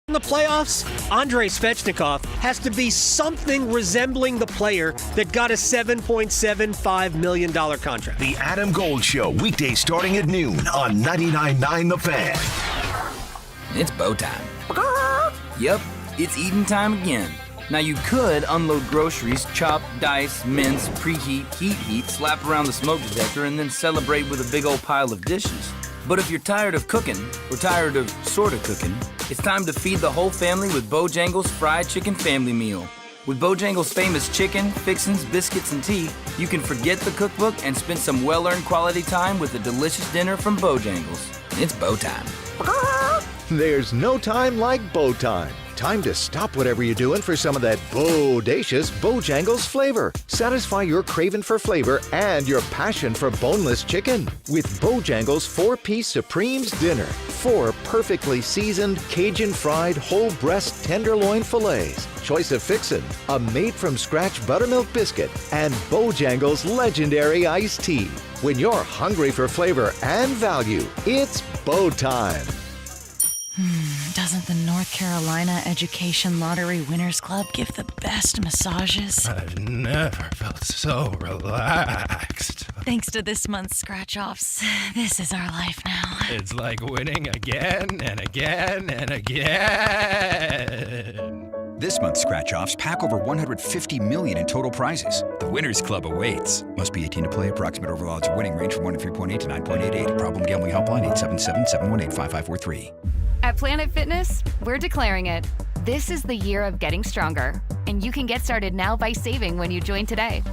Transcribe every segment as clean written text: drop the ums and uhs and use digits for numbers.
In the playoffs, Andrei Svechnikov has to be something resembling the player that got a $7.75 million contract. The Adam Gold Show, weekdays starting at noon on 99.9 The Fan. It's bow time. Yep, it's eating time again. Now you could unload groceries, chop, dice, mince, preheat, heat, slap around the smoke detector, and then celebrate with a big old pile of dishes. But if you're tired of cooking, or tired of sorta cooking, it's time to feed the whole family with Bojangles Fried Chicken Family Meal. With Bojangles' famous chicken, fixins, biscuits, and tea, you can forget the cookbook and spend some well-earned quality time with a delicious dinner from Bojangles. It's bow time. There's no time like bow time. Time to stop whatever you're doing for some of that bodacious Bojangles flavor. Satisfy your craving for flavor and your passion for boneless chicken with Bojangles 4-piece Supremes Dinner. 4 perfectly seasoned Cajun fried whole breast tenderloin fillets, choice of fixin', a made-from-scratch buttermilk biscuit, and Bojangles legendary iced tea. When you're hungry for flavor and value, it's bow time. Doesn't the North Carolina Education Lottery Winners Club give the best massages? I've never felt so relaxed. Thanks to this month's scratch-offs, this is our life now. It's like winning again and again and again. This month's scratch-offs pack over $150 million in total prizes. The Winners Club awaits. Must be 18 to play. Approximate overall odds of winning range from 1-3.8 to 9.88. Problem gambling helpline 877-718-5543. At Planet Fitness, we're declaring it. This is the year of getting stronger, and you can get started now by saving when you join today.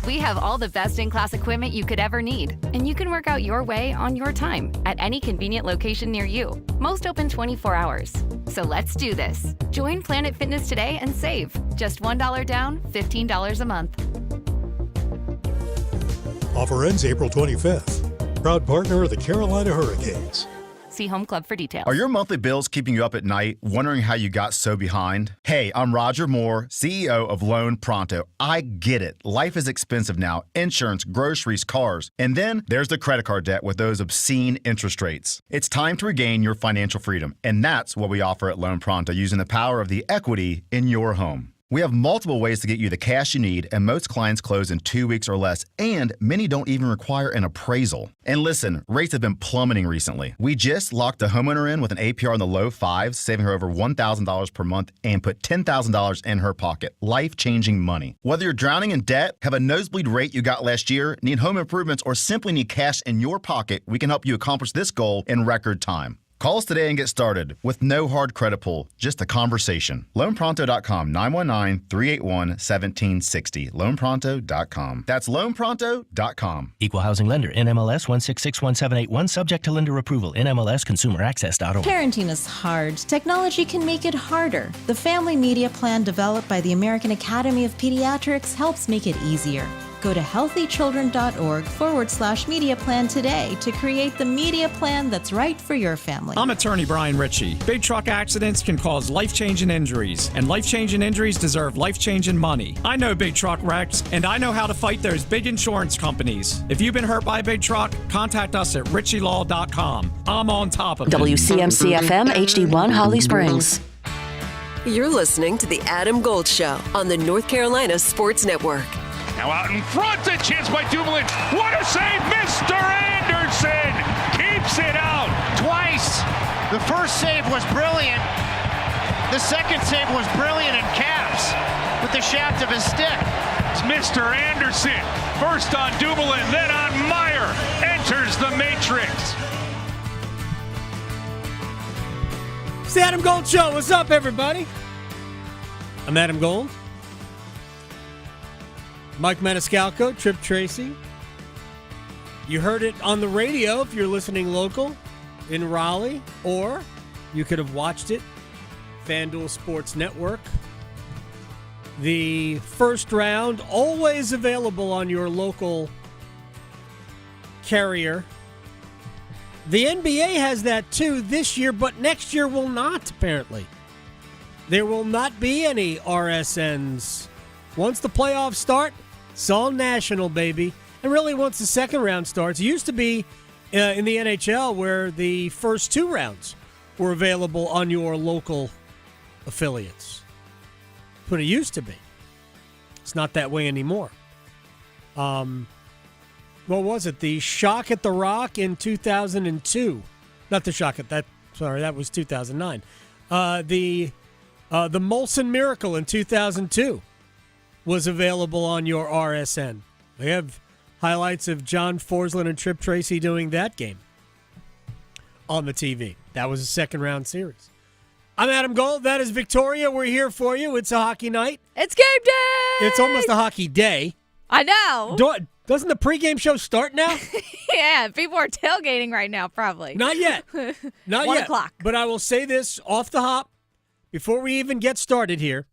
We have all the best-in-class equipment you could ever need, and you can work out your way on your time at any convenient location near you. Most open 24 hours. So let's do this. Join Planet Fitness today and save. Just $1 down, $15 a month. Offer ends April 25th. Proud partner of the Carolina Hurricanes. See Home Club for details. Are your monthly bills keeping you up at night, wondering how you got so behind? Hey, I'm Roger Moore, CEO of Loan Pronto. I get it. Life is expensive now. Insurance, groceries, cars. And then there's the credit card debt with those obscene interest rates. It's time to regain your financial freedom. And that's what we offer at Loan Pronto, using the power of the equity in your home. We have multiple ways to get you the cash you need, and most clients close in 2 weeks or less, and many don't even require an appraisal. And listen, rates have been plummeting recently. We just locked a homeowner in with an APR in the low 5s, saving her over $1,000 per month, and put $10,000 in her pocket. Life-changing money. Whether you're drowning in debt, have a nosebleed rate you got last year, need home improvements, or simply need cash in your pocket, we can help you accomplish this goal in record time. Call us today and get started with no hard credit pull, just a conversation. LoanPronto.com, 919-381-1760. LoanPronto.com. That's LoanPronto.com. Equal Housing Lender, NMLS 1661781, subject to lender approval, NMLSConsumerAccess.org. Parenting is hard. Technology can make it harder. The Family Media Plan developed by the American Academy of Pediatrics helps make it easier. Go to healthychildren.org/media plan today to create the media plan that's right for your family. I'm attorney Brian Ritchie. Big truck accidents can cause life-changing injuries, and life-changing injuries deserve life-changing money. I know big truck wrecks, and I know how to fight those big insurance companies. If you've been hurt by a big truck, contact us at ritchielaw.com. I'm on top of it. WCMC-FM HD1 Holly Springs. You're listening to The Adam Gold Show on the North Carolina Sports Network. Now out in front, a chance by Dumoulin. What a save! Mr. Anderson keeps it out twice. The first save was brilliant. The second save was brilliant in caps with the shaft of his stick. It's Mr. Anderson. First on Dumoulin, then on Meyer. Enters the matrix. It's the Adam Gold Show. What's up, everybody? I'm Adam Gold. Mike Maniscalco, Trip Tracy. You heard it on the radio if you're listening local in Raleigh, or you could have watched it, FanDuel Sports Network. The first round, always available on your local carrier. The NBA has that too this year, but next year will not, apparently. There will not be any RSNs. Once the playoffs start, it's all national, baby. And really, once the second round starts, it used to be in the NHL where the first 2 rounds were available on your local affiliates. But it used to be. It's not that way anymore. What was it? The Shock at the Rock in 2002. Not the Shock at that. Sorry, that was 2009. The Molson Miracle in 2002 was available on your RSN. They have highlights of John Forsland and Trip Tracy doing that game on the TV. That was a second-round series. I'm Adam Gold. That is Victoria. We're here for you. It's a hockey night. It's game day! It's almost a hockey day. I know. Doesn't the pregame show start now? Yeah, people are tailgating right now, probably. Not yet. Not 1 yet. o'clock. But I will say this off the hop before we even get started here.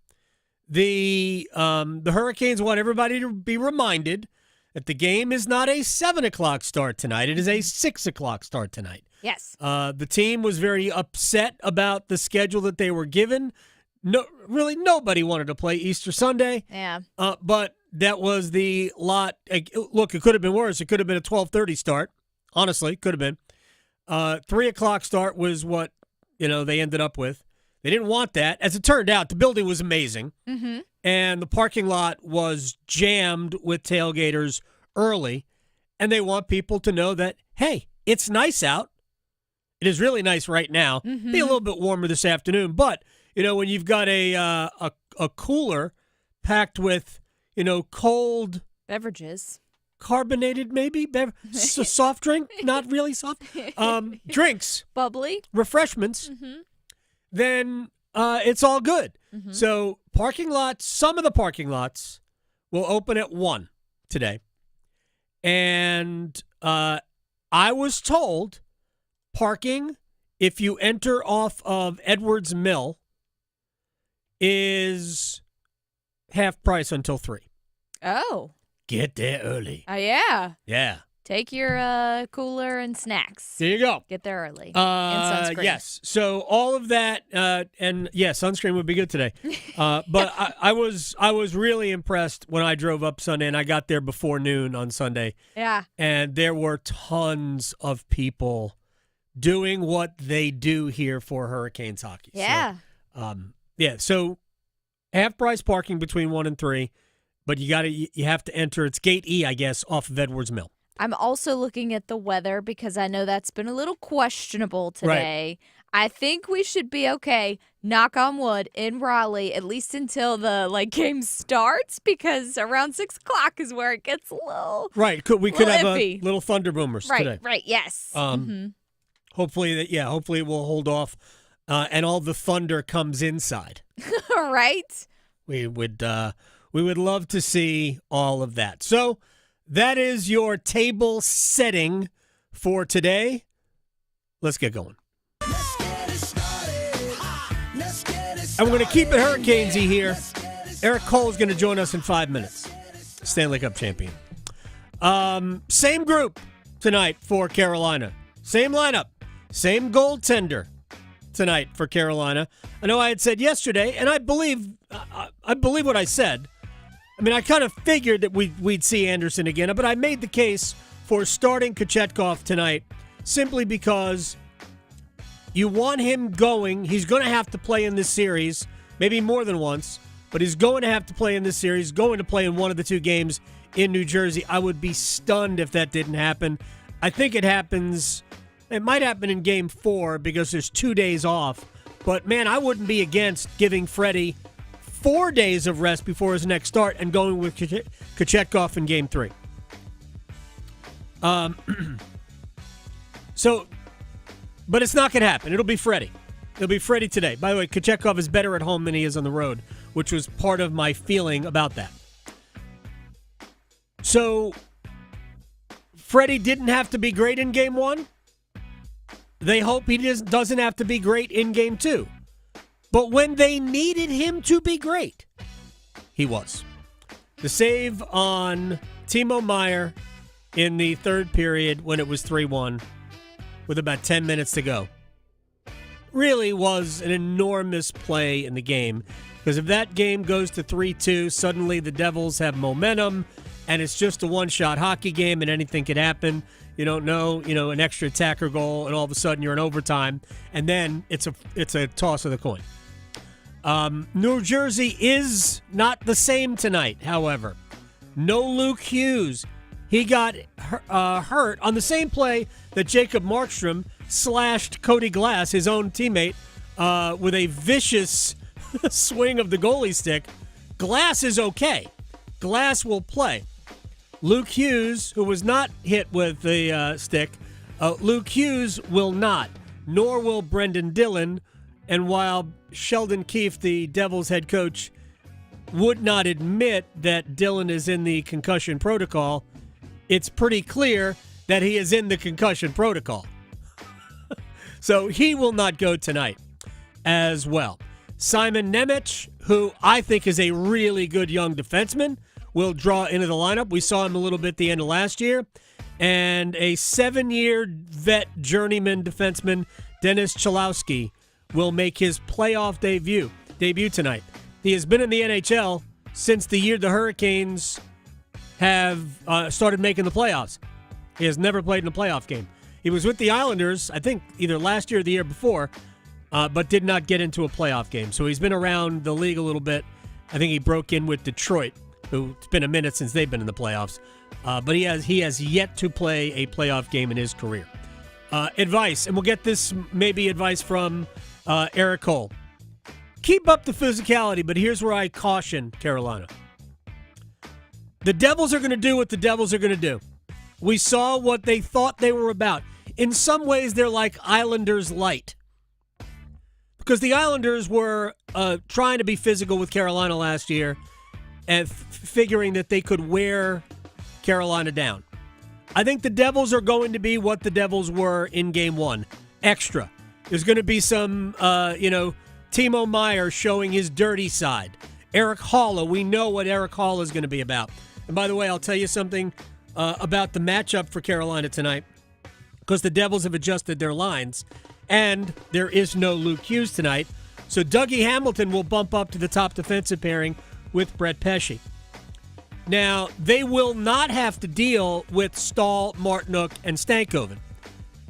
The Hurricanes want everybody to be reminded that the game is not a 7 o'clock start tonight. It is a 6 o'clock start tonight. Yes. The team was very upset about the schedule that they were given. No, really, nobody wanted to play Easter Sunday. Yeah. But that was the lot. Look, it could have been worse. It could have been a 12:30 start. Honestly, could have been. 3 o'clock start was what they ended up with. They didn't want that. As it turned out, the building was amazing. Mm-hmm. And the parking lot was jammed with tailgaters early. And they want people to know that, hey, it's nice out. It is really nice right now. Mm-hmm. Be a little bit warmer this afternoon. But, when you've got a cooler packed with, cold beverages, carbonated maybe, soft drink, not really soft, drinks, bubbly, refreshments, mm-hmm. then it's all good. Mm-hmm. So some of the parking lots will open at 1 today. And I was told parking, if you enter off of Edwards Mill, is half price until 3. Oh. Get there early. Oh, yeah. Yeah. Take your cooler and snacks. There you go. Get there early. And sunscreen. Yes. So all of that, and yeah, sunscreen would be good today. But I was really impressed when I drove up Sunday, and I got there before noon on Sunday. Yeah. And there were tons of people doing what they do here for Hurricanes hockey. Yeah. So, so half price parking between 1 and 3, but you have to enter. It's Gate E, I guess, off of Edwards Mill. I'm also looking at the weather because I know that's been a little questionable today. Right. I think we should be okay, knock on wood, in Raleigh, at least until the game starts, because around 6 o'clock is where it gets a little right. We could have iffy. a little thunder boomers today. Right, yes. Hopefully it will hold off, and all the thunder comes inside. Right. We would love to see all of that. So that is your table setting for today. Let's get going. And we're going to keep it Hurricanes-y here. Erik Cole is going to join us in 5 minutes. Stanley Cup champion. Same group tonight for Carolina. Same lineup. Same goaltender tonight for Carolina. I know I had said yesterday, and I believe what I said. I mean, I kind of figured that we'd see Anderson again, but I made the case for starting Kochetkov tonight simply because you want him going. He's going to have to play in this series, maybe more than once, but he's going to have to play in this series, going to play in one of the 2 games in New Jersey. I would be stunned if that didn't happen. I think it happens. It might happen in Game 4 because there's 2 days off, but man, I wouldn't be against giving Freddie 4 days of rest before his next start and going with Kochetkov in Game 3. But it's not going to happen. It'll be Freddie. It'll be Freddie today. By the way, Kochetkov is better at home than he is on the road, which was part of my feeling about that. So, Freddie didn't have to be great in Game 1. They hope he doesn't have to be great in Game 2. But when they needed him to be great, he was. The save on Timo Meier in the third period when it was 3-1 with about 10 minutes to go really was an enormous play in the game. Because if that game goes to 3-2, suddenly the Devils have momentum, and it's just a one-shot hockey game, and anything could happen. You don't know, an extra attacker goal, and all of a sudden you're in overtime, and then it's a toss of the coin. New Jersey is not the same tonight, however. No Luke Hughes. He got hurt on the same play that Jacob Markstrom slashed Cody Glass, his own teammate, with a vicious swing of the goalie stick. Glass is okay. Glass will play. Luke Hughes, who was not hit with the stick, Luke Hughes will not, nor will Brendan Dillon. And while Sheldon Keefe, the Devils head coach, would not admit that Dillon is in the concussion protocol, it's pretty clear that he is in the concussion protocol. So he will not go tonight as well. Simon Nemec, who I think is a really good young defenseman, will draw into the lineup. We saw him a little bit at the end of last year. And a 7-year vet journeyman defenseman, Dennis Chalowski, will make his playoff debut tonight. He has been in the NHL since the year the Hurricanes have started making the playoffs. He has never played in a playoff game. He was with the Islanders, I think, either last year or the year before, but did not get into a playoff game. So he's been around the league a little bit. I think he broke in with Detroit, who it's been a minute since they've been in the playoffs. But he has yet to play a playoff game in his career. Advice, and we'll get this maybe advice from Erik Cole. Keep up the physicality, but here's where I caution Carolina. The Devils are going to do what the Devils are going to do. We saw what they thought they were about. In some ways, they're like Islanders light. Because the Islanders were trying to be physical with Carolina last year and figuring that they could wear Carolina down. I think the Devils are going to be what the Devils were in Game 1. Extra. There's going to be some, Timo Meier showing his dirty side. Erik Haula, we know what Erik Haula is going to be about. And by the way, I'll tell you something about the matchup for Carolina tonight, because the Devils have adjusted their lines, and there is no Luke Hughes tonight. So Dougie Hamilton will bump up to the top defensive pairing with Brett Pesce. Now, they will not have to deal with Stahl, Martinook, and Stankoven.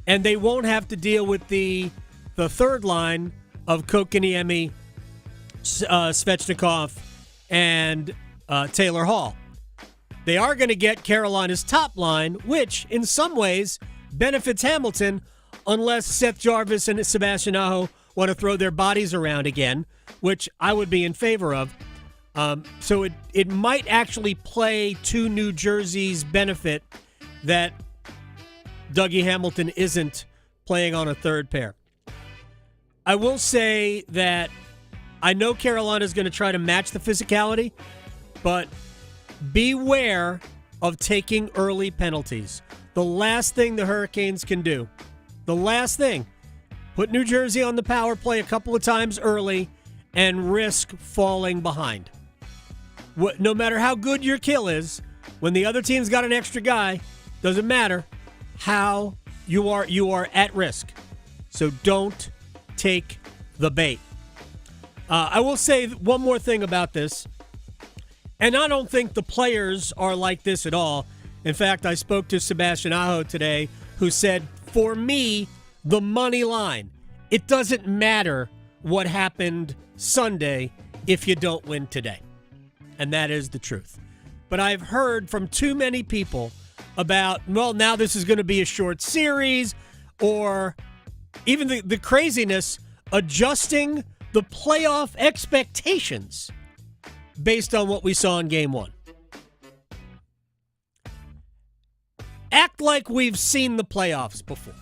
And they won't have to deal with the third line of Kokaniemi, Svechnikov, and Taylor Hall. They are going to get Carolina's top line, which in some ways benefits Hamilton, unless Seth Jarvis and Sebastian Aho want to throw their bodies around again, which I would be in favor of. So it might actually play to New Jersey's benefit that Dougie Hamilton isn't playing on a third pair. I will say that I know Carolina's going to try to match the physicality, but beware of taking early penalties. The last thing the Hurricanes can do, put New Jersey on the power play a couple of times early and risk falling behind. No matter how good your kill is, when the other team's got an extra guy, doesn't matter how you are at risk. So don't take the bait. I will say one more thing about this, and I don't think the players are like this at all. In fact, I spoke to Sebastian Aho today, who said, for me, the money line, it doesn't matter what happened Sunday if you don't win today. And that is the truth. But I've heard from too many people about, well, now this is going to be a short series, or even the craziness, adjusting the playoff expectations based on what we saw in Game 1. Act like we've seen the playoffs before.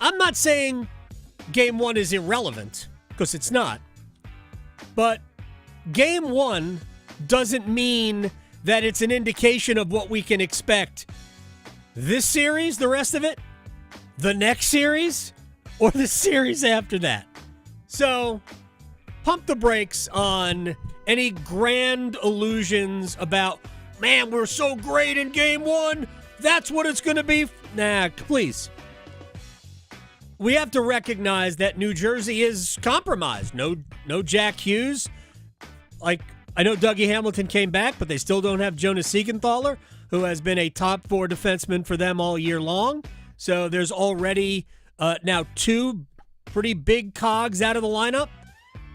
I'm not saying Game 1 is irrelevant, because it's not. But Game 1 doesn't mean that it's an indication of what we can expect this series, the rest of it, the next series, or the series after that. So, pump the brakes on any grand illusions about, man, we're so great in Game 1, that's what it's going to be. Nah, please. We have to recognize that New Jersey is compromised. No Jack Hughes. Like, I know Dougie Hamilton came back, but they still don't have Jonas Siegenthaler, who has been a top 4 defenseman for them all year long. So there's already now 2 pretty big cogs out of the lineup,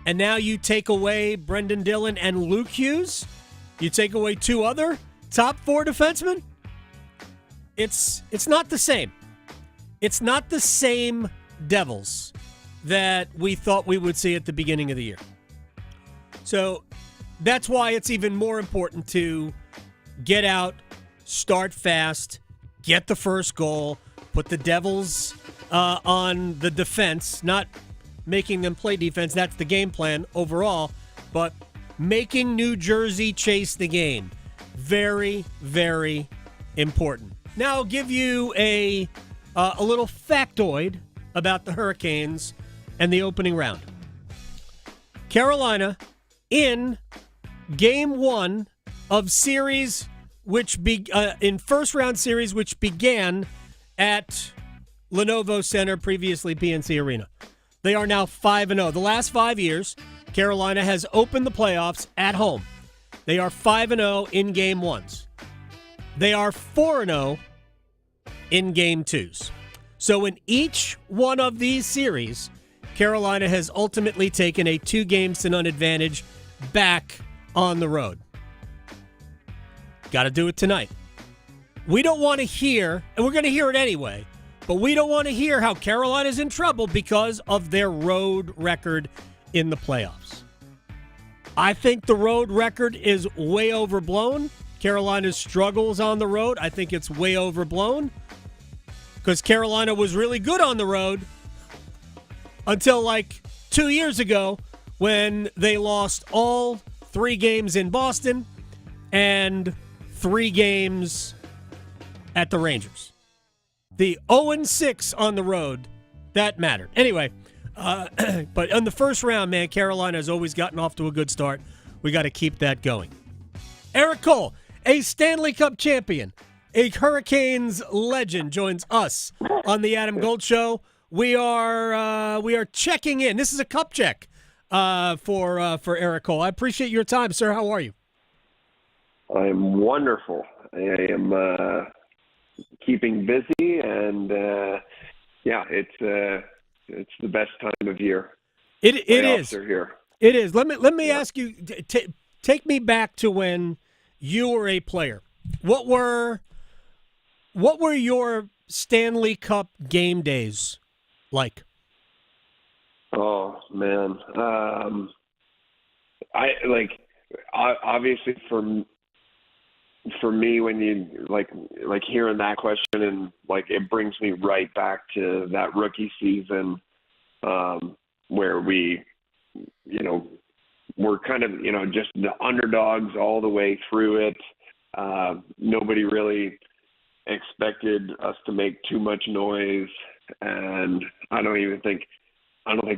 and now you take away Brendan Dillon and Luke Hughes. You take away 2 other top 4 defensemen. It's not the same. It's not the same Devils that we thought we would see at the beginning of the year. So that's why it's even more important to get out, start fast, get the first goal, put the Devils on the defense, not making them play defense. That's the game plan overall, but making New Jersey chase the game. Very, very important. Now I'll give you a little factoid about the Hurricanes and the opening round. Carolina in Game 1 of series in first round series which began at Lenovo Center, previously PNC Arena. They are now 5-0. The last 5 years, Carolina has opened the playoffs at home. They are 5-0 in Game 1s. They are 4-0 in Game 2s. So in each one of these series, Carolina has ultimately taken a 2-0 advantage back on the road. Got to do it tonight. We don't want to hear, and we're going to hear it anyway, but we don't want to hear how Carolina's in trouble because of their road record in the playoffs. I think the road record is way overblown. Carolina's struggles on the road, I think it's way overblown because Carolina was really good on the road until like 2 years ago when they lost all 3 games in Boston and 3 games at the Rangers. The 0-6 on the road, that mattered. Anyway, but on the first round, man, Carolina has always gotten off to a good start. We got to keep that going. Erik Cole, a Stanley Cup champion, a Hurricanes legend, joins us on the Adam Gold Show. We are checking in. This is a cup check for Erik Cole. I appreciate your time, sir. How are you? I'm wonderful. I am keeping busy, and it's the best time of year. It is. Playoffs are here. It is. Let me ask you. Take me back to when you were a player. What were your Stanley Cup game days like? Oh man, obviously for me, when you like hearing that question, and like it brings me right back to that rookie season where we, we're kind of, just the underdogs all the way through it. Nobody really expected us to make too much noise, and I don't think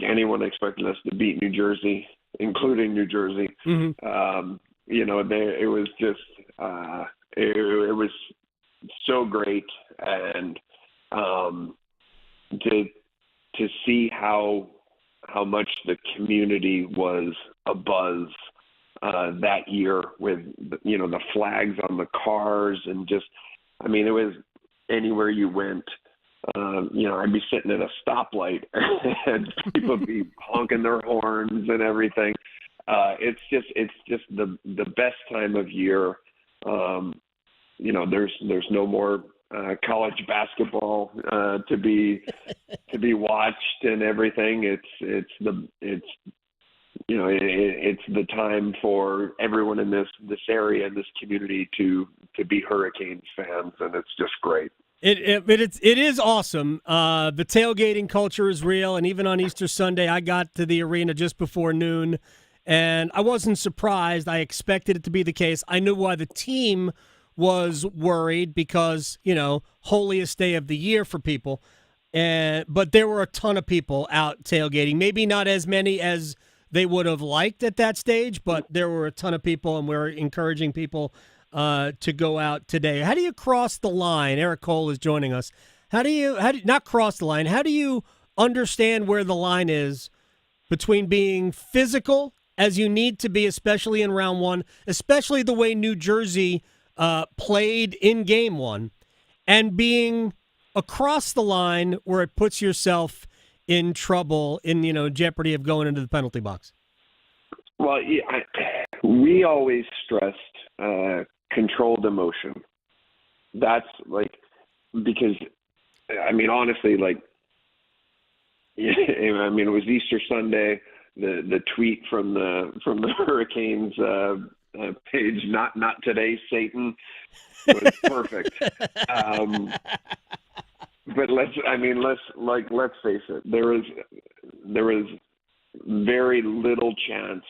anyone expected us to beat New Jersey, including New Jersey. Mm-hmm. It was just it was so great, and to see how much the community was abuzz that year with the flags on the cars, and just it was anywhere you went. I'd be sitting at a stoplight and people would be honking their horns and everything. It's just the best time of year. There's no more college basketball to be watched and everything. It's the time for everyone in this area, this community to be Hurricanes fans, and it's just great. It is awesome. The tailgating culture is real, and even on Easter Sunday, I got to the arena just before noon, and I wasn't surprised. I expected it to be the case. I knew why the team was worried because, holiest day of the year for people. But there were a ton of people out tailgating. Maybe not as many as they would have liked at that stage, but there were a ton of people, and we're encouraging people to go out today. How do you cross the line? Erik Cole is joining us. How do you not cross the line? How do you understand where the line is between being physical as you need to be, especially in round one, especially the way New Jersey played in game one, and being across the line where it puts yourself in trouble, in jeopardy of going into the penalty box? Well, we always stressed controlled emotion. That's because, honestly, it was Easter Sunday. The tweet from the Hurricanes page, not today, Satan, was perfect. But let's face it. There was very little chance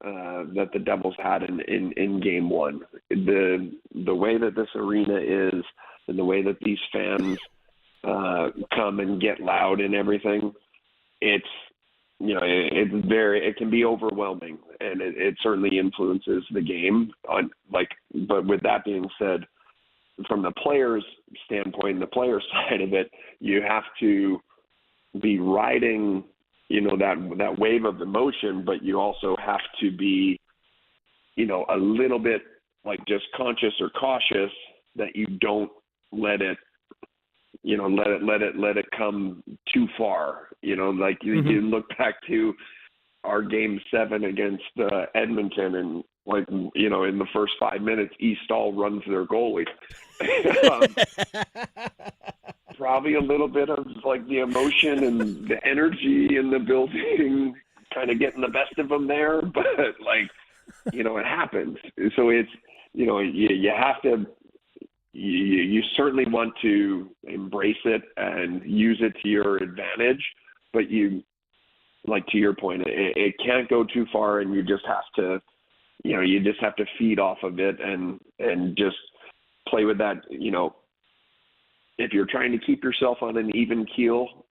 that the Devils had in game one. The way that this arena is, and the way that these fans come and get loud and everything, it can be overwhelming, and it certainly influences the game. But with that being said, from the players' standpoint, the player side of it, you have to be riding, that wave of emotion, but you also have to be, a little bit just conscious or cautious that you don't let it come too far. You look back to our game 7 against Edmonton, and in the first 5 minutes, East All runs their goalie. Probably a little bit of the emotion and the energy in the building kind of getting the best of them there, but it happens. So it's, you have to, you certainly want to embrace it and use it to your advantage, but to your point, it can't go too far, and you just have to, feed off of it and just play with that. If you're trying to keep yourself on an even keel,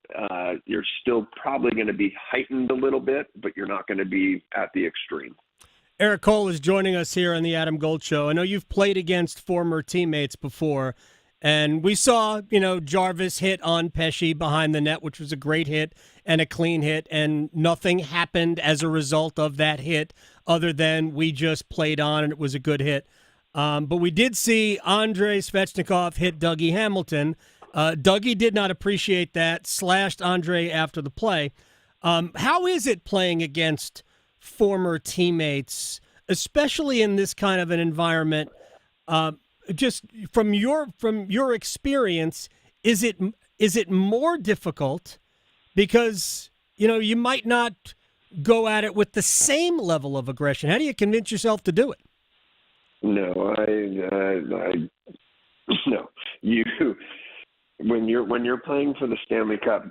you're still probably going to be heightened a little bit, but you're not going to be at the extreme. Erik Cole is joining us here on the Adam Gold Show. I know you've played against former teammates before, and we saw, Jarvis hit on Pesce behind the net, which was a great hit and a clean hit, and nothing happened as a result of that hit other than we just played on and it was a good hit. But we did see Andrei Svechnikov hit Dougie Hamilton. Dougie did not appreciate that, slashed Andrei after the play. How is it playing against former teammates, especially in this kind of an environment? Just from your experience, is it more difficult because you might not go at it with the same level of aggression? How do you convince yourself to do it? No, no. When you're playing for the Stanley Cup,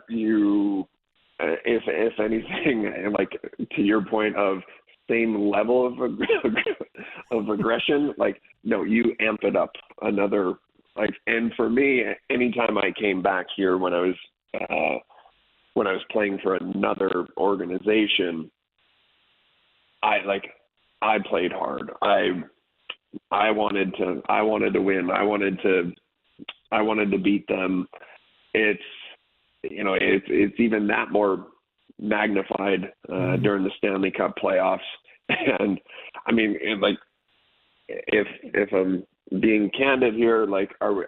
if anything, to your point of same level of aggression, no, you amp it up another. And for me, anytime I came back here when I was playing for another organization, I played hard. I wanted to win. I wanted to beat them. It's even that more magnified during the Stanley Cup playoffs. And if I'm being candid here,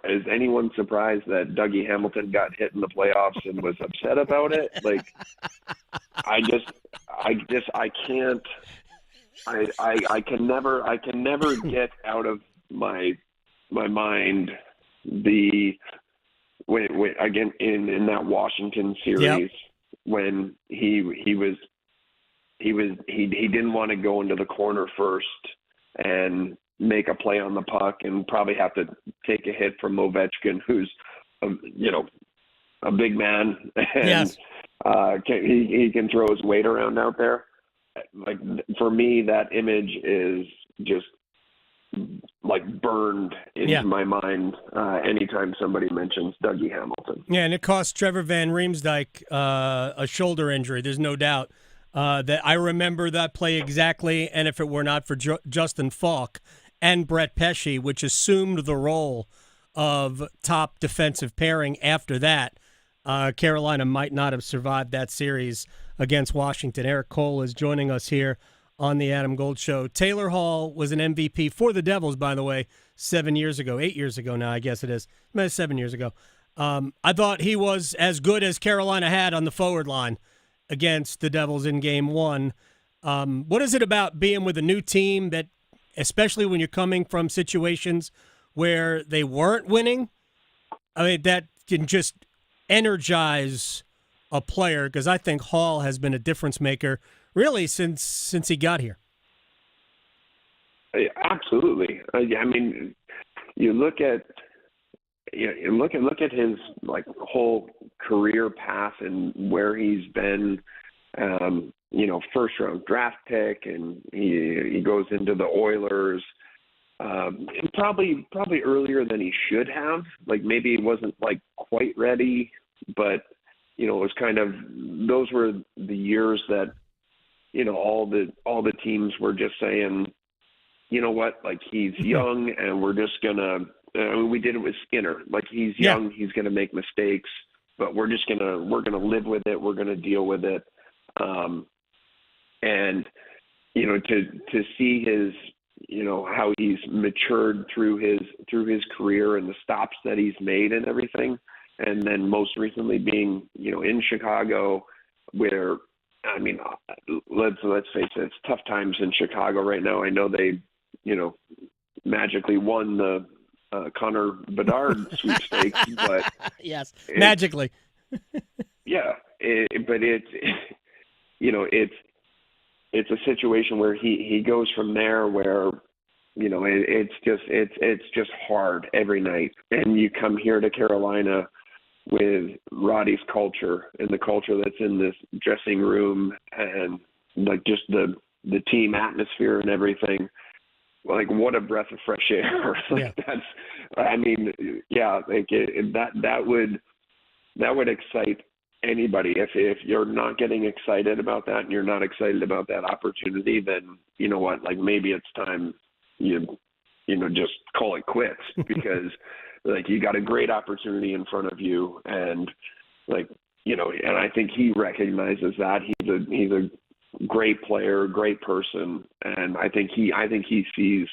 is anyone surprised that Dougie Hamilton got hit in the playoffs and was upset about it? I can't. I can never get out of my mind when again in that Washington series, when he didn't want to go into the corner first and make a play on the puck and probably have to take a hit from Ovechkin, who's a big man and he can throw his weight around out there. For me, that image is just burned into my mind anytime somebody mentions Dougie Hamilton. Yeah, and it cost Trevor Van Riemsdyk a shoulder injury. There's no doubt that I remember that play exactly, and if it were not for Justin Falk and Brett Pesce, which assumed the role of top defensive pairing after that, Carolina might not have survived that series against Washington. Erik Cole is joining us here on the Adam Gold Show. Taylor Hall was an MVP for the Devils, by the way, 8 years ago now, I guess it is. 7 years ago. I thought he was as good as Carolina had on the forward line against the Devils in Game 1. What is it about being with a new team that, especially when you're coming from situations where they weren't winning, that can just energize a player? Because I think Hall has been a difference maker really since he got here. Absolutely. I mean, you look at his whole career path and where he's been. First round draft pick, and he goes into the Oilers. Probably earlier than he should have. Maybe he wasn't quite ready, but it was kind of, those were the years that all the teams were just saying, you know what, he's young, and we're just gonna. We did it with Skinner. He's young, he's gonna make mistakes, but we're gonna live with it. We're gonna deal with it. And to see his, how he's matured through his career and the stops that he's made and everything, and then most recently being in Chicago, where let's face it, it's tough times in Chicago right now. I know they magically won the Connor Bedard sweepstakes, but yes, magically. Yeah, but it's a situation where he goes from there where it's just hard every night, and you come here to Carolina with Roddy's culture and the culture that's in this dressing room, and just the team atmosphere and everything. What a breath of fresh air. That would excite anybody. If you're not getting excited about that, and you're not excited about that opportunity, then you know what, maybe it's time you just call it quits, because you got a great opportunity in front of you, and and I think he recognizes that. He's a great player, great person, and I think he sees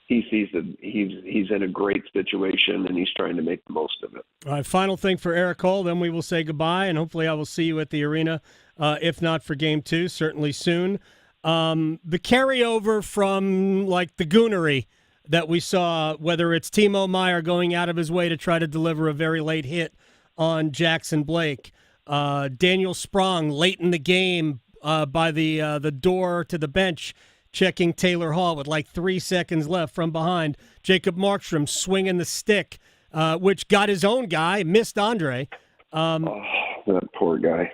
that he's in a great situation, and he's trying to make the most of it. All right, final thing for Erik Cole, then we will say goodbye, and hopefully I will see you at the arena, if not for Game 2, certainly soon. The carryover from the goonery that we saw, whether it's Timo Meier going out of his way to try to deliver a very late hit on Jackson Blake, Daniel Sprong late in the game by the door to the bench, checking Taylor Hall with 3 seconds left from behind. Jacob Markstrom swinging the stick, which got his own guy, missed Andre. That poor guy.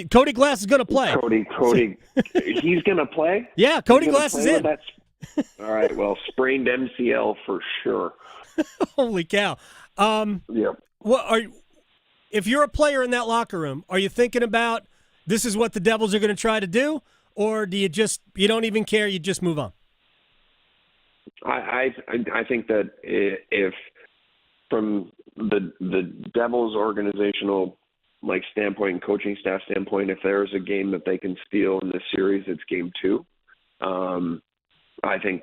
Cody Glass is going to play. Cody, he's going to play? Yeah, Cody Glass is in. All right, well, sprained MCL for sure. Holy cow. Yep. If you're a player in that locker room, are you thinking about this is what the Devils are going to try to do? Or do you don't even care, you just move on? I think that if from the Devils organizational standpoint and coaching staff standpoint, if there's a game that they can steal in this series, it's Game 2. I think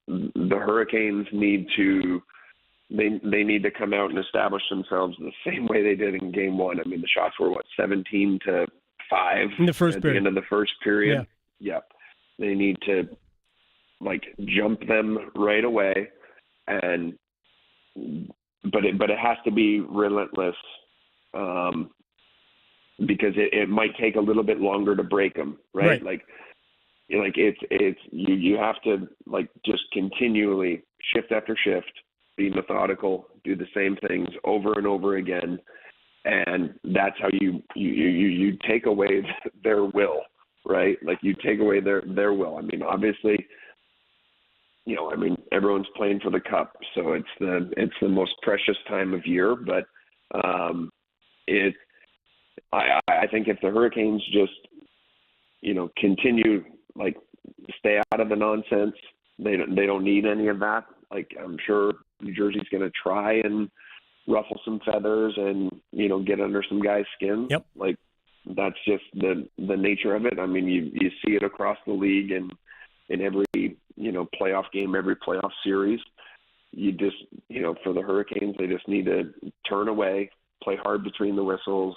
the Hurricanes need to come out and establish themselves the same way they did in Game 1. I mean, the shots were 17-5 in the first at period. The end of the first period. Yeah. Yep. They need to jump them right away, but it has to be relentless, because it might take a little bit longer to break them, right? You have to just continually shift after shift, be methodical, do the same things over and over again, and that's how you take away their will, right? You take away their will. I mean, obviously, everyone's playing for the cup, so it's the most precious time of year. But I think if the Hurricanes just continue stay out of the nonsense, they don't need any of that. I'm sure New Jersey's going to try and ruffle some feathers and get under some guys' skin. Yep. That's just the nature of it. I mean, you see it across the league and in every playoff game, every playoff series. You just for the Hurricanes, they just need to turn away play hard between the whistles,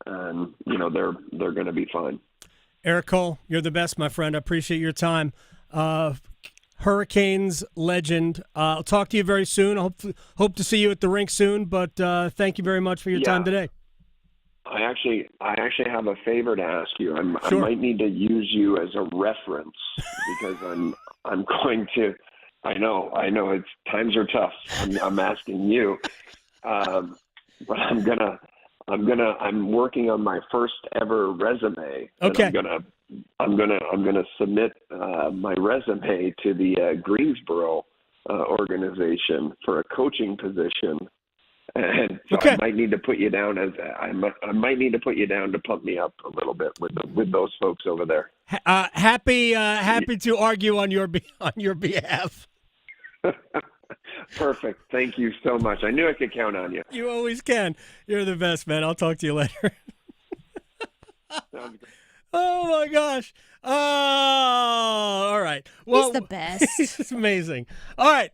and they're going to be fine. Erik Cole, you're the best, my friend. I appreciate your time. Hurricanes legend. I'll talk to you very soon. I hope to see you at the rink soon, but thank you very much for your time today. I actually have a favor to ask you. I Sure. might need to use you as a reference because I'm going to. I know it's times are tough. I'm asking you, but I'm working on my first ever resume. Okay. I'm gonna submit my resume to the Greensboro organization for a coaching position, and so I might need to put you down I might need to put you down to pump me up a little bit with those folks over there. Happy to argue on your behalf. Perfect. Thank you so much. I knew I could count on you. You always can. You're the best, man. I'll talk to you later. Oh, my gosh. Oh, all right. Well, he's the best. He's amazing. All right.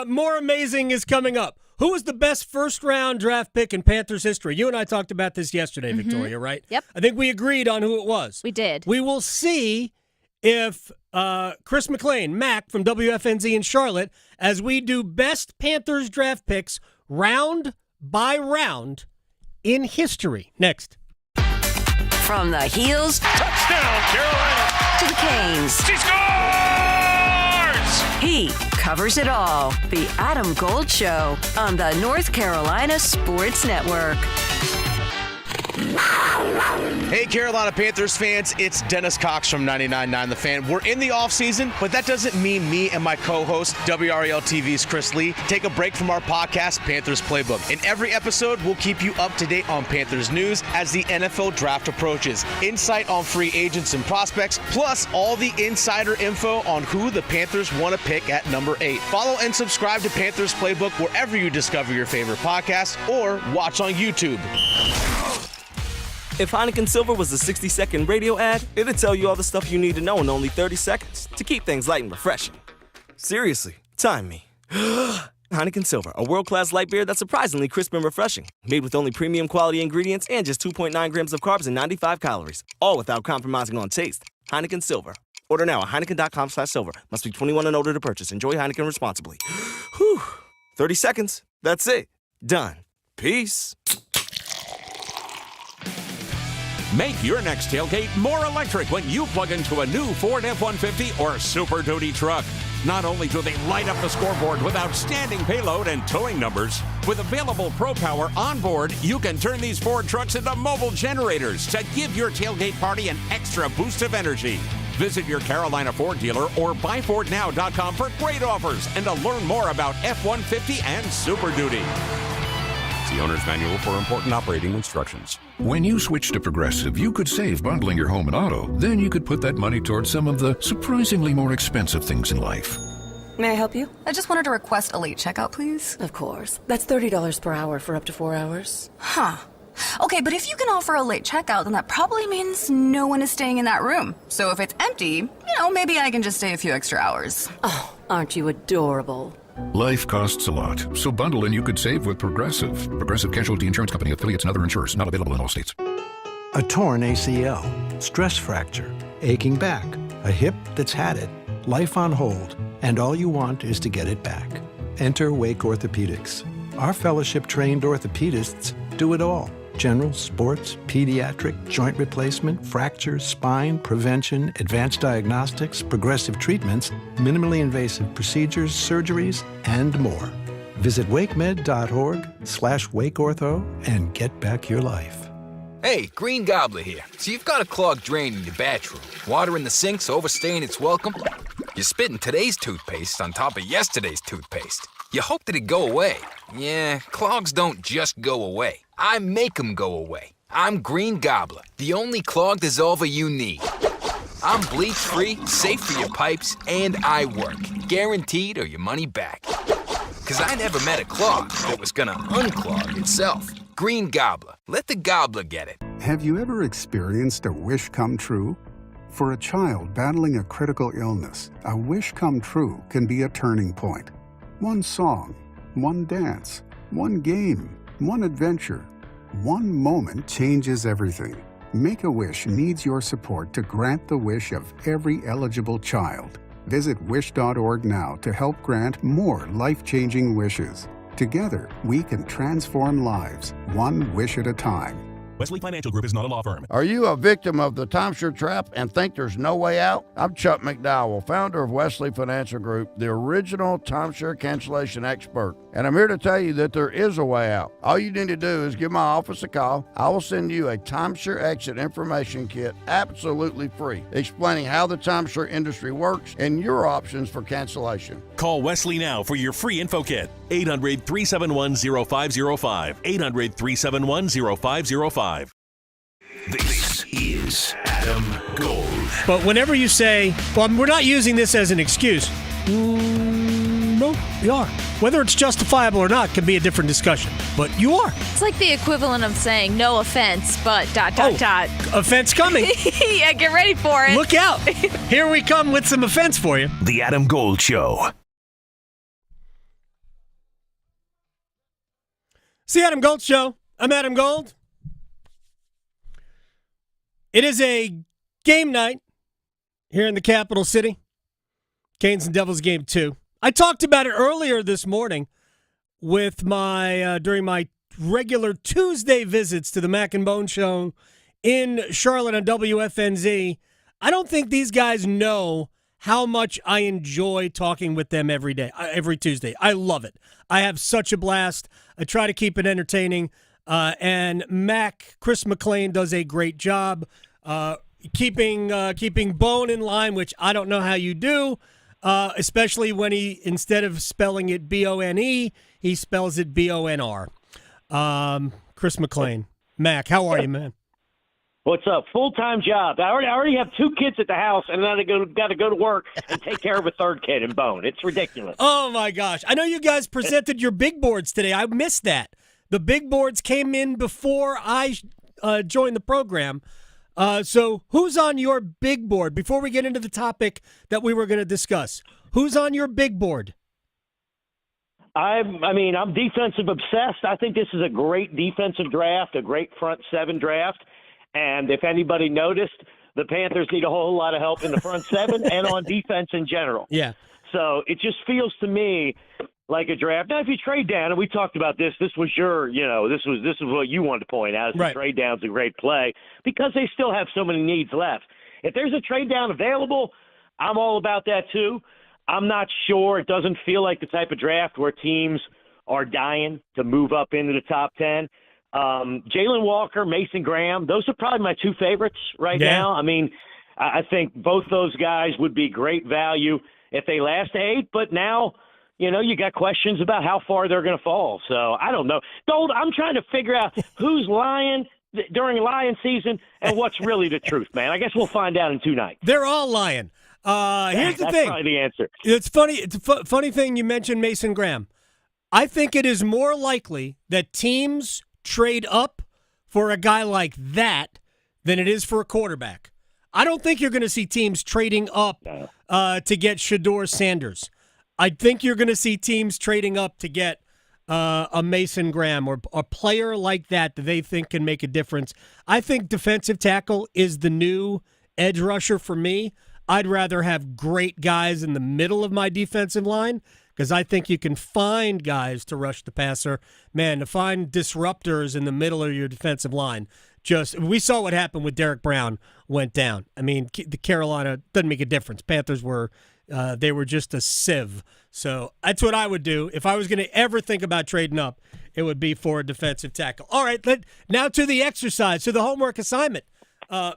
More amazing is coming up. Who was the best first-round draft pick in Panthers history? You and I talked about this yesterday, Victoria, right? Yep. I think we agreed on who it was. We did. We will see if Chris McClain, Mac from WFNZ in Charlotte, as we do best Panthers draft picks round by round in history. Next. From the heels Touchdown, Carolina! to the canes. She scores! He covers it all. The Adam Gold Show on the North Carolina Sports Network. Hey, Carolina Panthers fans, it's Dennis Cox from 99.9 The Fan. We're in the offseason, but that doesn't mean me and my co-host, WRAL TV's Chris Lee, take a break from our podcast, Panthers Playbook. In every episode, we'll keep you up to date on Panthers news as the NFL draft approaches, insight on free agents and prospects, plus all the insider info on who the Panthers want to pick at number 8. Follow and subscribe to Panthers Playbook wherever you discover your favorite podcast or watch on YouTube. If Heineken Silver was a 60-second radio ad, it'd tell you all the stuff you need to know in only 30 seconds to keep things light and refreshing. Seriously, time me. Heineken Silver, a world-class light beer that's surprisingly crisp and refreshing. Made with only premium quality ingredients and just 2.9 grams of carbs and 95 calories. All without compromising on taste. Heineken Silver. Order now at Heineken.com/silver. Must be 21 and older to purchase. Enjoy Heineken responsibly. Whew. 30 seconds. That's it. Done. Peace. Make your next tailgate more electric when you plug into a new Ford F-150 or Super Duty truck. Not only do they light up the scoreboard with outstanding payload and towing numbers, with available Pro Power on board, you can turn these Ford trucks into mobile generators to give your tailgate party an extra boost of energy. Visit your Carolina Ford dealer or buyfordnow.com for great offers and to learn more about F-150 and Super Duty. The owner's manual for important operating instructions. When you switch to Progressive, you could save bundling your home and auto. Then you could put that money towards some of the surprisingly more expensive things in life. May I help you? I just wanted to request a late checkout, please. Of course. That's $30 per hour for up to 4 hours. Huh. Okay, but if you can offer a late checkout, then that probably means no one is staying in that room. So if it's empty, maybe I can just stay a few extra hours. Oh, aren't you adorable? Life costs a lot, so bundle and you could save with Progressive. Progressive Casualty Insurance Company, affiliates, and other insurers. Not available in all states. A torn ACL, stress fracture, aching back, a hip that's had it, life on hold, and all you want is to get it back. Enter Wake Orthopedics. Our fellowship-trained orthopedists do it all. General, sports, pediatric, joint replacement, fractures, spine, prevention, advanced diagnostics, progressive treatments, minimally invasive procedures, surgeries, and more. Visit wakemed.org/wakeortho and get back your life. Hey, Green Gobbler here. So you've got a clogged drain in your bathroom. Water in the sink's overstaying its welcome. You're spitting today's toothpaste on top of yesterday's toothpaste. You hope that it go away. Yeah, clogs don't just go away. I make them go away. I'm Green Gobbler, the only clog dissolver you need. I'm bleach-free, safe for your pipes, and I work. Guaranteed or your money back. 'Cause I never met a clog that was gonna unclog itself. Green Gobbler. Let the gobbler get it. Have you ever experienced a wish come true? For a child battling a critical illness, a wish come true can be a turning point. One song, one dance, one game, one adventure. One moment changes everything. Make-A-Wish needs your support to grant the wish of every eligible child. Visit wish.org now to help grant more life-changing wishes. Together, we can transform lives, one wish at a time. Wesley Financial Group is not a law firm. Are you a victim of the timeshare trap and think there's no way out? I'm Chuck McDowell, founder of Wesley Financial Group, the original timeshare cancellation expert. And I'm here to tell you that there is a way out. All you need to do is give my office a call. I will send you a timeshare exit information kit absolutely free, explaining how the timeshare industry works and your options for cancellation. Call Wesley now for your free info kit. 800-371-0505. 800-371-0505. This is Adam Gold. But whenever you say, well, we're not using this as an excuse, no, we are. Whether it's justifiable or not can be a different discussion, but you are. It's like the equivalent of saying no offense, but ... Offense coming. Yeah, get ready for it. Look out. Here we come with some offense for you. The Adam Gold Show. It's the Adam Gold Show. I'm Adam Gold. It is a game night here in the capital city. Canes and Devils game 2. I talked about it earlier this morning with my during my regular Tuesday visits to the Mac and Bone Show in Charlotte on WFNZ. I don't think these guys know how much I enjoy talking with them every day, every Tuesday. I love it. I have such a blast. I try to keep it entertaining. And Chris McClain does a great job keeping Bone in line, which I don't know how you do, especially when he, instead of spelling it B-O-N-E, he spells it B-O-N-R. Chris McClain. Mac, how are you, man? What's up? Full-time job. I already have 2 kids at the house, and then I got to go to work and take care of a 3rd kid in Bone. It's ridiculous. Oh, my gosh. I know you guys presented your big boards today. I missed that. The big boards came in before I joined the program. So who's on your big board? Before we get into the topic that we were going to discuss, who's on your big board? I'm defensive obsessed. I think this is a great defensive draft, a great front 7 draft. And if anybody noticed, the Panthers need a whole lot of help in the front 7 and on defense in general. Yeah. So it just feels to me like a draft. Now, if you trade down, and we talked about this was this is what you wanted to point out. Is right. The trade down's a great play because they still have so many needs left. If there's a trade down available, I'm all about that too. I'm not sure. It doesn't feel like the type of draft where teams are dying to move up into the top 10. Jalen Walker, Mason Graham, those are probably my 2 favorites right now. I mean, I think both those guys would be great value if they last 8, but now, you got questions about how far they're going to fall. So I don't know. I'm trying to figure out who's lying during lion season and what's really the truth, man. I guess we'll find out in 2 nights. They're all lying. Here's the thing. That's probably the answer. It's funny. It's a funny thing you mentioned Mason Graham. I think it is more likely that teams trade up for a guy like that than it is for a quarterback. I don't think you're going to see teams trading up to get Shedeur Sanders. I think you're going to see teams trading up to get a Mason Graham or a player like that they think can make a difference. I think defensive tackle is the new edge rusher for me. I'd rather have great guys in the middle of my defensive line because I think you can find guys to rush the passer. Man, to find disruptors in the middle of your defensive line. We saw what happened when Derek Brown went down. I mean, the Carolina doesn't make a difference. Panthers were just a sieve. So that's what I would do. If I was going to ever think about trading up, it would be for a defensive tackle. All right, now to the exercise, to the homework assignment,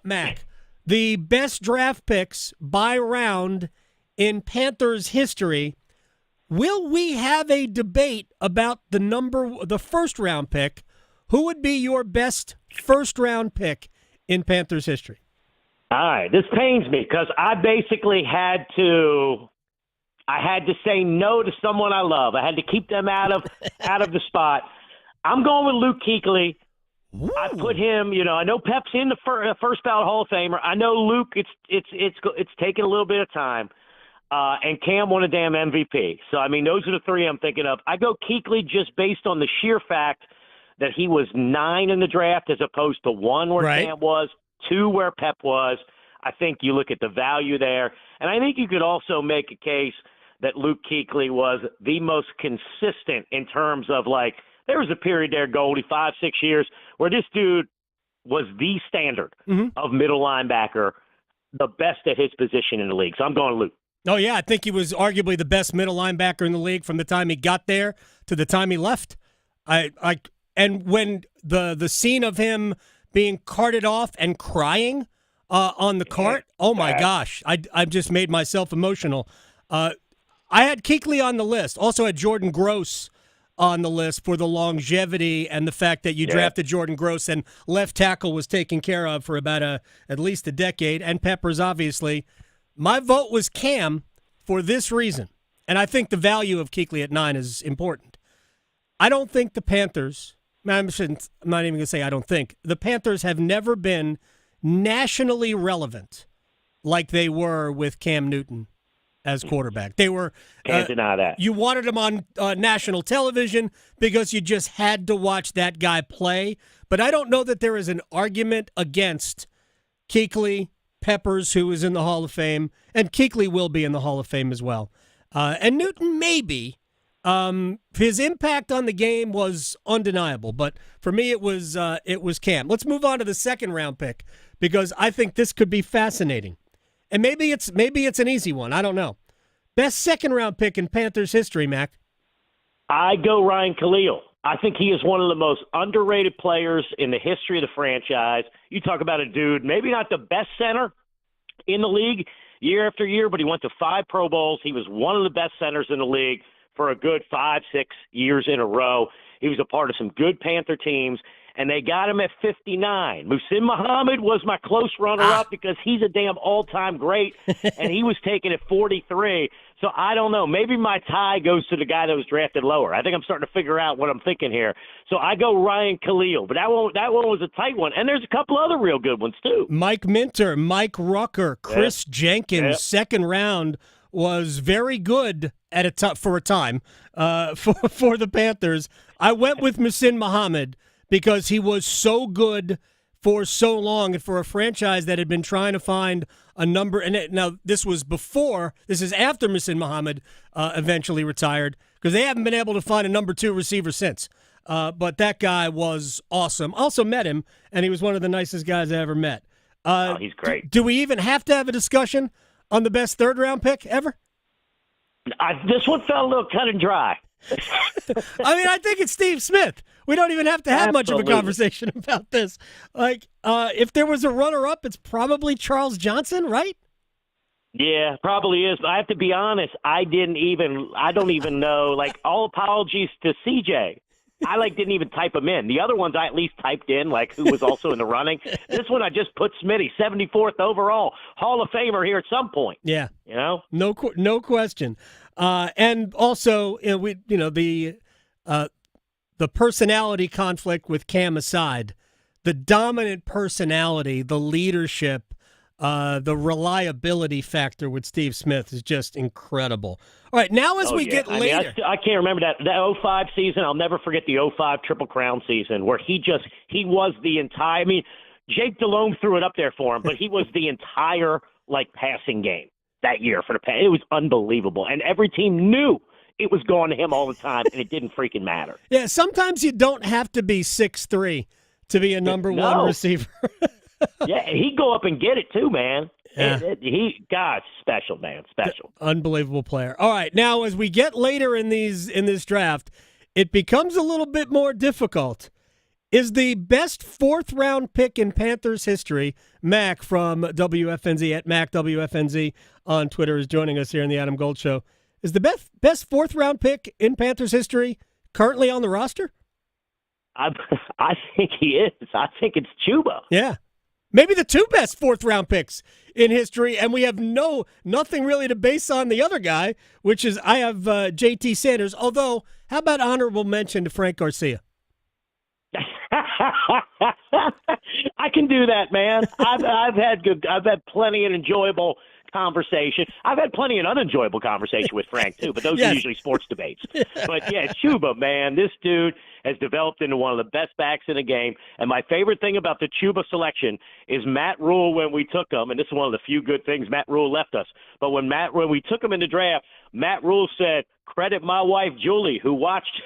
Mac. The best draft picks by round in Panthers history. Will we have a debate about the first-round pick? Who would be your best first-round pick in Panthers history? All right, this pains me because I basically had to say no to someone I love. I had to keep them out of the spot. I'm going with Luke Kuechly. Ooh. I put him, I know Pep's in the first ballot Hall of Famer. I know Luke, it's taken a little bit of time. And Cam won a damn MVP. So, I mean, those are the 3 I'm thinking of. I go Kuechly just based on the sheer fact that he was 9 in the draft as opposed to 1 where Cam was, 2 where Pep was. I think you look at the value there. And I think you could also make a case that Luke Kuechly was the most consistent in terms of, like, there was a period there, Goalie, 5-6 years, where this dude was the standard of middle linebacker, the best at his position in the league. So I'm going Luke. Oh, yeah, I think he was arguably the best middle linebacker in the league from the time he got there to the time he left. And when the scene of him being carted off and crying on the cart, oh my gosh, I've just made myself emotional. I had Kuechly on the list, also had Jordan Gross on the list for the longevity and the fact that you drafted Jordan Gross and left tackle was taken care of for about at least a decade, and Peppers, obviously. My vote was Cam for this reason, and I think the value of Kuechly at 9 is important. I don't think the Panthers, I'm not even going to say I don't think, the Panthers have never been nationally relevant like they were with Cam Newton as quarterback. They were can't deny that. You wanted him on national television because you just had to watch that guy play. But I don't know that there is an argument against Kuechly, Peppers, who is in the Hall of Fame, and Kuechly will be in the Hall of Fame as well. And Newton maybe. His impact on the game was undeniable, but for me it was Cam. Let's move on to the second round pick because I think this could be fascinating. And maybe it's an easy one. I don't know. Best second round pick in Panthers history, Mac. I go Ryan Khalil. I think he is one of the most underrated players in the history of the franchise. You talk about a dude, maybe not the best center in the league year after year, but he went to 5 Pro Bowls. He was one of the best centers in the league for a good 5-6 years in a row. He was a part of some good Panther teams, and they got him at 59. Muhsin Muhammad was my close runner-up because he's a damn all-time great, and he was taken at 43. So I don't know. Maybe my tie goes to the guy that was drafted lower. I think I'm starting to figure out what I'm thinking here. So I go Ryan Khalil, but that one was a tight one. And there's a couple other real good ones, too. Mike Minter, Mike Rucker, Chris Jenkins, second round was very good for a time for the Panthers. I went with Muhsin Muhammad because he was so good for so long and for a franchise that had been trying to find a number. And now this is after Muhsin Muhammad eventually retired because they haven't been able to find a number 2 receiver since. But that guy was awesome. Also met him, and he was one of the nicest guys I ever met. He's great. Do we even have to have a discussion on the best third-round pick ever? This one felt a little cut and dry. I mean, I think it's Steve Smith. We don't even have to have much of a conversation about this. Like, if there was a runner-up, it's probably Charles Johnson, right? Yeah, probably is. But I have to be honest, I don't even know. Like, all apologies to CJ. I didn't even type him in. The other ones I at least typed in, like who was also in the running. This one I just put Smitty, 74th overall, Hall of Famer here at some point. Yeah, no question. And also, the personality conflict with Cam aside, the dominant personality, the leadership, the reliability factor with Steve Smith is just incredible. All right, now as we get later. I can't remember that 05 season. I'll never forget the 05 Triple Crown season where he was the entire – I mean, Jake Delhomme threw it up there for him, but he was the entire, passing game that year for the – it was unbelievable. And every team knew it was going to him all the time, and it didn't freaking matter. Yeah, sometimes you don't have to be 6'3" to be a number one receiver. Yeah, he'd go up and get it too, man. Yeah. Special, man, special. Unbelievable player. All right, now as we get later in this draft, it becomes a little bit more difficult. Is the best 4th round pick in Panthers history, Mac from WFNZ at Mac WFNZ on Twitter is joining us here in the Adam Gold Show. Is the best 4th round pick in Panthers history currently on the roster? I think he is. I think it's Chuba. Yeah. Maybe the 2 best 4th round picks in history, and we have nothing really to base on the other guy, which is I have JT Sanders. Although, how about honorable mention to Frank Garcia? I can do that, man. I've had plenty of enjoyable conversation. I've had plenty of unenjoyable conversation with Frank, too, but those Yes. are usually sports debates. But, yeah, Chuba, man, this dude has developed into one of the best backs in the game. And my favorite thing about the Chuba selection is Matt Rule, when we took him, and this is one of the few good things Matt Rule left us, but when we took him in the draft, Matt Rule said, credit my wife, Julie, who watched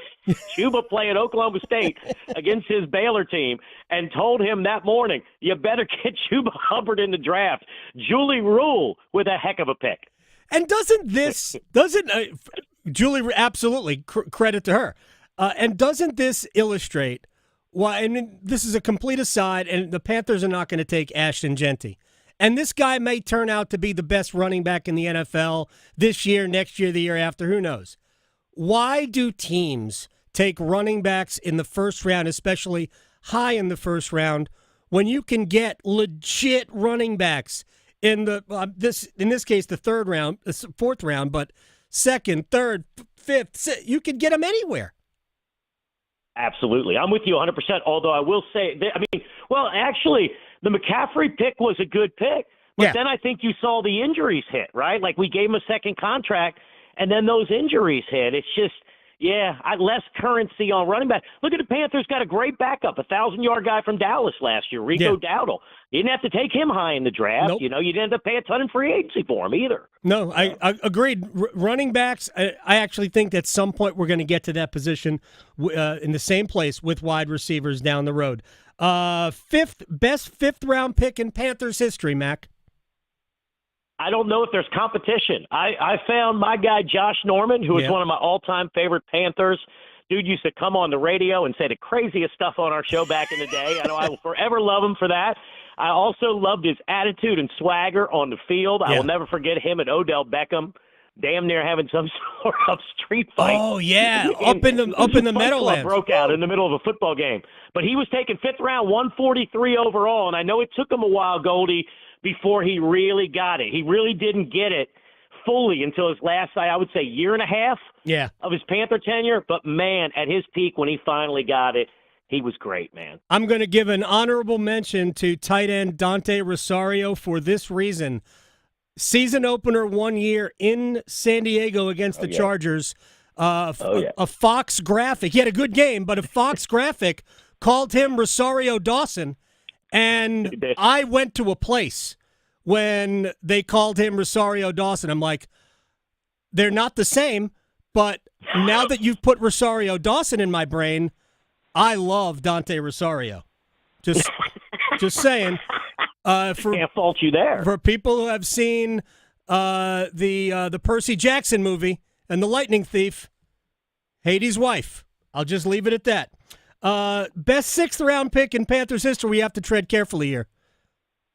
Chuba play at Oklahoma State against his Baylor team and told him that morning, you better get Chuba Hubbard in the draft. Julie Rule with a heck of a pick. And doesn't Julie, absolutely, credit to her. And doesn't this illustrate why, and this is a complete aside, and the Panthers are not going to take Ashton Genty. And this guy may turn out to be the best running back in the NFL this year, next year, the year after, who knows? Why do teams take running backs in the first round, especially high in the first round, when you can get legit running backs in the in this case the third round, fourth round, but second, third, fifth, you could get them anywhere. Absolutely. I'm with you 100%, although I will say, actually, the McCaffrey pick was a good pick, but then I think you saw the injuries hit, right? Like we gave him a second contract, and then those injuries hit. It's just, less currency on running back. Look at the Panthers, got a great backup, 1,000-yard guy from Dallas last year, Rico Dowdle. You didn't have to take him high in the draft. Nope. You didn't have to pay a ton in free agency for him either. No, I agreed. Running backs, I actually think at some point we're going to get to that position in the same place with wide receivers down the road. Best fifth-round pick in Panthers history, Mac. I don't know if there's competition. I found my guy Josh Norman, who is one of my all-time favorite Panthers. Dude used to come on the radio and say the craziest stuff on our show back in the day. I know I will forever love him for that. I also loved his attitude and swagger on the field. I will never forget him and Odell Beckham damn near having some sort of street fight. Oh yeah, up in the Meadowlands. Broke out in the middle of a football game. But he was taken fifth round, 143 overall, and I know it took him a while, Goldie, before he really got it. He really didn't get it fully until his last, I would say, year and a half of his Panther tenure. But, man, at his peak when he finally got it, he was great, man. I'm going to give an honorable mention to tight end Dante Rosario for this reason. Season opener 1 year in San Diego against the Chargers. A Fox graphic. He had a good game, but a Fox graphic called him Rosario Dawson. And I went to a place when they called him Rosario Dawson. I'm like, they're not the same, but now that you've put Rosario Dawson in my brain, I love Dante Rosario. Just saying. Can't fault you there. For people who have seen the Percy Jackson movie and The Lightning Thief, Hades' wife. I'll just leave it at that. Best sixth-round pick in Panthers history. We have to tread carefully here.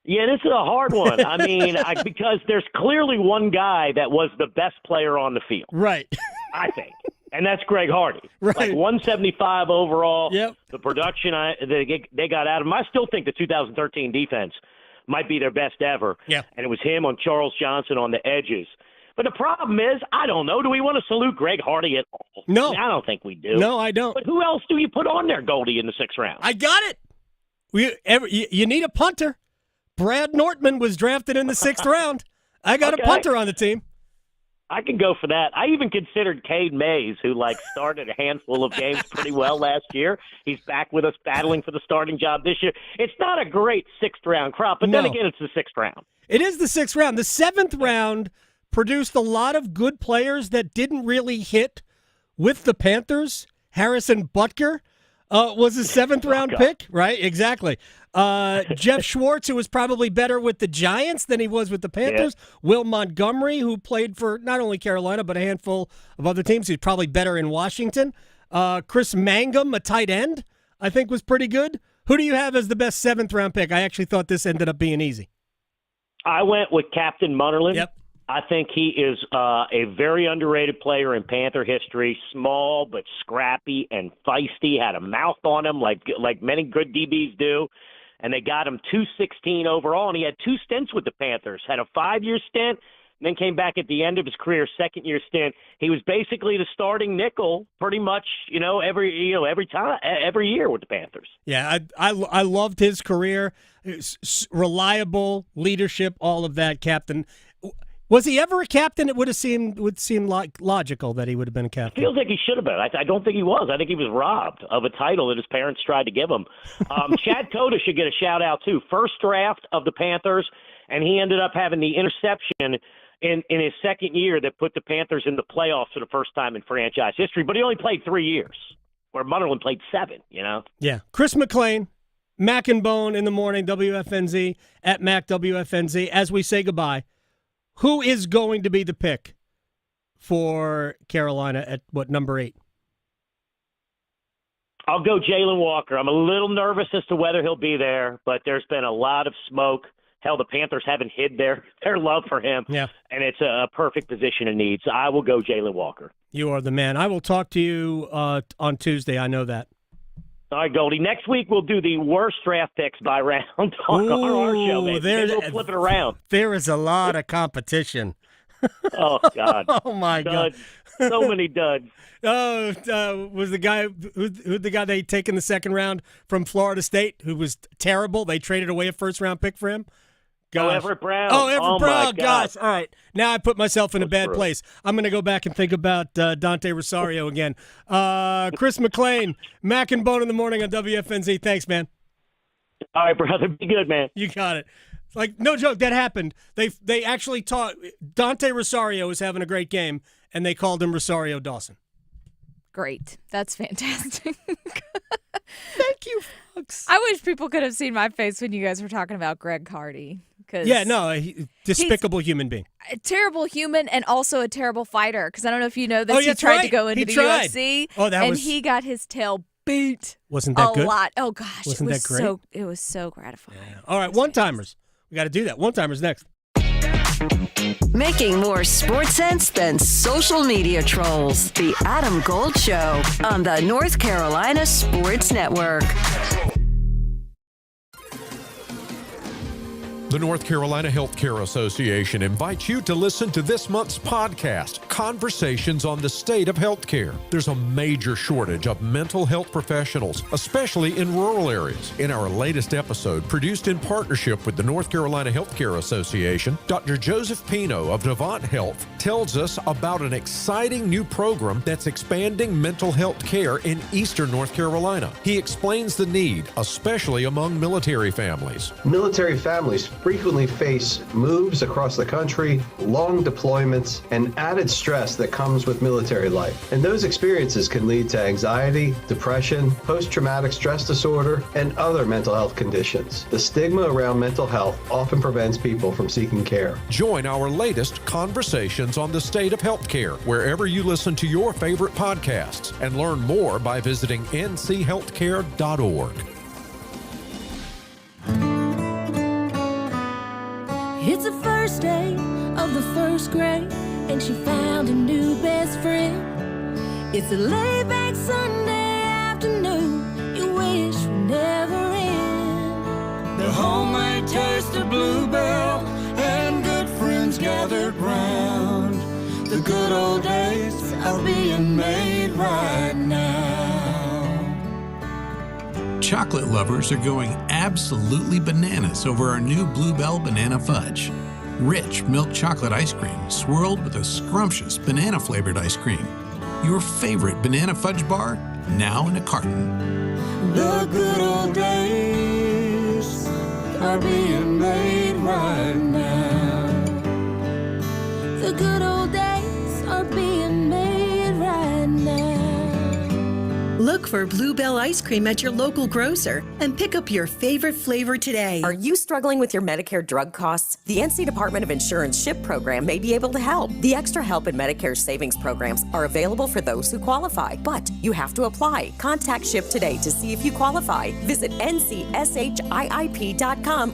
Yeah, this is a hard one. I mean, because there's clearly one guy that was the best player on the field. Right. I think. And that's Greg Hardy. Right. Like 175 overall. Yep. The production they got out of him. I still think the 2013 defense might be their best ever. Yeah. And it was him on Charles Johnson on the edges. But the problem is, I don't know. Do we want to salute Greg Hardy at all? No. I mean, I don't think we do. No, I don't. But who else do you put on there, Goldie, in the sixth round? I got it. You need a punter. Brad Nortman was drafted in the sixth round. I got a punter on the team. I can go for that. I even considered Cade Mays, who started a handful of games pretty well last year. He's back with us battling for the starting job this year. It's not a great sixth-round crop, but then again, it's the sixth round. It is the sixth round. The seventh round produced a lot of good players that didn't really hit with the Panthers. Harrison Butker was a seventh-round pick, right? Exactly. Jeff Schwartz, who was probably better with the Giants than he was with the Panthers. Yeah. Will Montgomery, who played for not only Carolina but a handful of other teams. He's probably better in Washington. Chris Mangum, a tight end, I think was pretty good. Who do you have as the best seventh-round pick? I actually thought this ended up being easy. I went with Captain Munnerlyn. Yep. I think he is a very underrated player in Panther history. Small but scrappy and feisty. Had a mouth on him like many good DBs do. And they got him 216 overall, and he had two stints with the Panthers. Had a 5-year stint, and then came back at the end of his career, second-year stint. He was basically the starting nickel pretty much, every year with the Panthers. Yeah, I loved his career. Reliable leadership, all of that, Captain. Was he ever a captain? It would seem like logical that he would have been a captain. Feels like he should have been. I don't think he was. I think he was robbed of a title that his parents tried to give him. Chad Cota should get a shout out too. First draft of the Panthers, and he ended up having the interception in his second year that put the Panthers in the playoffs for the first time in franchise history. But he only played 3 years, where Munderland played 7. Yeah, Chris McClain, Mac and Bone in the morning. WFNZ at Mac WFNZ. As we say goodbye. Who is going to be the pick for Carolina at, number 8? I'll go Jalen Walker. I'm a little nervous as to whether he'll be there, but there's been a lot of smoke. Hell, the Panthers haven't hid their love for him, and it's a perfect position of need. So I will go Jalen Walker. You are the man. I will talk to you on Tuesday. I know that. All right, Goldie. Next week we'll do the worst draft picks by round on our show, man. Maybe we'll flip it around. There is a lot of competition. Oh, God. Oh, my duds. God. So many duds. Was the guy who the guy they take in the second round from Florida State who was terrible? They traded away a first-round pick for him? Gosh. Oh, Everett Brown. Oh, Everett Brown. My God. Gosh. All right. Now I put myself in a bad place. I'm going to go back and think about Dante Rosario again. Chris McClain, Mac and Bone in the morning on WFNZ. Thanks, man. All right, brother. Be good, man. You got it. Like, no joke, that happened. They actually taught Dante Rosario was having a great game, and they called him Rosario Dawson. Great. That's fantastic. Thank you, folks. I wish people could have seen my face when you guys were talking about Greg Hardy. Yeah, no, despicable human being. A terrible human and also a terrible fighter. Because I don't know if you know this. Oh, he tried to go into the UFC. And he got his tail beat. Wasn't that good? A lot. Oh, gosh. Wasn't that great? It was so gratifying. Yeah. All right, one-timers. We got to do that. One-timers next. Making more sports sense than social media trolls. The Adam Gold Show on the North Carolina Sports Network. The North Carolina Healthcare Association invites you to listen to this month's podcast, Conversations on the State of Healthcare. There's a major shortage of mental health professionals, especially in rural areas. In our latest episode, produced in partnership with the North Carolina Healthcare Association, Dr. Joseph Pino of Devant Health tells us about an exciting new program that's expanding mental health care in eastern North Carolina. He explains the need, especially among military families. Military families frequently face moves across the country, long deployments, and added stress that comes with military life. And those experiences can lead to anxiety, depression, post-traumatic stress disorder, and other mental health conditions. The stigma around mental health often prevents people from seeking care. Join our latest Conversations on the State of Healthcare wherever you listen to your favorite podcasts, and learn more by visiting nchealthcare.org. It's the first day of the first grade, and she found a new best friend. It's a laid-back Sunday afternoon, you wish would never end. The homemade taste of Bluebell and good friends gathered round. The good old days are being made right now. Chocolate lovers are going absolutely bananas over our new Bluebell Banana Fudge. Rich milk chocolate ice cream swirled with a scrumptious banana-flavored ice cream. Your favorite banana fudge bar, now in a carton. The good old days are being made right now. The good old days are being made right now. Look for Bluebell ice cream at your local grocer and pick up your favorite flavor today. Are you struggling with your Medicare drug costs? The NC Department of Insurance SHIP program may be able to help. The extra help and Medicare savings programs are available for those who qualify, but you have to apply. Contact SHIP today to see if you qualify. Visit ncshiip.com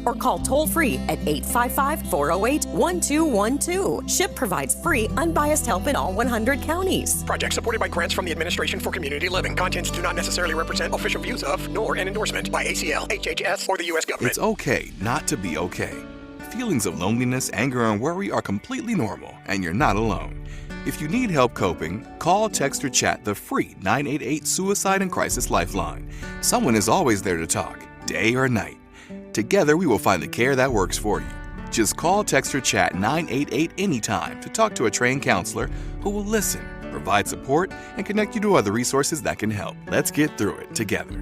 or call toll-free at 855-408-1212. SHIP provides free, unbiased help in all 100 counties. Project supported by grants from the Administration for Community Living. Contents do not necessarily represent official views of, nor an endorsement by ACL, HHS, or the U.S. government. It's okay not to be okay. Feelings of loneliness, anger, and worry are completely normal, and you're not alone. If you need help coping, call, text, or chat the free 988 Suicide and Crisis Lifeline. Someone is always there to talk, day or night. Together, we will find the care that works for you. Just call, text, or chat 988 anytime to talk to a trained counselor who will listen, provide support, and connect you to other resources that can help. Let's get through it together.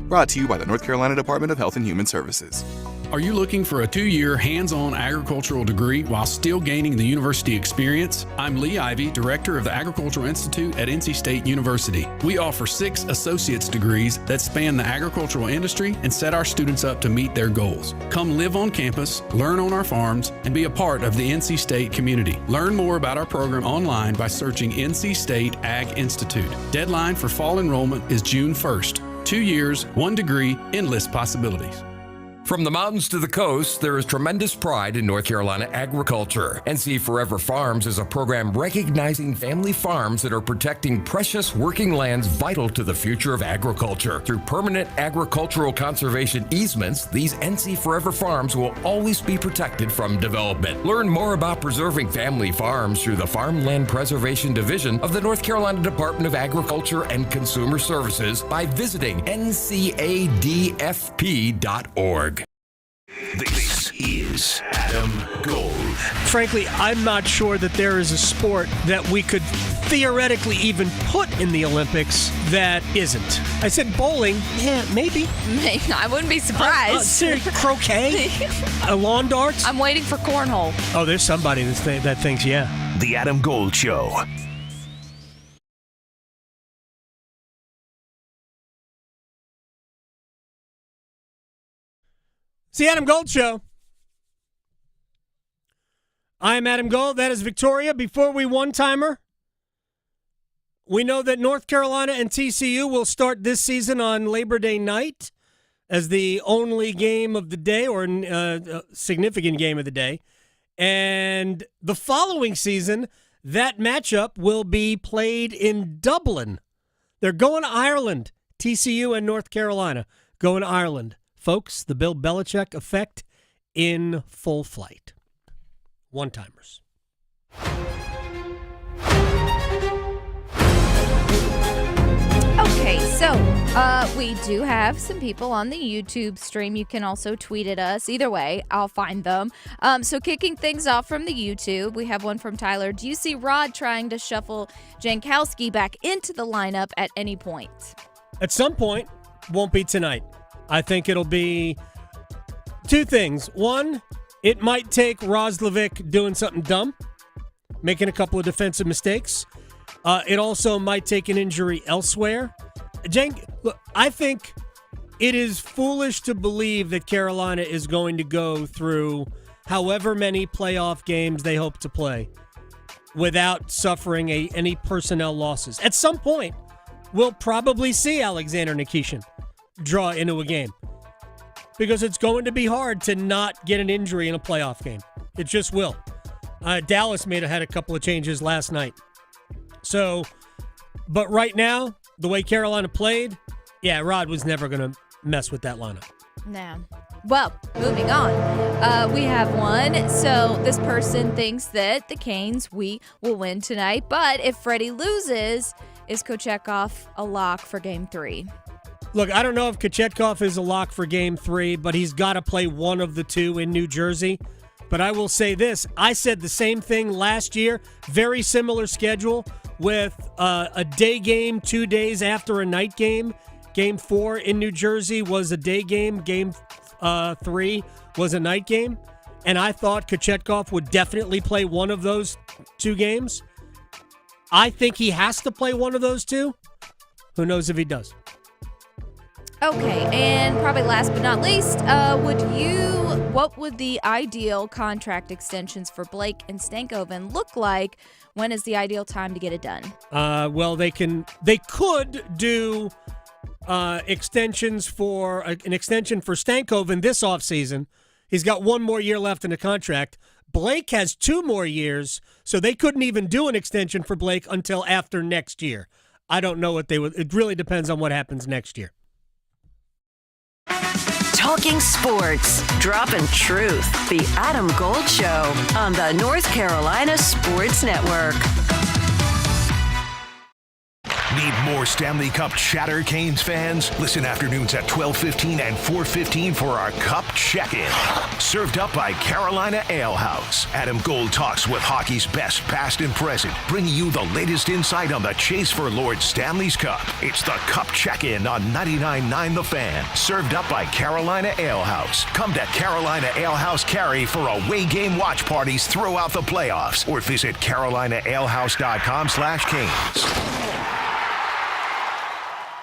Brought to you by the North Carolina Department of Health and Human Services. Are you looking for a 2-year hands-on agricultural degree while still gaining the university experience? I'm Lee Ivey, Director of the Agricultural Institute at NC State University. We offer 6 associate's degrees that span the agricultural industry and set our students up to meet their goals. Come live on campus, learn on our farms, and be a part of the NC State community. Learn more about our program online by searching NC State Ag Institute. Deadline for fall enrollment is June 1st. 2 years, 1 degree, endless possibilities. From the mountains to the coast, there is tremendous pride in North Carolina agriculture. NC Forever Farms is a program recognizing family farms that are protecting precious working lands vital to the future of agriculture. Through permanent agricultural conservation easements, these NC Forever Farms will always be protected from development. Learn more about preserving family farms through the Farmland Preservation Division of the North Carolina Department of Agriculture and Consumer Services by visiting ncadfp.org. This is Adam Gold. Frankly, I'm not sure that there is a sport that we could theoretically even put in the Olympics that isn't. I said bowling. Yeah, maybe. I wouldn't be surprised. Croquet? Lawn darts? I'm waiting for cornhole. Oh, there's somebody that thinks, yeah. The Adam Gold Show. It's the Adam Gold Show. I am Adam Gold. That is Victoria. Before we one-timer, we know that North Carolina and TCU will start this season on Labor Day night as the only game of the day, or significant game of the day. And the following season, that matchup will be played in Dublin. They're going to Ireland. TCU and North Carolina going to Ireland. Folks, the Bill Belichick effect in full flight. One-timers. Okay, so we do have some people on the YouTube stream. You can also tweet at us. Either way, I'll find them. So kicking things off from the YouTube, we have one from Tyler. Do you see Rod trying to shuffle Jankowski back into the lineup at any point? At some point. Won't be tonight. I think it'll be 2 things. One, it might take Roslovic doing something dumb, making a couple of defensive mistakes. It also might take an injury elsewhere. Look, I think it is foolish to believe that Carolina is going to go through however many playoff games they hope to play without suffering any personnel losses. At some point, we'll probably see Alexander Nikishin draw into a game because it's going to be hard to not get an injury in a playoff game. It just will. Dallas had a couple of changes last night. So, but right now, the way Carolina played, yeah, Rod was never going to mess with that lineup. No. Well, moving on. We have one. So this person thinks that the Canes, we will win tonight. But if Freddie loses, is Kochetkov a lock for Game 3? Look, I don't know if Kochetkov is a lock for Game 3, but he's got to play one of the 2 in New Jersey. But I will say this. I said the same thing last year. Very similar schedule with a day game 2 days after a night game. Game 4 in New Jersey was a day game. Game 3 was a night game. And I thought Kochetkov would definitely play one of those 2 games. I think he has to play one of those 2. Who knows if he does? Okay, and probably last but not least, what would the ideal contract extensions for Blake and Stankoven look like? When is the ideal time to get it done? Well, they could do extensions for an extension for Stankoven this offseason. He's got 1 more year left in the contract. Blake has 2 more years, so they couldn't even do an extension for Blake until after next year. I don't know what they would. It really depends on what happens next year. Talking sports, dropping truth. The Adam Gold Show on the North Carolina Sports Network. Need more Stanley Cup chatter, Canes fans? Listen afternoons at 12:15 and 4:15 for our Cup Check-In. Served up by Carolina Ale House. Adam Gold talks with hockey's best past and present, bringing you the latest insight on the chase for Lord Stanley's Cup. It's the Cup Check-In on 99.9 The Fan. Served up by Carolina Ale House. Come to Carolina Ale House Cary for away game watch parties throughout the playoffs, or visit carolinaalehouse.com/Canes.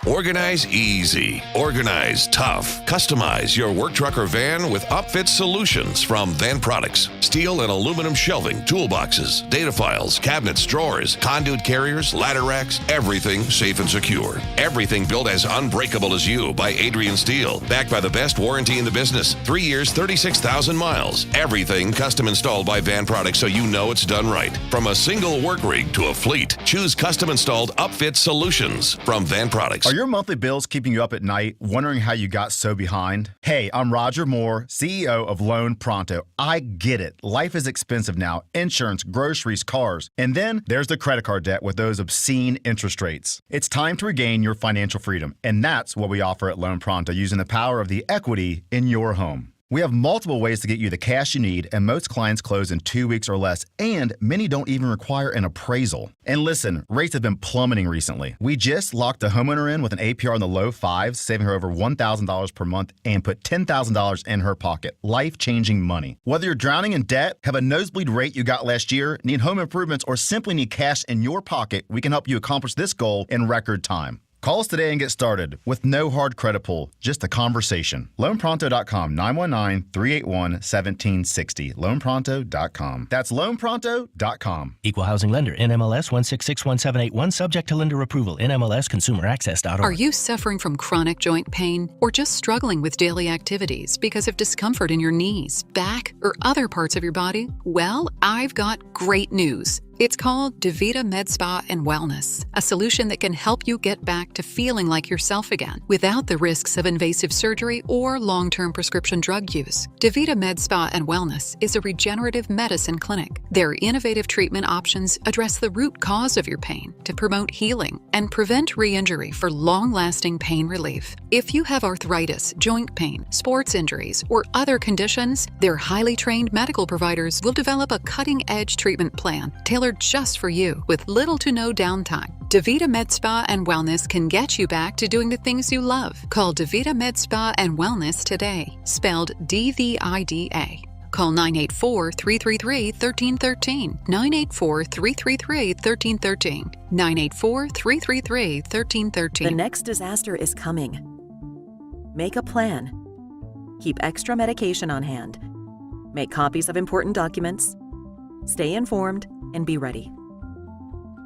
Organize easy. Organize tough. Customize your work truck or van with upfit solutions from Van Products. Steel and aluminum shelving, toolboxes, data files, cabinets, drawers, conduit carriers, ladder racks, everything safe and secure. Everything built as unbreakable as you by Adrian Steel. Backed by the best warranty in the business. 3 years, 36,000 miles. Everything custom installed by Van Products so you know it's done right. From a single work rig to a fleet, choose custom installed upfit solutions from Van Products. Are your monthly bills keeping you up at night, wondering how you got so behind? Hey, I'm Roger Moore, CEO of Loan Pronto. I get it. Life is expensive now. Insurance, groceries, cars. And then there's the credit card debt with those obscene interest rates. It's time to regain your financial freedom. And that's what we offer at Loan Pronto, using the power of the equity in your home. We have multiple ways to get you the cash you need, and most clients close in 2 weeks or less, and many don't even require an appraisal. And listen, rates have been plummeting recently. We just locked a homeowner in with an APR in the low fives, saving her over $1,000 per month, and put $10,000 in her pocket. Life-changing money. Whether you're drowning in debt, have a nosebleed rate you got last year, need home improvements, or simply need cash in your pocket, we can help you accomplish this goal in record time. Call us today and get started with no hard credit pull, just a conversation. LoanPronto.com, 919-381-1760. LoanPronto.com. That's LoanPronto.com. Equal Housing Lender, NMLS 1661781, subject to lender approval, NMLSConsumerAccess.org. Are you suffering from chronic joint pain or just struggling with daily activities because of discomfort in your knees, back, or other parts of your body? Well, I've got great news. It's called DaVita Med Spa and Wellness, a solution that can help you get back to feeling like yourself again without the risks of invasive surgery or long-term prescription drug use. DaVita Med Spa and Wellness is a regenerative medicine clinic. Their innovative treatment options address the root cause of your pain to promote healing and prevent re-injury for long-lasting pain relief. If you have arthritis, joint pain, sports injuries, or other conditions, their highly trained medical providers will develop a cutting-edge treatment plan tailored just for you with little to no downtime. DaVita Med Spa and Wellness can get you back to doing the things you love. Call DaVita Med Spa and Wellness today, spelled DVIDA. Call 984-333-1313, 984-333-1313, 984-333-1313. The next disaster is coming. Make a plan. Keep extra medication on hand. Make copies of important documents. Stay informed and be ready.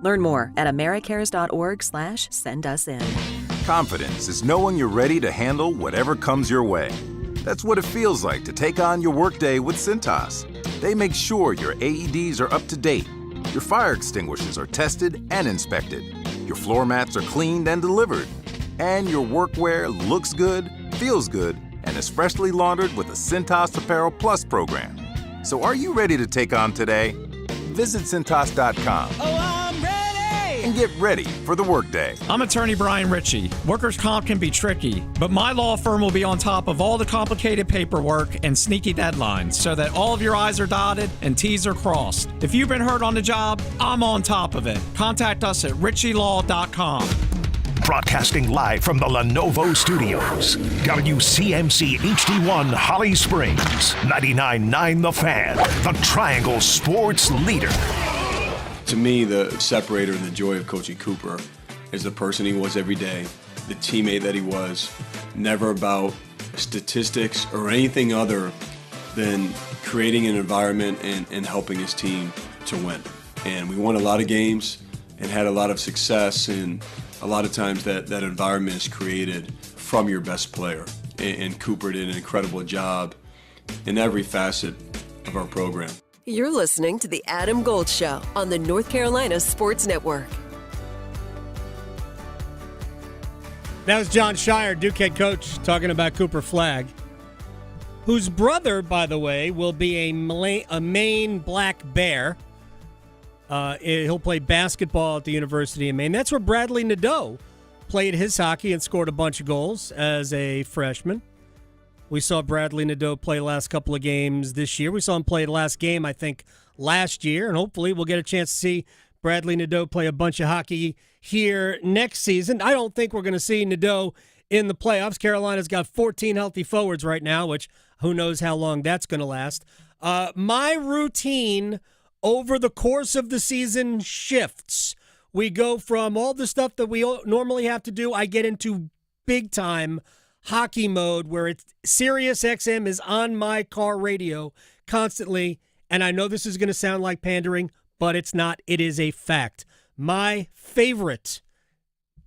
Learn more at americares.org/send-us-in. Confidence is knowing you're ready to handle whatever comes your way. That's what it feels like to take on your workday with Cintas. They make sure your AEDs are up to date, your fire extinguishers are tested and inspected, your floor mats are cleaned and delivered, and your workwear looks good, feels good, and is freshly laundered with the Cintas Apparel Plus program. So are you ready to take on today? Visit Cintas.com. I'm ready! And get ready for the workday. I'm attorney Brian Ritchie. Workers' comp can be tricky, but my law firm will be on top of all the complicated paperwork and sneaky deadlines so that all of your I's are dotted and T's are crossed. If you've been hurt on the job, I'm on top of it. Contact us at ritchielaw.com. Broadcasting live from the Lenovo Studios. WCMC HD1 Holly Springs. 99.9 The Fan. The Triangle Sports Leader. To me, the separator and the joy of coaching Cooper is the person he was every day, the teammate that he was, never about statistics or anything other than creating an environment and helping his team to win. And we won a lot of games and had a lot of success, and a lot of times that environment is created from your best player. And Cooper did an incredible job in every facet of our program. You're listening to The Adam Gold Show on the North Carolina Sports Network. That was John Shire, Duke head coach, talking about Cooper Flagg, whose brother, by the way, will be a Maine Black Bear. He'll play basketball at the University of Maine. That's where Bradley Nadeau played his hockey and scored a bunch of goals as a freshman. We saw Bradley Nadeau play last couple of games this year. We saw him play the last game, I think, last year, and hopefully we'll get a chance to see Bradley Nadeau play a bunch of hockey here next season. I don't think we're going to see Nadeau in the playoffs. Carolina's got 14 healthy forwards right now, which who knows how long that's going to last. My routine over the course of the season shifts. We go from all the stuff that we normally have to do. I get into big-time hockey mode where it's Sirius XM is on my car radio constantly, and I know this is going to sound like pandering, but it's not. It is a fact. My favorite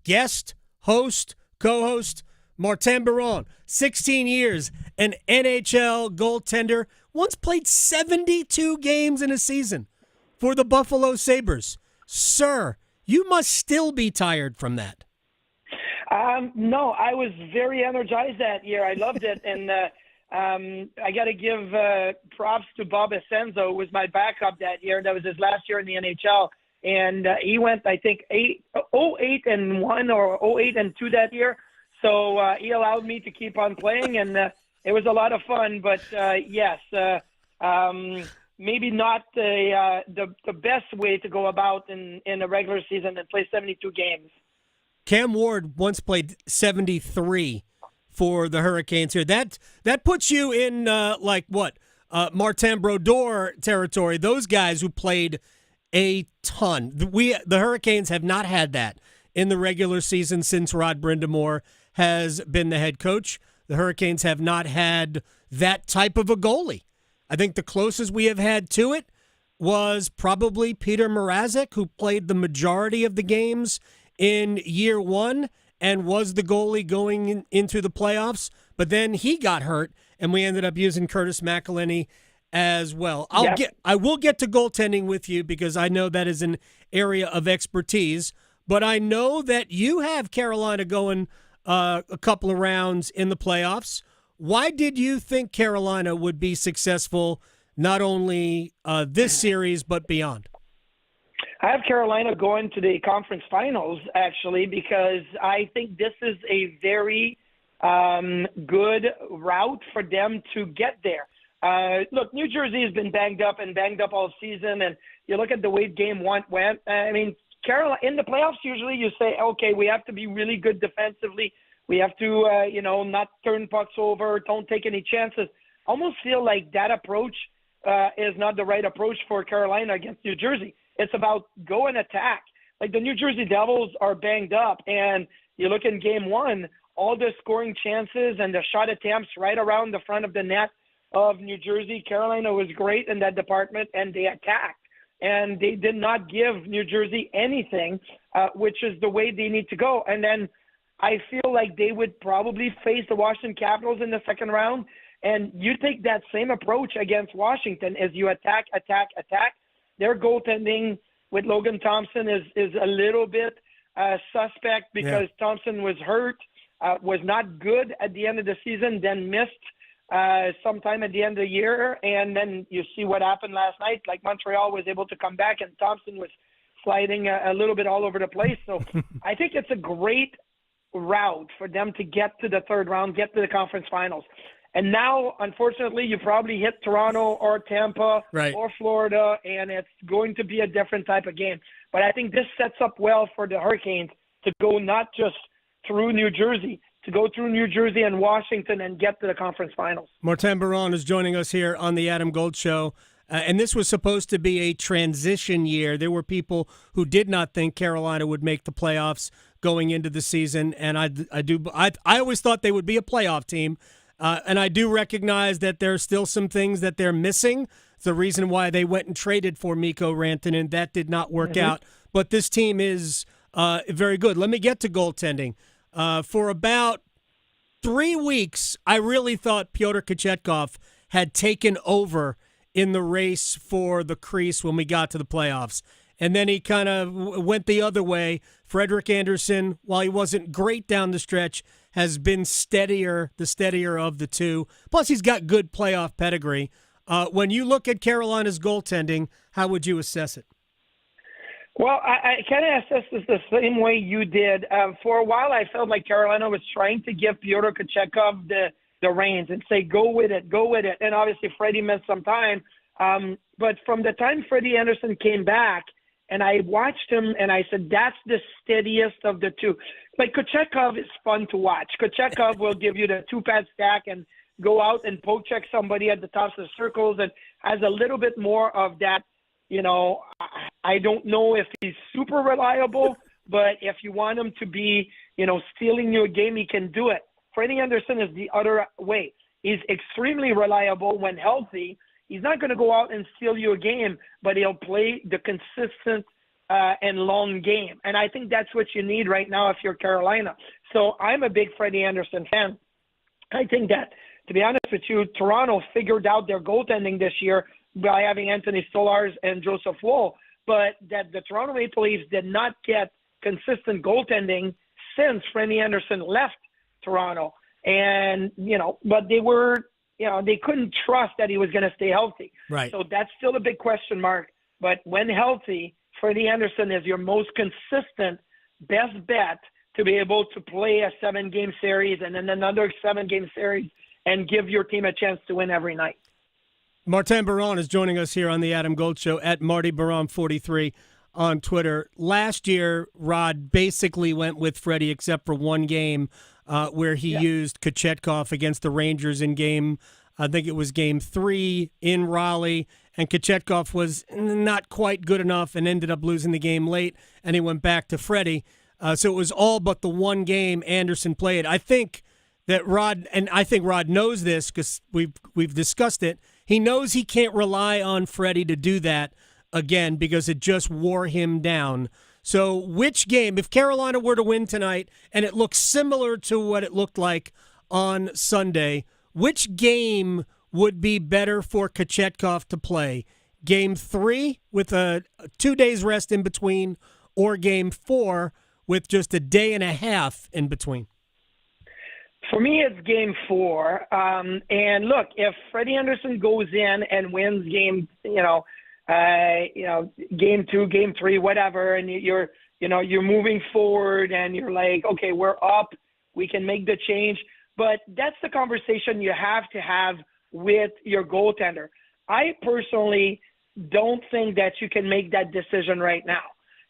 guest, host, co-host, Martin Biron, 16 years, an NHL goaltender, once played 72 games in a season for the Buffalo Sabres. Sir, you must still be tired from that. No, I was very energized that year. I loved it. And I got to give props to Bob Essenzo, who was my backup that year. That was his last year in the NHL. And he went, I think, 0-8-1 or 0-8-2 that year. So he allowed me to keep on playing, and it was a lot of fun. But, yes, maybe not the best way to go about in a regular season and play 72 games. Cam Ward once played 73 for the Hurricanes here. That puts you in, Martin Brodeur territory, those guys who played a ton. The Hurricanes have not had that in the regular season since Rod Brindamore has been the head coach. The Hurricanes have not had that type of a goalie. I think the closest we have had to it was probably Peter Mrazek, who played the majority of the games in year one and was the goalie going into the playoffs. But then he got hurt, and we ended up using Curtis McElhinney as well. I will get to goaltending with you because I know that is an area of expertise. But I know that you have Carolina going a couple of rounds in the playoffs. Why did you think Carolina would be successful not only this series but beyond? I have Carolina going to the conference finals, actually, because I think this is a very good route for them to get there. Look, New Jersey has been banged up all season, and you look at the way game one went. I mean, Carolina in the playoffs, usually you say, okay, we have to be really good defensively. We have to, not turn pucks over, don't take any chances. Almost feel like that approach is not the right approach for Carolina against New Jersey. It's about go and attack. Like the New Jersey Devils are banged up, and you look in game one, all the scoring chances and the shot attempts right around the front of the net of New Jersey. Carolina was great in that department, and they attacked. And they did not give New Jersey anything, which is the way they need to go. And then I feel like they would probably face the Washington Capitals in the second round. And you take that same approach against Washington as you attack. Their goaltending with Logan Thompson is a little bit suspect because Thompson was hurt, was not good at the end of the season, then missed sometime at the end of the year. And then you see what happened last night. Like Montreal was able to come back, and Thompson was sliding a little bit all over the place. So I think it's a great route for them to get to the third round, get to the conference finals. And now, unfortunately, you probably hit Toronto or Tampa or Florida, and it's going to be a different type of game. But I think this sets up well for the Hurricanes to go not just through New Jersey, to go through New Jersey and Washington and get to the conference finals. Martin Biron is joining us here on the Adam Gold Show. And this was supposed to be a transition year. There were people who did not think Carolina would make the playoffs going into the season, and I always thought they would be a playoff team. And I do recognize that there are still some things that they're missing. It's the reason why they went and traded for Mikko Rantanen. That did not work out. But this team is very good. Let me get to goaltending. For about 3 weeks, I really thought Pyotr Kochetkov had taken over in the race for the crease when we got to the playoffs. And then he kind of went the other way. Frederik Andersen, while he wasn't great down the stretch, has been the steadier of the two. Plus, he's got good playoff pedigree. When you look at Carolina's goaltending, how would you assess it? Well, I kind of assess this the same way you did. For a while, I felt like Carolina was trying to give Pyotr Kochetkov the reins and say, go with it. And obviously, Freddie missed some time. But from the time Freddie Anderson came back, and I watched him, and I said, that's the steadiest of the two. Like, Kochetkov is fun to watch. Kochetkov will give you the two-pad stack and go out and poke check somebody at the tops of the circles and has a little bit more of that. I don't know if he's super reliable, but if you want him to be, stealing you a game, he can do it. Freddie Anderson is the other way. He's extremely reliable when healthy. He's not going to go out and steal you a game, but he'll play the consistent and long game. And I think that's what you need right now if you're Carolina. So I'm a big Freddie Anderson fan. I think that, to be honest with you, Toronto figured out their goaltending this year by having Anthony Stolarz and Joseph Woll, but that the Toronto Maple Leafs did not get consistent goaltending since Freddie Anderson left Toronto. And, but they were, they couldn't trust that he was going to stay healthy. Right. So that's still a big question mark. But when healthy, Freddie Anderson is your most consistent, best bet to be able to play a 7-game series and then another 7-game series and give your team a chance to win every night. Martin Biron is joining us here on the Adam Gold Show at Marty Biron43 on Twitter. Last year, Rod basically went with Freddie except for one game where he used Kochetkov against the Rangers in I think it was game 3 in Raleigh, and Kochetkov was not quite good enough and ended up losing the game late, and he went back to Freddie. So it was all but the one game Anderson played. I think that Rod knows this because we've discussed it. He knows he can't rely on Freddie to do that again because it just wore him down. So which game, if Carolina were to win tonight and it looks similar to what it looked like on Sunday, which game would be better for Kochetkov to play? Game 3 with a 2 days rest in between, or game 4 with just a day and a half in between? For me, it's game 4. And look, if Freddie Anderson goes in and wins game 2, game 3, whatever, and you're moving forward and you're like, okay, we're up, we can make the change. But that's the conversation you have to have with your goaltender. I personally don't think that you can make that decision right now.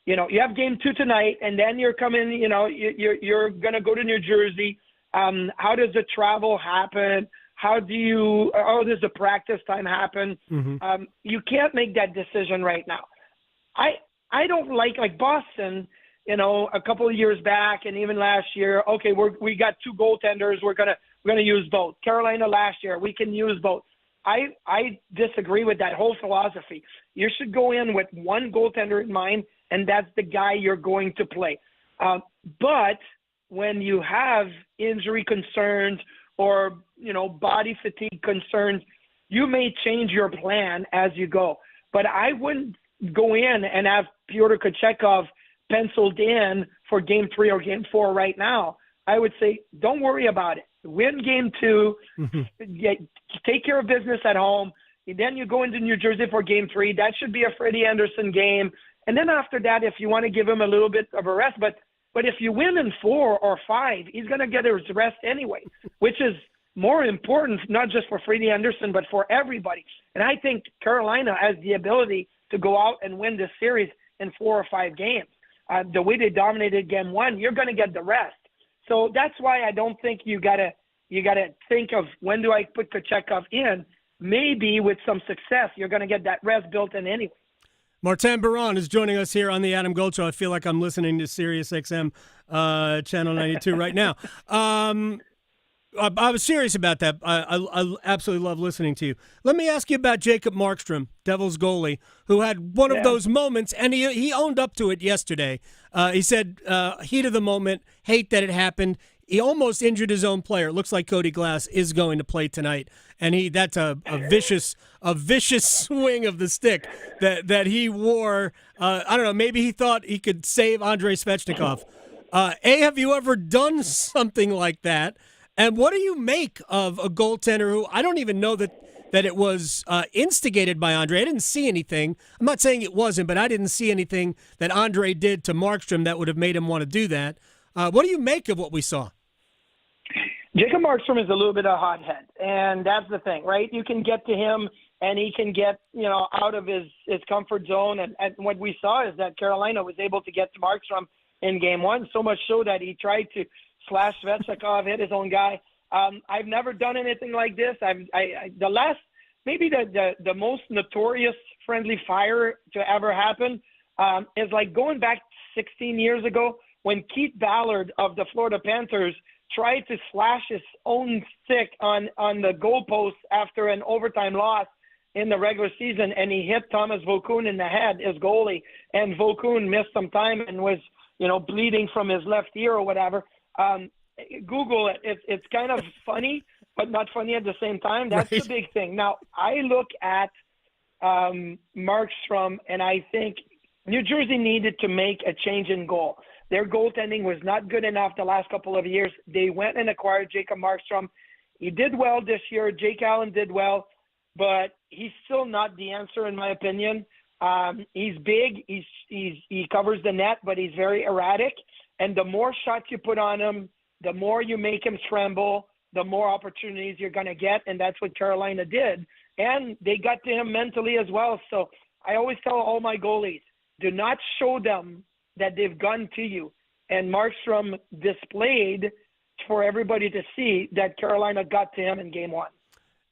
You have game 2 tonight, and then you're coming, you're going to go to New Jersey. How does the travel happen? How does the practice time happen? Mm-hmm. You can't make that decision right now. I don't like Boston, a couple of years back and even last year. Okay, we got 2 goaltenders. We're gonna use both. Carolina last year, we can use both. I disagree with that whole philosophy. You should go in with one goaltender in mind, and that's the guy you're going to play. But when you have injury concerns or, body fatigue concerns, you may change your plan as you go. But I wouldn't go in and have Pyotr Kochetkov penciled in for game 3 or game 4 right now. I would say, don't worry about it. Win game 2, take care of business at home. Then you go into New Jersey for game 3. That should be a Freddie Anderson game. And then after that, if you want to give him a little bit of a rest, but if you win in 4 or 5, he's going to get his rest anyway, which is more important, not just for Freddie Anderson, but for everybody. And I think Carolina has the ability to go out and win this series in 4 or 5 games. The way they dominated game 1, you're going to get the rest. So that's why I don't think you gotta think of when do I put Kochetkov in. Maybe with some success, you're going to get that rest built in anyway. Martin Biron is joining us here on the Adam Gold Show. I feel like I'm listening to Sirius XM Channel 92 right now. I was serious about that. I absolutely love listening to you. Let me ask you about Jacob Markstrom, Devils goalie, who had one of those moments, and he owned up to it yesterday. He said, heat of the moment, hate that it happened. He almost injured his own player. It looks like Cody Glass is going to play tonight, and that's a vicious swing of the stick that he wore. I don't know. Maybe he thought he could save Andrei Svechnikov. Have you ever done something like that? And what do you make of a goaltender who I don't even know that that it was instigated by Andre. I didn't see anything. I'm not saying it wasn't, but I didn't see anything that Andre did to Markstrom that would have made him want to do that. What do you make of what we saw? Jacob Markstrom is a little bit of a hothead, and that's the thing, right? You can get to him, and he can get, out of his comfort zone. And what we saw is that Carolina was able to get to Markstrom in game one, so much so that he tried to slash Svechnikov, hit his own guy. I've never done anything like this. The most notorious friendly fire to ever happen is like going back 16 years ago when Keith Ballard of the Florida Panthers tried to slash his own stick on the goalpost after an overtime loss in the regular season, and he hit Thomas Vokoun in the head, his goalie, and Vokoun missed some time and was, bleeding from his left ear or whatever. Google it. It's kind of funny, but not funny at the same time. That's the big thing. Now, I look at Markstrom, and I think New Jersey needed to make a change in goal. Their goaltending was not good enough the last couple of years. They went and acquired Jacob Markstrom. He did well this year. Jake Allen did well, but he's still not the answer in my opinion. He's big. He covers the net, but he's very erratic. And the more shots you put on him, the more you make him scramble, the more opportunities you're going to get, and that's what Carolina did. And they got to him mentally as well. So I always tell all my goalies, do not show them that they've gone to you. And Markstrom displayed for everybody to see that Carolina got to him in game one.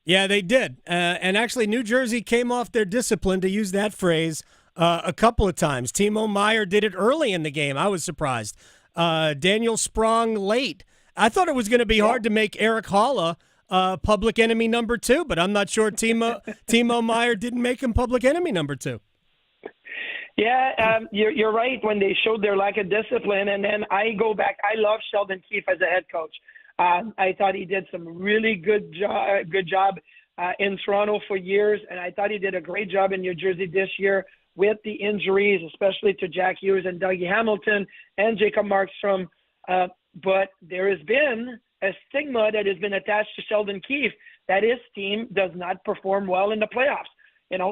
Yeah, they did. And actually, New Jersey came off their discipline, to use that phrase, a couple of times. Timo Meier did it early in the game. I was surprised. Daniel Sprong late. I thought it was going to be hard to make Erik Haula public enemy number 2, but I'm not sure Timo Meier didn't make him public enemy number 2. Yeah, you're right when they showed their lack of discipline. And then I go back. I love Sheldon Keefe as a head coach. I thought he did some really good job in Toronto for years, and I thought he did a great job in New Jersey this year with the injuries, especially to Jack Hughes and Dougie Hamilton and Jacob Markstrom. But there has been a stigma that has been attached to Sheldon Keefe that his team does not perform well in the playoffs.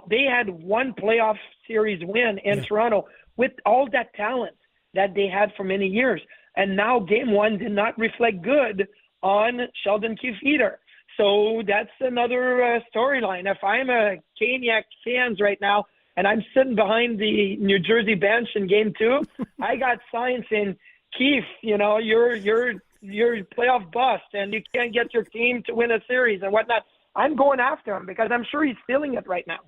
They had one playoff series win in Toronto with all that talent that they had for many years. And now game one did not reflect good on Sheldon Keefe either. So that's another storyline. If I'm a Caniac fans right now and I'm sitting behind the New Jersey bench in game 2, I got signs saying, Keefe, you're playoff bust and you can't get your team to win a series and whatnot. I'm going after him because I'm sure he's feeling it right now.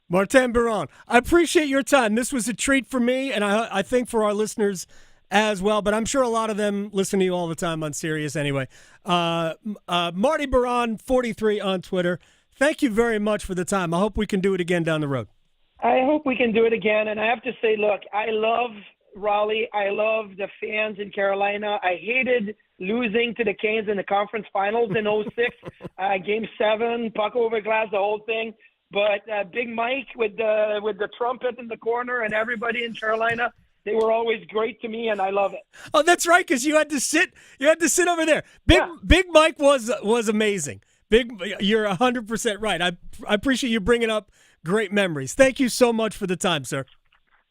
Martin Biron, I appreciate your time. This was a treat for me, and I think for our listeners as well, but I'm sure a lot of them listen to you all the time on Sirius anyway. Marty Biron, 43 on Twitter. Thank you very much for the time. I hope we can do it again down the road. I hope we can do it again, and I have to say, look, I love Raleigh. I love the fans in Carolina. I hated losing to the Canes in the conference finals in 06, Game 7, puck over glass, the whole thing. But Big Mike with the trumpet in the corner and everybody in Carolina, they were always great to me, and I love it. Oh, that's right, because you had to sit over there. Big Mike was amazing. You're 100% right. I appreciate you bringing up great memories. Thank you so much for the time, sir.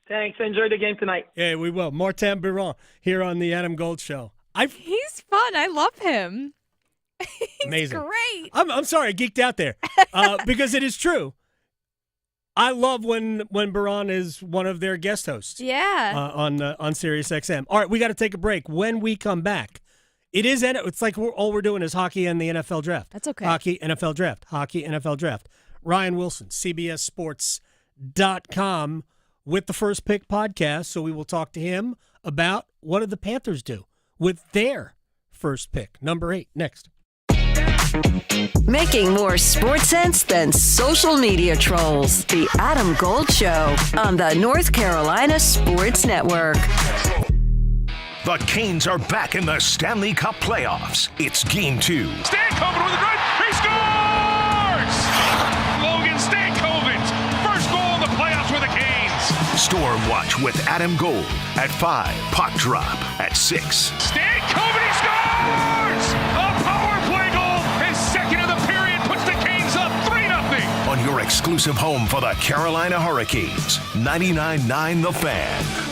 Thanks. Enjoy the game tonight. Yeah, we will. Martin Biron here on the Adam Gold Show. He's fun. I love him. He's amazing. Great. I'm sorry, I geeked out there because it is true. I love when Biron is one of their guest hosts. Yeah. On Sirius XM. All right, we got to take a break. When we come back, it's like all we're doing is hockey and the NFL draft. That's okay. Hockey, NFL draft. Hockey, NFL draft. Ryan Wilson, CBSSports.com with the First Pick podcast. So we will talk to him about what did the Panthers do with their first pick, number 8, next. Making more sports sense than social media trolls. The Adam Gold Show on the North Carolina Sports Network. The Canes are back in the Stanley Cup playoffs. It's Game 2. Stankoven with a drive. He scores! Logan Stankoven's first goal in the playoffs for the Canes. Storm Watch with Adam Gold at 5. Puck Drop at 6. Stankoven, he scores! A power play goal. His second of the period puts the Canes up 3-0. on your exclusive home for the Carolina Hurricanes. 99.9 The Fan.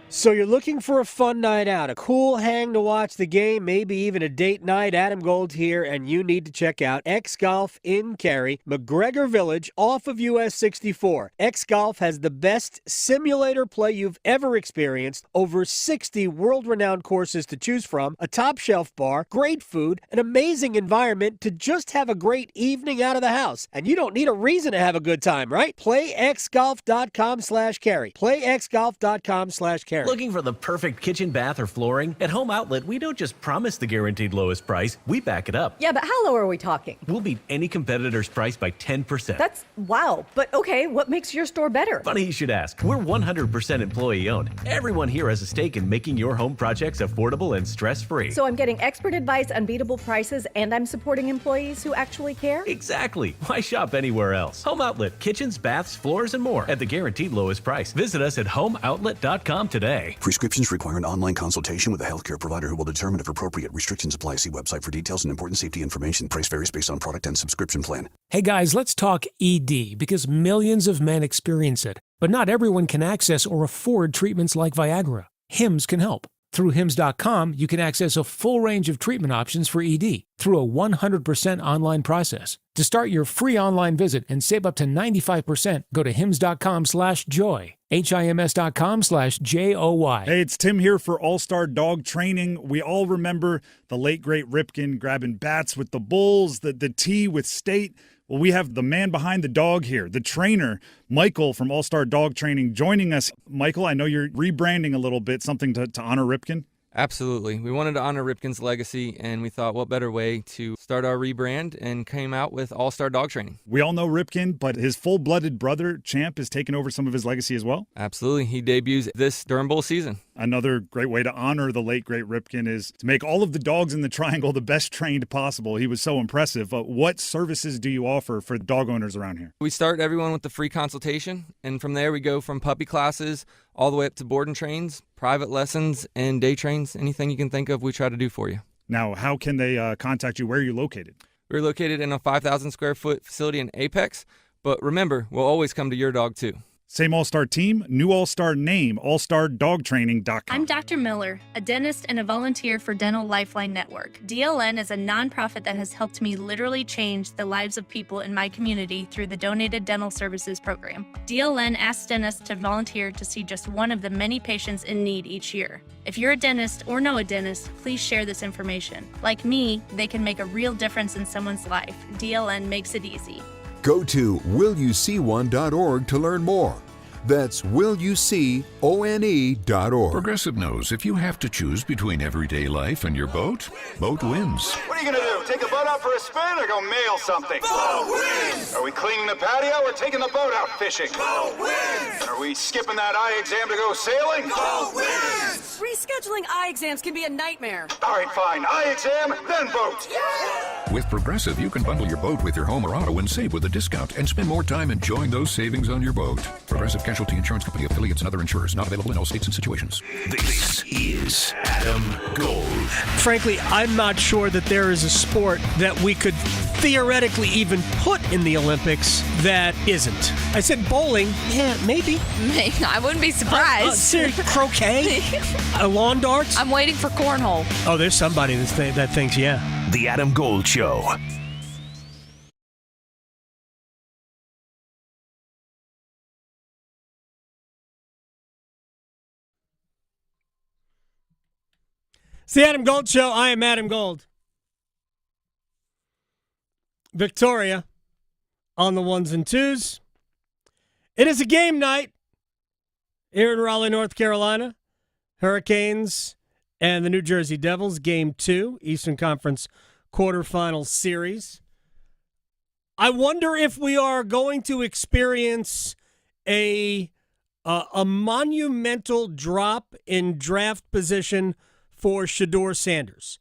So you're looking for a fun night out, a cool hang to watch the game, maybe even a date night. Adam Gold here, and you need to check out X Golf in Cary, McGregor Village, off of US 64. X Golf has the best simulator play you've ever experienced, over 60 world-renowned courses to choose from, a top-shelf bar, great food, an amazing environment to just have a great evening out of the house. And you don't need a reason to have a good time, right? PlayXGolf.com/Cary. PlayXGolf.com/Cary. Looking for the perfect kitchen, bath, or flooring? At Home Outlet, we don't just promise the guaranteed lowest price, we back it up. Yeah, but how low are we talking? We'll beat any competitor's price by 10%. That's wow. But okay, what makes your store better? Funny you should ask. We're 100% employee owned. Everyone here has a stake in making your home projects affordable and stress-free. So I'm getting expert advice, unbeatable prices, and I'm supporting employees who actually care? Exactly. Why shop anywhere else? Home Outlet, kitchens, baths, floors, and more at the guaranteed lowest price. Visit us at homeoutlet.com today. Prescriptions require an online consultation with a healthcare provider who will determine if appropriate. Restrictions apply. See website for details and important safety information. Price varies based on product and subscription plan. Hey guys, let's talk ED, because millions of men experience it. But not everyone can access or afford treatments like Viagra. Hims can help. Through Hims.com, you can access a full range of treatment options for ED through a 100% online process. To start your free online visit and save up to 95%, go to Hims.com/joy. HIMS.com/JOY. Hey, it's Tim here for All-Star Dog Training. We all remember the late, great Ripken grabbing bats with the Bulls, the tee with State. Well, we have the man behind the dog here, the trainer, Michael from All-Star Dog Training, joining us. Michael, I know you're rebranding a little bit, something to honor Ripken. Absolutely. We wanted to honor Ripken's legacy, and we thought what better way to start our rebrand, and came out with All-Star Dog Training. We all know Ripken, but his full-blooded brother, Champ, has taken over some of his legacy as well? Absolutely. He debuts this Durham Bull season. Another great way to honor the late, great Ripken is to make all of the dogs in the triangle the best trained possible. He was so impressive. What services do you offer for dog owners around here? We start everyone with the free consultation, and from there we go from puppy classes all the way up to board and trains, private lessons, and day trains. Anything you can think of, we try to do for you. Now, how can they contact you? Where are you located? We're located in a 5,000 square foot facility in Apex, but remember, we'll always come to your dog too. Same All-Star team, new All-Star name, allstardogtraining.com. I'm Dr. Miller, a dentist and a volunteer for Dental Lifeline Network. DLN is a nonprofit that has helped me literally change the lives of people in my community through the Donated Dental Services program. DLN asks dentists to volunteer to see just one of the many patients in need each year. If you're a dentist or know a dentist, please share this information. Like me, they can make a real difference in someone's life. DLN makes it easy. Go to willyouseeone.org to learn more. That's willyouseeone.org. Progressive knows if you have to choose between everyday life and your boat, boat wins. What are you going to do? Take the boat out for a spin or go mail something? Boat wins! Are we cleaning the patio or taking the boat out fishing? Boat wins! Are we skipping that eye exam to go sailing? Boat wins! Rescheduling eye exams can be a nightmare. All right, fine. Eye exam, then boat. Yeah! With Progressive, you can bundle your boat with your home or auto and save with a discount and spend more time enjoying those savings on your boat. Progressive Casualty Insurance Company, affiliates, and other insurers. Not available in all states and situations. This is Adam Gold. Frankly, I'm not sure that there is a sport that we could theoretically even put in the Olympics that isn't. I said bowling. Yeah, maybe. I wouldn't be surprised. Croquet? Lawn darts? I'm waiting for cornhole. Oh, there's somebody that thinks, yeah. The Adam Gold Show. It's the Adam Gold Show. I am Adam Gold. Victoria on the ones and twos. It is a game night here in Raleigh, North Carolina. Hurricanes and the New Jersey Devils, Game 2, Eastern Conference quarterfinal series. I wonder if we are going to experience a monumental drop in draft position for Shedeur Sanders.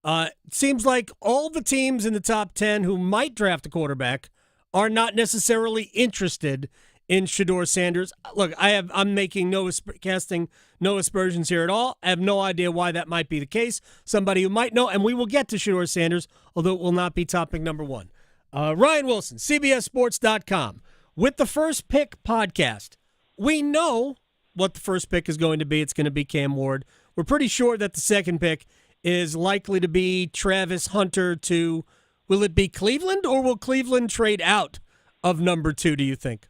It seems like all the teams in the top 10 who might draft a quarterback are not necessarily interested in Shedeur Sanders. Look, I'm making casting no aspersions here at all. I have no idea why that might be the case. Somebody who might know, and we will get to Shedeur Sanders, although it will not be topic number one. Ryan Wilson, CBSSports.com. With the First Pick podcast, we know what the first pick is going to be. It's going to be Cam Ward. We're pretty sure that the second pick is likely to be Travis Hunter to, will it be Cleveland, or will Cleveland trade out of number 2, do you think?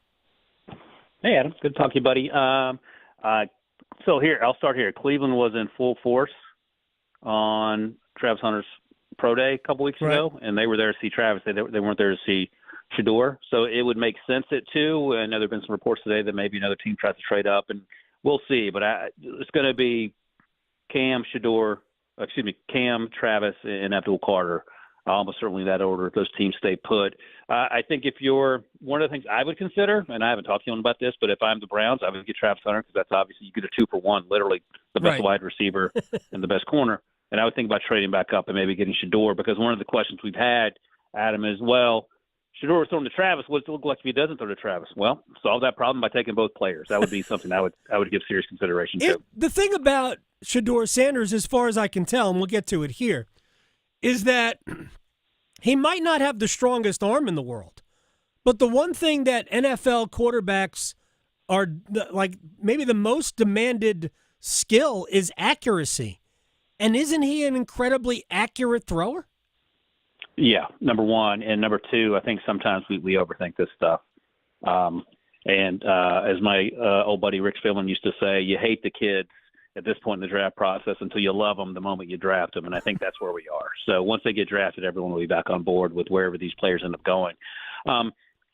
Hey, Adam. Good to talk to you, buddy. So here, I'll start here. Cleveland was in full force on Travis Hunter's pro day a couple weeks ago, and they were there to see Travis. They weren't there to see Shedeur. So it would make sense at 2. I know there have been some reports today that maybe another team tries to trade up, and we'll see. But it's going to be Cam, Travis, and Abdul Carter. Almost certainly that order if those teams stay put. I think if you're one of the things I would consider, and I haven't talked to you about this, but if I'm the Browns, I would get Travis Hunter because that's obviously you get a 2-for-1, literally the best wide receiver and the best corner. And I would think about trading back up and maybe getting Shedeur, because one of the questions we've had, Adam, is, well, Shedeur was throwing to Travis. What does it look like if he doesn't throw to Travis? Well, solve that problem by taking both players. That would be something I would give serious consideration to. The thing about Shedeur Sanders, as far as I can tell, and we'll get to it here, is that he might not have the strongest arm in the world. But the one thing that NFL quarterbacks are maybe the most demanded skill is accuracy. And isn't he an incredibly accurate thrower? Yeah, number one. And number 2, I think sometimes we overthink this stuff. And as my old buddy Rick Philbin used to say, you hate the kids at this point in the draft process until you love them the moment you draft them. And I think that's where we are. So once they get drafted, everyone will be back on board with wherever these players end up going.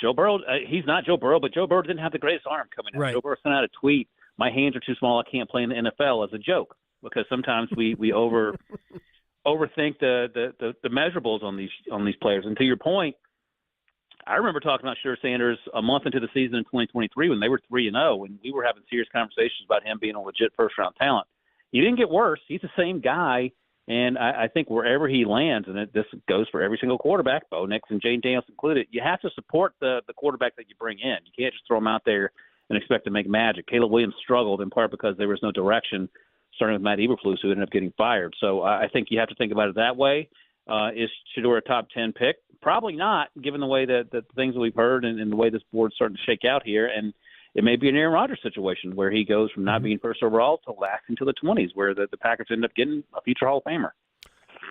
Joe Burrow, he's not Joe Burrow, but Joe Burrow didn't have the greatest arm coming out. Joe Burrow sent out a tweet, my hands are too small, I can't play in the NFL, as a joke, because sometimes we overthink the measurables on these players. And to your point, I remember talking about Shedeur Sanders a month into the season in 2023 when they were 3-0, and we were having serious conversations about him being a legit first-round talent. He didn't get worse. He's the same guy, and I think wherever he lands, and this goes for every single quarterback, Bo Nix and Jane Daniels included, you have to support the quarterback that you bring in. You can't just throw him out there and expect to make magic. Caleb Williams struggled in part because there was no direction, starting with Matt Eberflus, who ended up getting fired. So I think you have to think about it that way. Is Shedeur a top 10 pick? Probably not, given the way that the things that we've heard and the way this board's starting to shake out here. And it may be an Aaron Rodgers situation where he goes from not being first overall to lasting to the 20s, where the Packers end up getting a future Hall of Famer.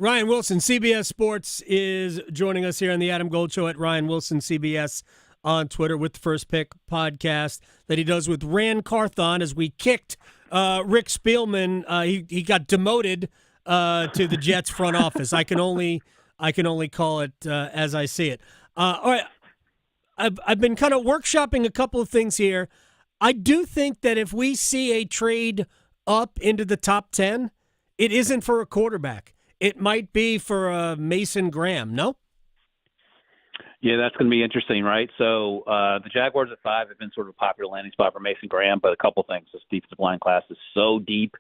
Ryan Wilson, CBS Sports, is joining us here on the Adam Gold Show at Ryan Wilson CBS on Twitter with the First Pick podcast that he does with Rand Carthon as we kicked Rick Spielman. He got demoted to the Jets front office. I can only call it as I see it. All right, I've been kind of workshopping a couple of things here. I do think that if we see a trade up into the top 10, it isn't for a quarterback. It might be for Mason Graham, no? Yeah, that's going to be interesting, right? So the Jaguars at 5 have been sort of a popular landing spot for Mason Graham, but a couple things. This defensive line class is so deep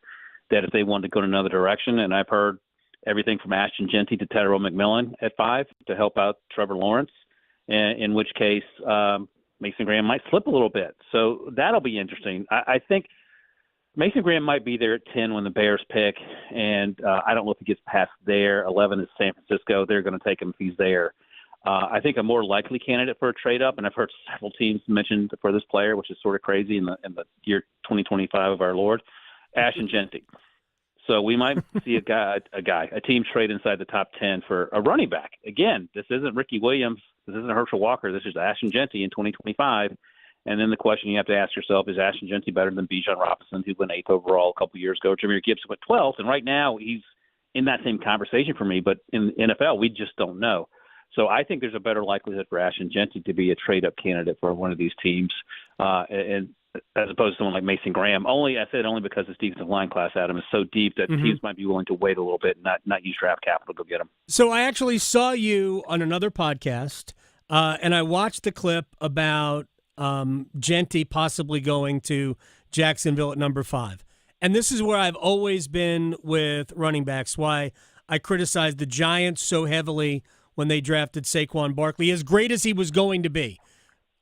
that if they wanted to go in another direction, and I've heard everything from Ashton Genty to Tyrell McMillan at 5 to help out Trevor Lawrence, in which case Mason Graham might slip a little bit. So that'll be interesting. I think Mason Graham might be there at 10 when the Bears pick, and I don't know if he gets past there. 11 is San Francisco. They're going to take him if he's there. I think a more likely candidate for a trade-up, and I've heard several teams mentioned for this player, which is sort of crazy in the year 2025 of our Lord, Ashton Genty. So we might see a team trade inside the top 10 for a running back. Again, this isn't Ricky Williams. This isn't Herschel Walker. This is Ashton Genty in 2025. And then the question you have to ask yourself is Ashton Genty better than Bijan Robinson, who went 8th overall a couple years ago? Jameer Gibbs went 12th, and right now he's in that same conversation for me. But in the NFL, we just don't know. So I think there's a better likelihood for Ashton Genty to be a trade-up candidate for one of these teams, and as opposed to someone like Mason Graham. Only because this defensive line class, Adam, is so deep that teams might be willing to wait a little bit and not use draft capital to get him. So I actually saw you on another podcast, and I watched the clip about Genty possibly going to Jacksonville at number 5. And this is where I've always been with running backs, why I criticized the Giants so heavily when they drafted Saquon Barkley. As great as he was going to be,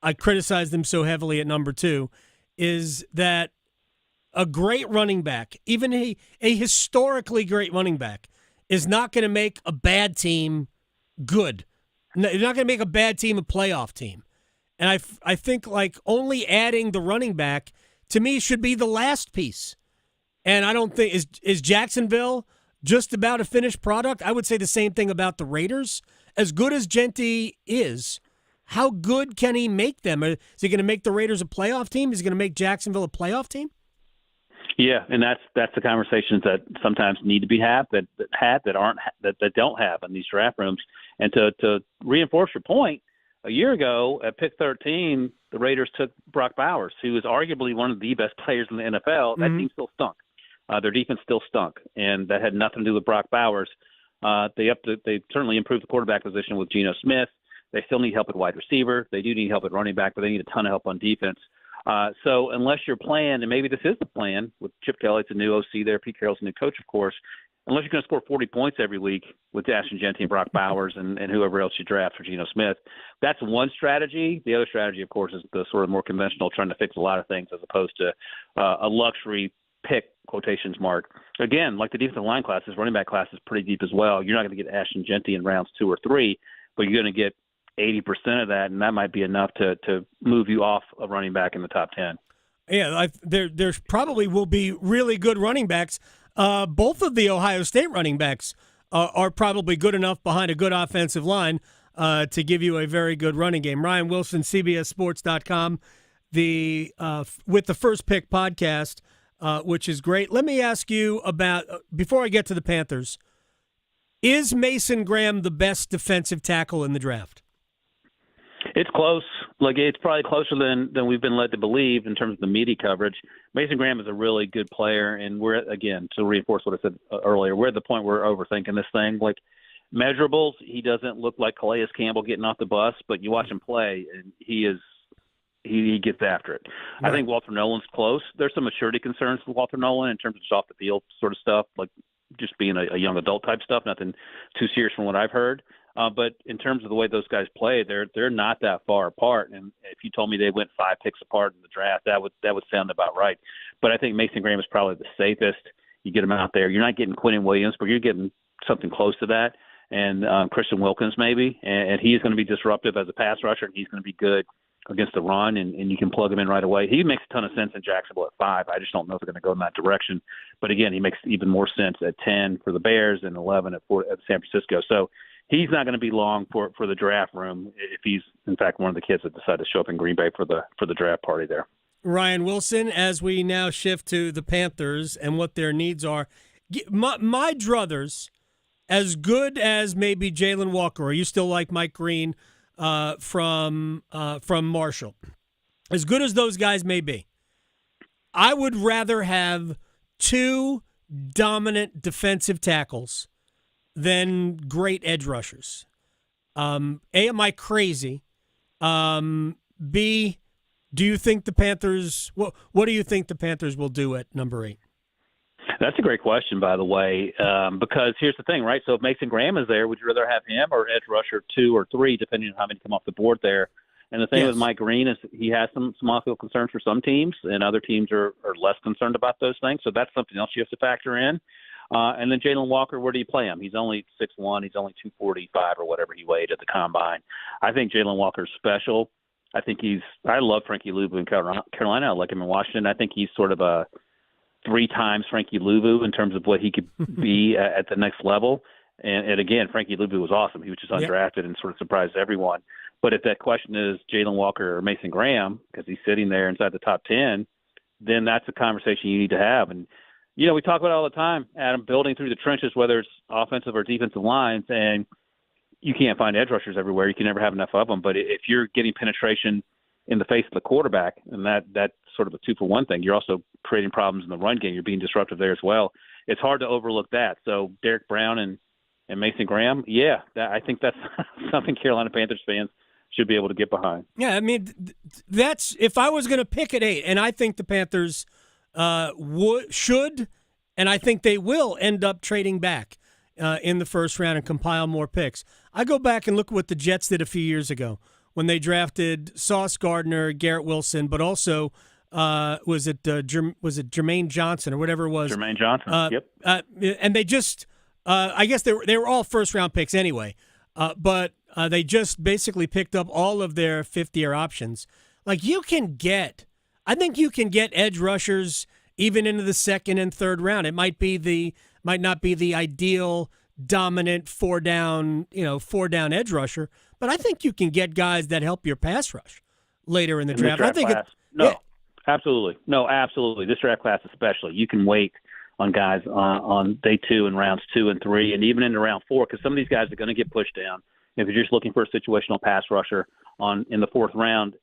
I criticized them so heavily at number 2, is that a great running back, even a historically great running back, is not going to make a bad team good. No, you're not going to make a bad team a playoff team. And I think like only adding the running back to me should be the last piece. And I don't think is Jacksonville just about a finished product. I would say the same thing about the Raiders. As good as Genty is, how good can he make them? Is he going to make the Raiders a playoff team? Is he going to make Jacksonville a playoff team? Yeah, and that's the conversations that sometimes need to be had that don't have in these draft rooms. And to reinforce your point, a year ago at pick 13, the Raiders took Brock Bowers, who is arguably one of the best players in the NFL. That team still stunk. Their defense still stunk, and that had nothing to do with Brock Bowers. They certainly improved the quarterback position with Geno Smith. They still need help at wide receiver. They do need help at running back, but they need a ton of help on defense. So unless your plan, and maybe this is the plan with Chip Kelly, it's a new OC there, Pete Carroll's a new coach, of course, unless you're going to score 40 points every week with Ashton Genty and Brock Bowers and whoever else you draft for Geno Smith, that's one strategy. The other strategy, of course, is the sort of more conventional, trying to fix a lot of things as opposed to a luxury pick, quotations mark. Again, like the defensive line classes, running back class is pretty deep as well. You're not going to get Ashton Genty in rounds 2 or 3, but you're going to get 80% of that, and that might be enough to move you off a running back in the top 10. Yeah, there probably will be really good running backs. Both of the Ohio State running backs are probably good enough behind a good offensive line to give you a very good running game. Ryan Wilson, CBSSports.com, with the First Pick podcast, which is great. Let me ask you about, before I get to the Panthers, is Mason Graham the best defensive tackle in the draft? It's close. Like, it's probably closer than we've been led to believe in terms of the media coverage. Mason Graham is a really good player, and we're, again, to reinforce what I said earlier, we're at the point where we're overthinking this thing. Like, measurables, he doesn't look like Calais Campbell getting off the bus, but you watch him play, and he gets after it. Right. I think Walter Nolan's close. There's some maturity concerns with Walter Nolan in terms of just off the field sort of stuff, like just being a young adult type stuff, nothing too serious from what I've heard. But in terms of the way those guys play, they're not that far apart. And if you told me they went 5 picks apart in the draft, that would sound about right. But I think Mason Graham is probably the safest. You get him out there. You're not getting Quentin Williams, but you're getting something close to that. And Christian Wilkins maybe. And he's going to be disruptive as a pass rusher, and he's going to be good against the run, and you can plug him in right away. He makes a ton of sense in Jacksonville at 5. I just don't know if they're going to go in that direction. But, again, he makes even more sense at 10 for the Bears and 11 at San Francisco. So he's not going to be long for the draft room if he's, in fact, one of the kids that decided to show up in Green Bay for the draft party there. Ryan Wilson, as we now shift to the Panthers and what their needs are, my druthers, as good as maybe Jalen Walker, or you still like Mike Green from Marshall, as good as those guys may be, I would rather have 2 dominant defensive tackles than great edge rushers. A, am I crazy? B, do you think the Panthers? What do you think the Panthers will do at number 8? That's a great question, by the way, because here's the thing, right? So if Mason Graham is there, would you rather have him or edge rusher 2 or 3, depending on how many come off the board there? And the thing with Mike Green is he has some off-field concerns for some teams, and other teams are less concerned about those things. So that's something else you have to factor in. And then Jalen Walker, where do you play him? He's only 6'1". He's only 245 or whatever he weighed at the combine. I think Jalen Walker's special. I love Frankie Louvu in Carolina. I like him in Washington. I think he's sort of a 3 times Frankie Louvu in terms of what he could be at the next level. And again, Frankie Louvu was awesome. He was just undrafted and sort of surprised everyone. But if that question is Jalen Walker or Mason Graham, because he's sitting there inside the top 10, then that's a conversation you need to have. And, you know, we talk about it all the time, Adam, building through the trenches, whether it's offensive or defensive lines, and you can't find edge rushers everywhere. You can never have enough of them. But if you're getting penetration in the face of the quarterback, and that's sort of a 2-for-1 thing, you're also creating problems in the run game. You're being disruptive there as well. It's hard to overlook that. So Derek Brown and Mason Graham, I think that's something Carolina Panthers fans should be able to get behind. Yeah, I mean, that's if I was going to pick at 8, and I think the Panthers should, and I think they will end up trading back in the first round and compile more picks. I go back and look at what the Jets did a few years ago when they drafted Sauce Gardner, Garrett Wilson, but also was it Jermaine Johnson or whatever it was? Jermaine Johnson. Yep. And they just I guess they were all first round picks anyway. But They just basically picked up all of their fifth-year options. Like, I think you can get edge rushers even into the second and third round. It might not be the ideal dominant four down edge rusher, but I think you can get guys that help your pass rush later in the draft. I think absolutely. No, absolutely. This draft class especially. You can wait on guys on day 2 and rounds 2 and 3 and even into round 4 because some of these guys are going to get pushed down. If you're just looking for a situational pass rusher in the 4th round,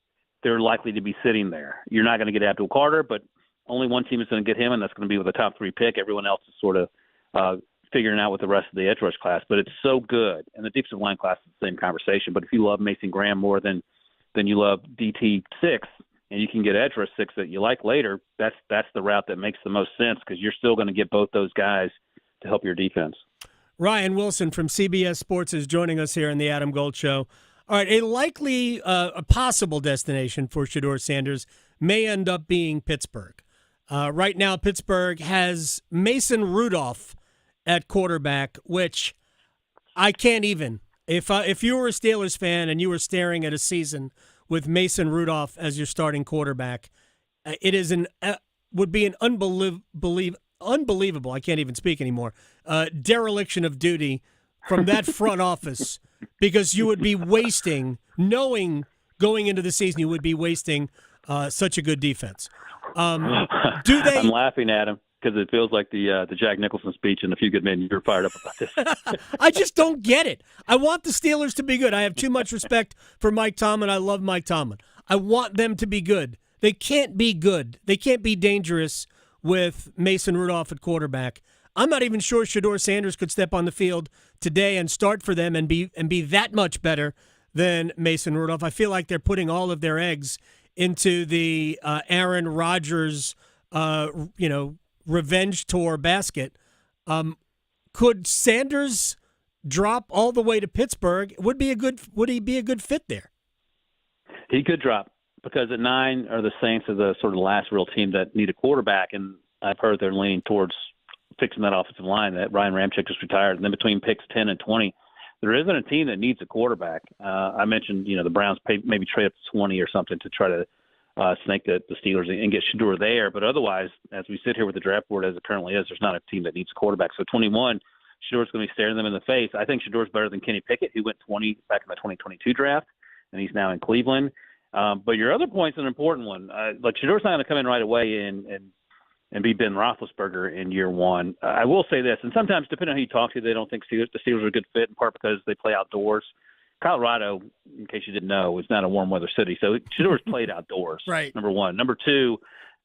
they're likely to be sitting there. You're not going to get Abdul Carter, but only one team is going to get him, and that's going to be with a top 3 pick. Everyone else is sort of figuring out with the rest of the edge rush class. But it's so good. And the defensive line class is the same conversation. But if you love Mason Graham more than you love DT 6, and you can get edge rush 6 that you like later, that's the route that makes the most sense because you're still going to get both those guys to help your defense. Ryan Wilson from CBS Sports is joining us here in the Adam Gold Show. All right, a possible destination for Shedeur Sanders may end up being Pittsburgh. Right now, Pittsburgh has Mason Rudolph at quarterback, which I can't even. If you were a Steelers fan and you were staring at a season with Mason Rudolph as your starting quarterback, it is would be an unbelievable. I can't even speak anymore. Dereliction of duty from that front office because you would be wasting, knowing going into the season you would be wasting such a good defense. I'm laughing at him because it feels like the Jack Nicholson speech in A Few Good Men. You're fired up about this. I just don't get it. I want the Steelers to be good. I have too much respect for Mike Tomlin. I love Mike Tomlin. I want them to be good. They can't be good. They can't be dangerous with Mason Rudolph at quarterback. I'm not even sure Shedeur Sanders could step on the field today and start for them and be that much better than Mason Rudolph. I feel like they're putting all of their eggs into the Aaron Rodgers, revenge tour basket. Could Sanders drop all the way to Pittsburgh? Would he be a good fit there? He could drop because at 9 are the Saints are the sort of last real team that need a quarterback, and I've heard they're leaning towards fixing that offensive line. That Ryan Ramczyk just retired, and then between picks 10 and 20, there isn't a team that needs a quarterback. I mentioned, the Browns maybe trade up to 20 or something to try to snake the Steelers and get Shedeur there. But otherwise, as we sit here with the draft board as it currently is, there's not a team that needs a quarterback. So 21, Shedeur's going to be staring them in the face. I think Shedeur's better than Kenny Pickett, who went 20 back in the 2022 draft, and he's now in Cleveland. But your other point's an important one. Shedeur's not going to come in right away and be Ben Roethlisberger in year 1. I will say this, and sometimes depending on who you talk to, they don't think the Steelers are a good fit, in part because they play outdoors. Colorado, in case you didn't know, is not a warm weather city, so Shedeur's played outdoors. Right. Number 1. Number 2,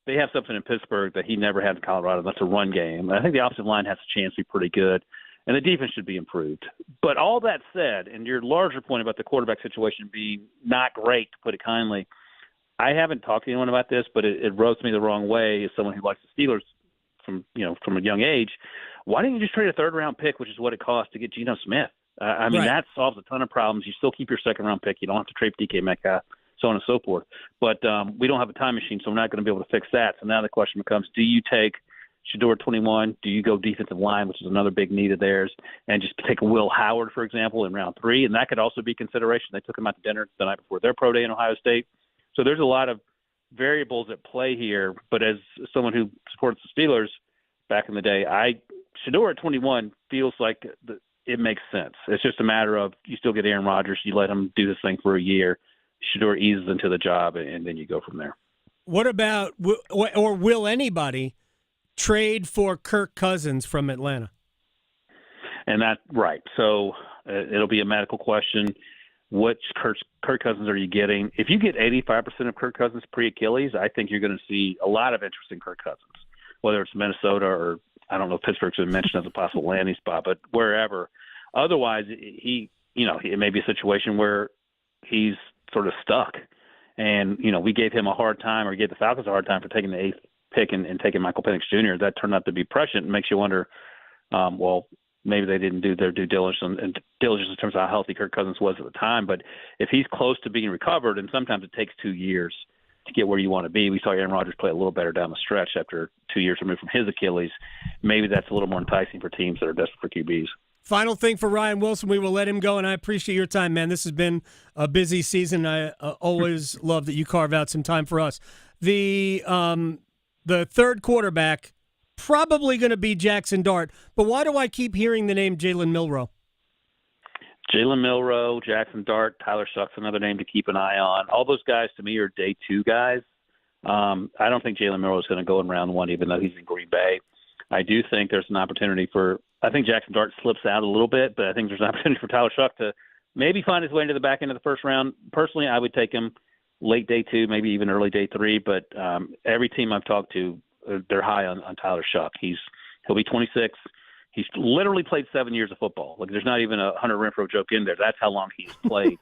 they have something in Pittsburgh that he never had in Colorado. That's a run game. I think the offensive line has a chance to be pretty good, and the defense should be improved. But all that said, and your larger point about the quarterback situation being not great, to put it kindly, I haven't talked to anyone about this, but it rubs me the wrong way as someone who likes the Steelers from a young age. Why didn't you just trade a 3rd-round pick, which is what it costs to get Geno Smith? Right. That solves a ton of problems. You still keep your 2nd-round pick. You don't have to trade DK Metcalf, so on and so forth. But we don't have a time machine, so we're not going to be able to fix that. So now the question becomes, do you take Shedeur 21? Do you go defensive line, which is another big need of theirs, and just take Will Howard, for example, in round 3? And that could also be consideration. They took him out to dinner the night before their pro day in Ohio State. So there's a lot of variables at play here. But as someone who supports the Steelers back in the day, Shedeur at 21 feels like it makes sense. It's just a matter of you still get Aaron Rodgers, you let him do this thing for a year, Shedeur eases into the job, and then you go from there. What about, or will anybody trade for Kirk Cousins from Atlanta? And that's right. So it'll be a medical question. Which Kirk Cousins are you getting? If you get 85% of Kirk Cousins pre-Achilles, I think you're going to see a lot of interest in Kirk Cousins, whether it's Minnesota or I don't know if Pittsburgh's been mentioned as a possible landing spot, but wherever. Otherwise, it may be a situation where he's sort of stuck. And, we gave him a hard time, or gave the Falcons a hard time for taking the 8th pick and taking Michael Penix Jr. That turned out to be prescient and makes you wonder, maybe they didn't do their due diligence in terms of how healthy Kirk Cousins was at the time. But if he's close to being recovered, and sometimes it takes 2 years to get where you want to be. We saw Aaron Rodgers play a little better down the stretch after 2 years removed from his Achilles. Maybe that's a little more enticing for teams that are desperate for QBs. Final thing for Ryan Wilson, we will let him go, and I appreciate your time, man. This has been a busy season. I always love that you carve out some time for us. The third quarterback, probably going to be Jackson Dart, but why do I keep hearing the name Jalen Milroe? Jalen Milroe, Jackson Dart, Tyler Shuck's another name to keep an eye on. All those guys, to me, are day 2 guys. I don't think Jalen Milroe is going to go in round 1, even though he's in Green Bay. I do think there's an opportunity I think Jackson Dart slips out a little bit, but I think there's an opportunity for Tyler Shuck to maybe find his way into the back end of the first round. Personally, I would take him late day 2, maybe even early day 3, but every team I've talked to, they're high on Tyler Shuck. He'll be 26. He's literally played 7 years of football. Like, there's not even a Hunter Renfrow joke in there. That's how long he's played,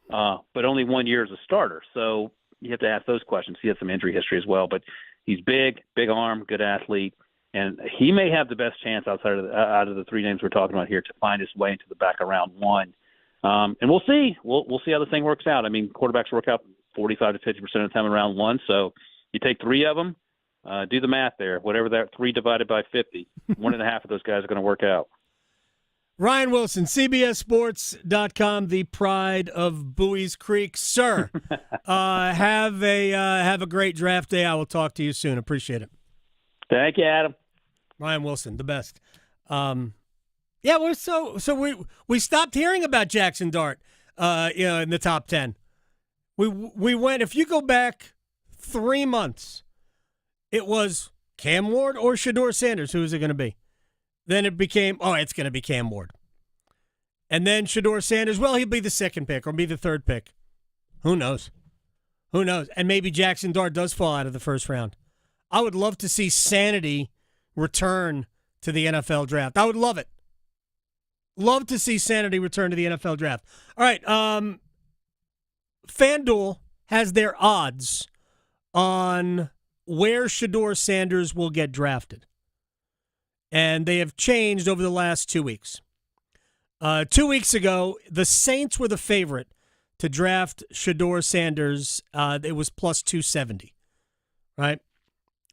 but only 1 year as a starter. So you have to ask those questions. He has some injury history as well, but he's big arm, good athlete. And he may have the best chance out of the 3 names we're talking about here to find his way into the back of round 1. And we'll see. We'll see how the thing works out. I mean, quarterbacks work out 45 to 50% of the time in round 1. So you take 3 of them, do the math there. Whatever that 3 divided by 50, 1.5 of those guys are going to work out. Ryan Wilson, CBSSports.com, the pride of Bowie's Creek. Sir, have a great draft day. I will talk to you soon. Appreciate it. Thank you, Adam. Ryan Wilson, the best. Yeah, we stopped hearing about Jackson Dart, in the top 10. We went. If you go back 3 months, it was Cam Ward or Shedeur Sanders. Who is it going to be? Then it became, it's going to be Cam Ward. And then Shedeur Sanders, well, he'll be the 2nd pick or be the 3rd pick. Who knows? And maybe Jackson Dart does fall out of the first round. I would love to see sanity return to the NFL draft. I would love it. Love to see sanity return to the NFL draft. All right. FanDuel has their odds on where Shedeur Sanders will get drafted. And they have changed over the last 2 weeks. 2 weeks ago, the Saints were the favorite to draft Shedeur Sanders. It was plus 270, right?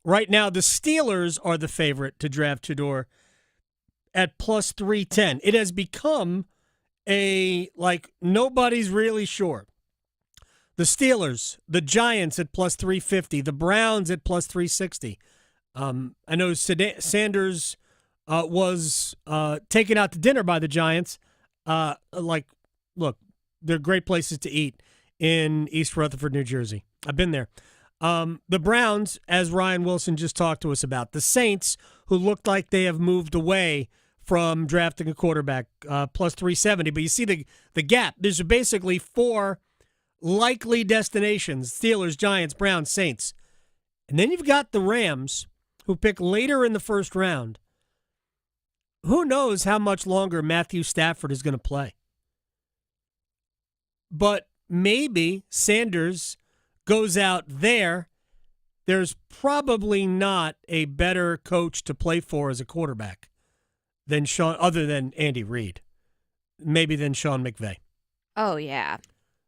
Right now, the Steelers are the favorite to draft Shedeur at plus 310. It has become nobody's really sure. The Steelers, the Giants at plus 350, the Browns at plus 360. I know Sanders was taken out to dinner by the Giants. Look, they're great places to eat in East Rutherford, New Jersey. I've been there. The Browns, as Ryan Wilson just talked to us about. The Saints, who looked like they have moved away from drafting a quarterback, plus 370. But you see the gap. There's basically 4 likely destinations: Steelers, Giants, Browns, Saints. And then you've got the Rams, who pick later in the first round. Who knows how much longer Matthew Stafford is going to play? But maybe Sanders goes out there. There's probably not a better coach to play for as a quarterback than other than Andy Reid. Maybe than Sean McVay. Oh, yeah.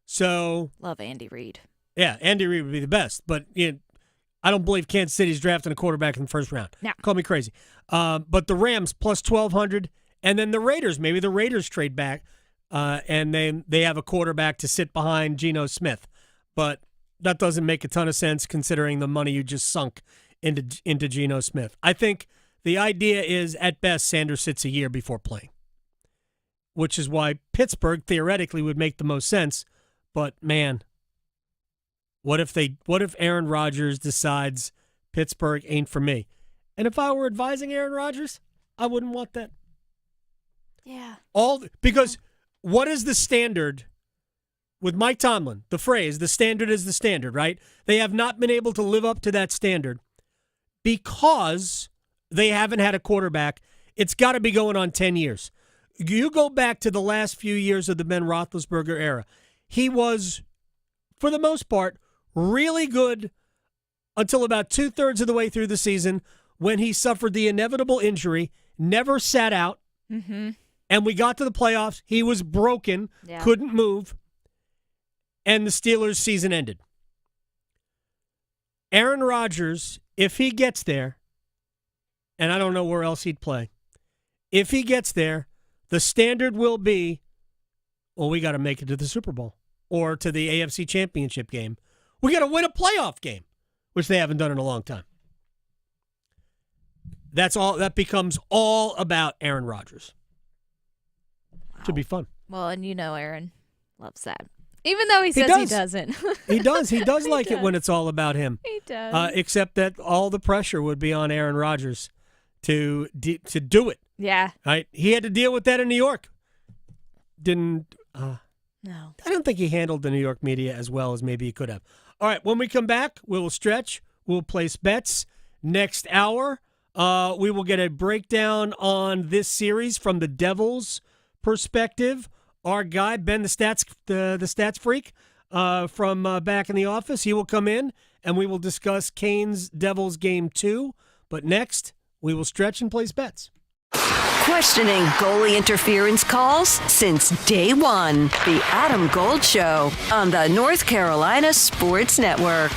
So love Andy Reid. Yeah, Andy Reid would be the best, but I don't believe Kansas City's drafting a quarterback in the first round. No. Call me crazy. But the Rams plus 1,200, and then the Raiders. Maybe the Raiders trade back, and then they have a quarterback to sit behind Geno Smith. But that doesn't make a ton of sense considering the money you just sunk into Geno Smith. I think the idea is, at best, Sanders sits a year before playing, which is why Pittsburgh theoretically would make the most sense. But man, what if Aaron Rodgers decides Pittsburgh ain't for me? And if I were advising Aaron Rodgers, I wouldn't want that. Yeah. Because what is the standard with Mike Tomlin? The phrase, the standard is the standard, right? They have not been able to live up to that standard because they haven't had a quarterback. It's got to be going on 10 years. You go back to the last few years of the Ben Roethlisberger era. He was, for the most part, really good until about 2/3 of the way through the season when he suffered the inevitable injury, never sat out, and we got to the playoffs. He was broken, couldn't move, and the Steelers' season ended. Aaron Rodgers, if he gets there, and I don't know where else he'd play, if he gets there, The standard will be, well, we got to make it to the Super Bowl or to the AFC Championship game. We got to win a playoff game, which they haven't done in a long time. That's all. That becomes all about Aaron Rodgers. Wow. Should be fun. Well, and Aaron loves that. Even though he says he doesn't. He does. He does like it when it's all about him. He does. Except that all the pressure would be on Aaron Rodgers to do it. Yeah. Right? He had to deal with that in New York. No. I don't think he handled the New York media as well as maybe he could have. All right, when we come back, we will stretch. We'll place bets. Next hour, we will get a breakdown on this series from the Devils' perspective. Our guy, Ben, the stats freak from back in the office, he will come in, and we will discuss Canes Devils Game 2. But next, we will stretch and place bets. Questioning goalie interference calls since day one. The Adam Gold Show on the North Carolina Sports Network.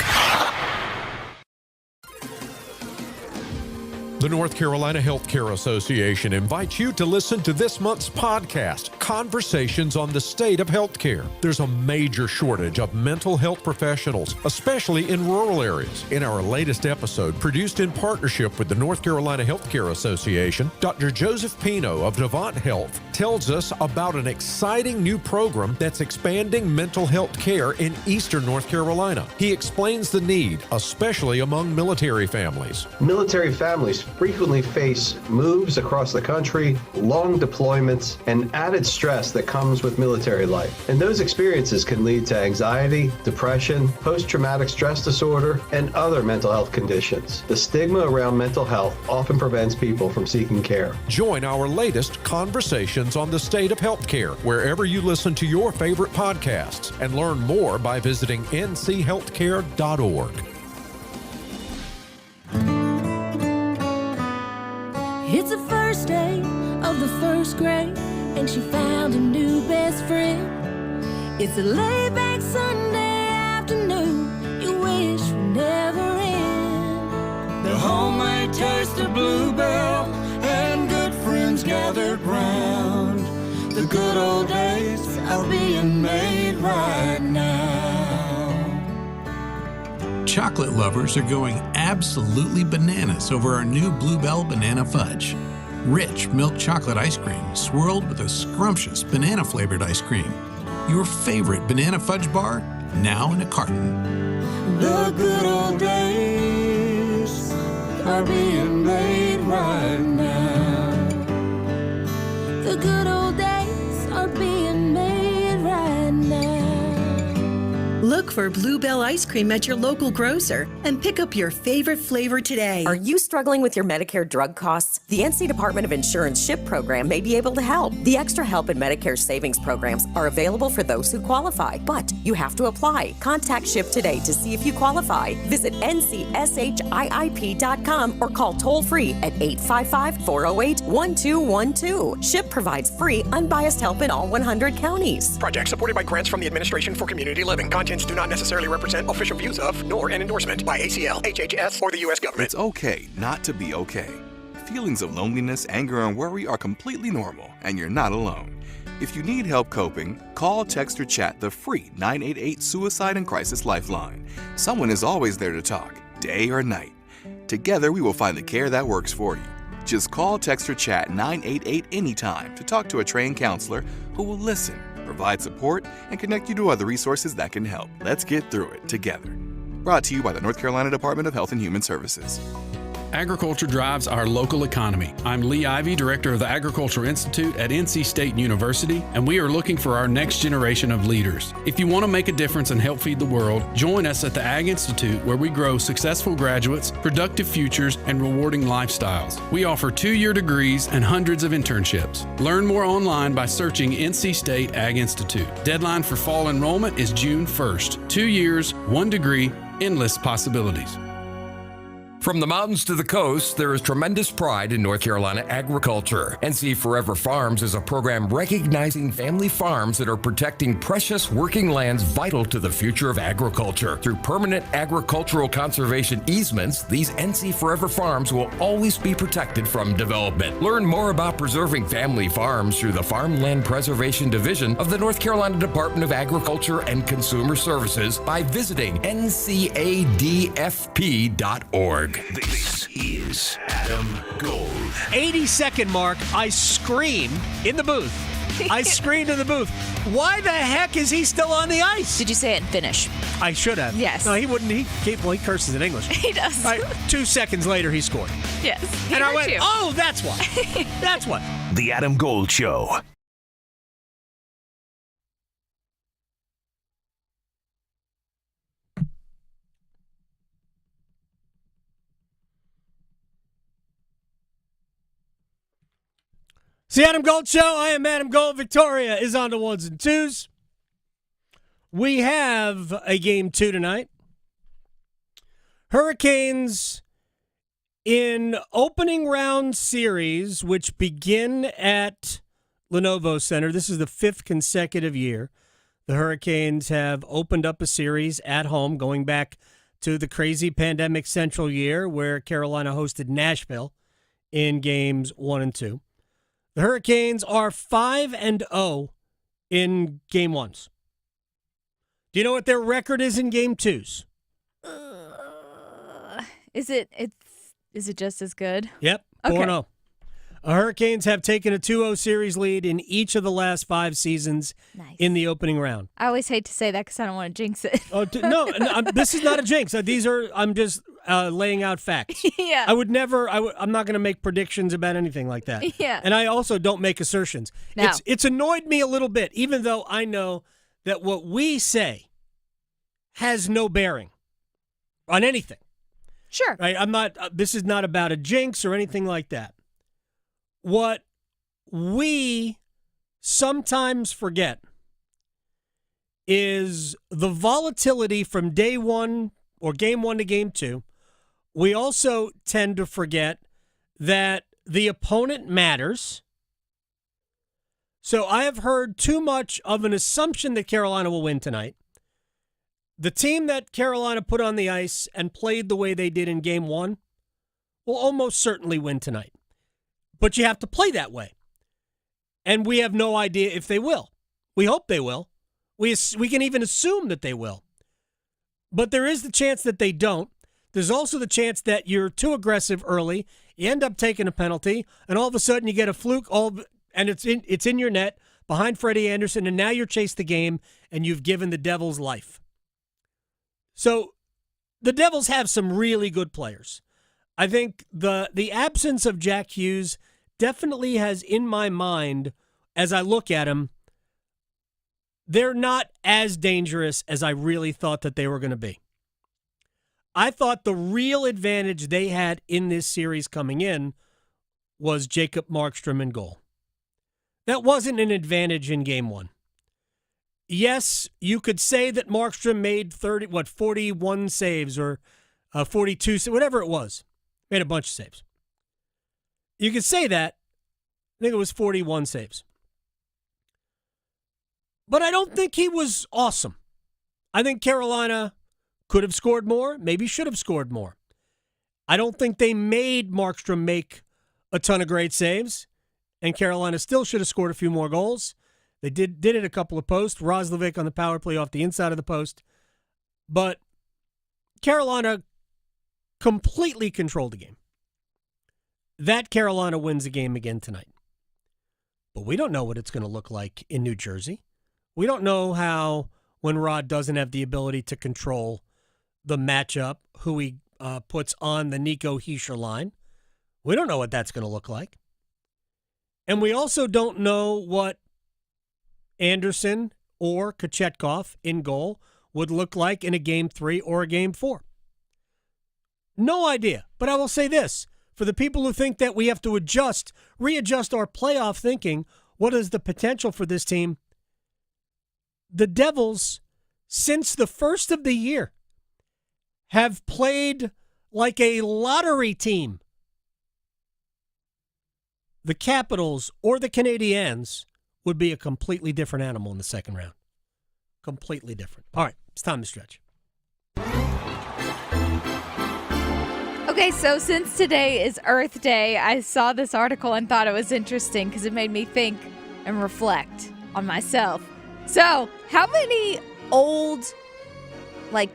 The North Carolina Healthcare Association invites you to listen to this month's podcast, Conversations on the State of Healthcare. There's a major shortage of mental health professionals, especially in rural areas. In our latest episode, produced in partnership with the North Carolina Healthcare Association, Dr. Joseph Pino of Devant Health tells us about an exciting new program that's expanding mental health care in eastern North Carolina. He explains the need, especially among military families. Military families frequently face moves across the country, long deployments, and added stress that comes with military life. And those experiences can lead to anxiety, depression, post-traumatic stress disorder, and other mental health conditions. The stigma around mental health often prevents people from seeking care. Join our latest Conversations on the State of Healthcare wherever you listen to your favorite podcasts, and learn more by visiting nchealthcare.org. It's the first day of the first grade, and she found a new best friend. It's a laid-back Sunday afternoon you wish would never end. The homemade taste of Bluebell and good friends gathered round. The good old days are being made right now. Chocolate lovers are going absolutely bananas over our new Bluebell Banana Fudge. Rich milk chocolate ice cream swirled with a scrumptious banana-flavored ice cream. Your favorite banana fudge bar, now in a carton. The good old days are being made right now. The good old days are being made right now. Look for Bluebell ice cream at your local grocer and pick up your favorite flavor today. Are you struggling with your Medicare drug costs? The NC Department of Insurance SHIP program may be able to help. The Extra Help and Medicare Savings programs are available for those who qualify, but you have to apply. Contact SHIP today to see if you qualify. Visit ncshiip.com or call toll-free at 855-408-1212. SHIP provides free, unbiased help in all 100 counties. Project supported by grants from the Administration for Community Living. Contents do not necessarily represent official views of, nor an endorsement by ACL, HHS, or the U.S. government. It's okay not to be okay. Feelings of loneliness, anger, and worry are completely normal, and you're not alone. If you need help coping, call, text, or chat the free 988 Suicide and Crisis Lifeline. Someone is always there to talk, day or night. Together, we will find the care that works for you. Just call, text, or chat 988 anytime to talk to a trained counselor who will listen, provide support, and connect you to other resources that can help. Let's get through it together. Brought to you by the North Carolina Department of Health and Human Services. Agriculture drives our local economy. I'm Lee Ivey, director of the Agriculture Institute at NC State University, and we are looking for our next generation of leaders. If you want to make a difference and help feed the world, join us at the Ag Institute, where we grow successful graduates, productive futures, and rewarding lifestyles. We offer 2-year degrees and hundreds of internships. Learn more online by searching NC State Ag Institute. Deadline for fall enrollment is June 1st. 2 years, 1 degree, endless possibilities. From the mountains to the coast, there is tremendous pride in North Carolina agriculture. NC Forever Farms is a program recognizing family farms that are protecting precious working lands vital to the future of agriculture. Through permanent agricultural conservation easements, these NC Forever Farms will always be protected from development. Learn more about preserving family farms through the Farmland Preservation Division of the North Carolina Department of Agriculture and Consumer Services by visiting ncadfp.org. This is Adam Gold. 80-second mark, I scream in the booth. I screamed in the booth. Why the heck is he still on the ice? Did you say it in Finnish? I should have. Yes. No, he wouldn't. He curses in English. He does. Right, 2 seconds later, he scored. Yes. And I went, oh, that's why. That's what. The Adam Gold Show. It's the Adam Gold Show. I am Adam Gold. Victoria is on the ones and twos. We have a game 2 tonight. Hurricanes in opening round series, which begin at Lenovo Center. This is the 5th consecutive year the Hurricanes have opened up a series at home, going back to the crazy pandemic central year where Carolina hosted Nashville in games 1 and 2. The Hurricanes are 5-0 in game 1s. Do you know what their record is in game 2s? Is it just as good? Yep, 4-0. Hurricanes have taken a 2-0 series lead in each of the last 5 seasons in the opening round. I always hate to say that because I don't want to jinx it. No, this is not a jinx. I'm just laying out facts. Yeah. I would never. I'm not going to make predictions about anything like that. Yeah. And I also don't make assertions. No. It's annoyed me a little bit, even though I know that what we say has no bearing on anything. Sure. Right? I'm not. This is not about a jinx or anything like that. What we sometimes forget is the volatility from day 1 or game 1 to game 2. We also tend to forget that the opponent matters. So I have heard too much of an assumption that Carolina will win tonight. The team that Carolina put on the ice and played the way they did in game 1 will almost certainly win tonight. But you have to play that way. And we have no idea if they will. We hope they will. We can even assume that they will. But there is the chance that they don't. There's also the chance that you're too aggressive early, you end up taking a penalty, and all of a sudden you get a fluke, and it's in your net behind Freddie Anderson, and now you're chased the game, and you've given the Devils life. So the Devils have some really good players. I think the absence of Jack Hughes definitely has, in my mind, as I look at them, they're not as dangerous as I really thought that they were going to be. I thought the real advantage they had in this series coming in was Jacob Markstrom in goal. That wasn't an advantage in game 1. Yes, you could say that Markstrom made 41 saves or 42, whatever it was. Made a bunch of saves. You could say that. I think it was 41 saves. But I don't think he was awesome. I think Carolina could have scored more, maybe should have scored more. I don't think they made Markstrom make a ton of great saves, and Carolina still should have scored a few more goals. They did it a couple of posts. Roslovic on the power play off the inside of the post. But Carolina completely controlled the game. That Carolina wins the game again tonight. But we don't know what it's going to look like in New Jersey. We don't know how, when Rod doesn't have the ability to control the matchup, who he puts on the Nico Hischier line. We don't know what that's going to look like. And we also don't know what Anderson or Kochetkov in goal would look like in a game 3 or a game 4. No idea. But I will say this. For the people who think that we have to readjust our playoff thinking, what is the potential for this team? The Devils, since the first of the year, have played like a lottery team. The Capitals or the Canadiens would be a completely different animal in the second round. Completely different. All right, it's time to stretch. Okay, so since today is Earth Day, I saw this article and thought it was interesting because it made me think and reflect on myself. So, how many old,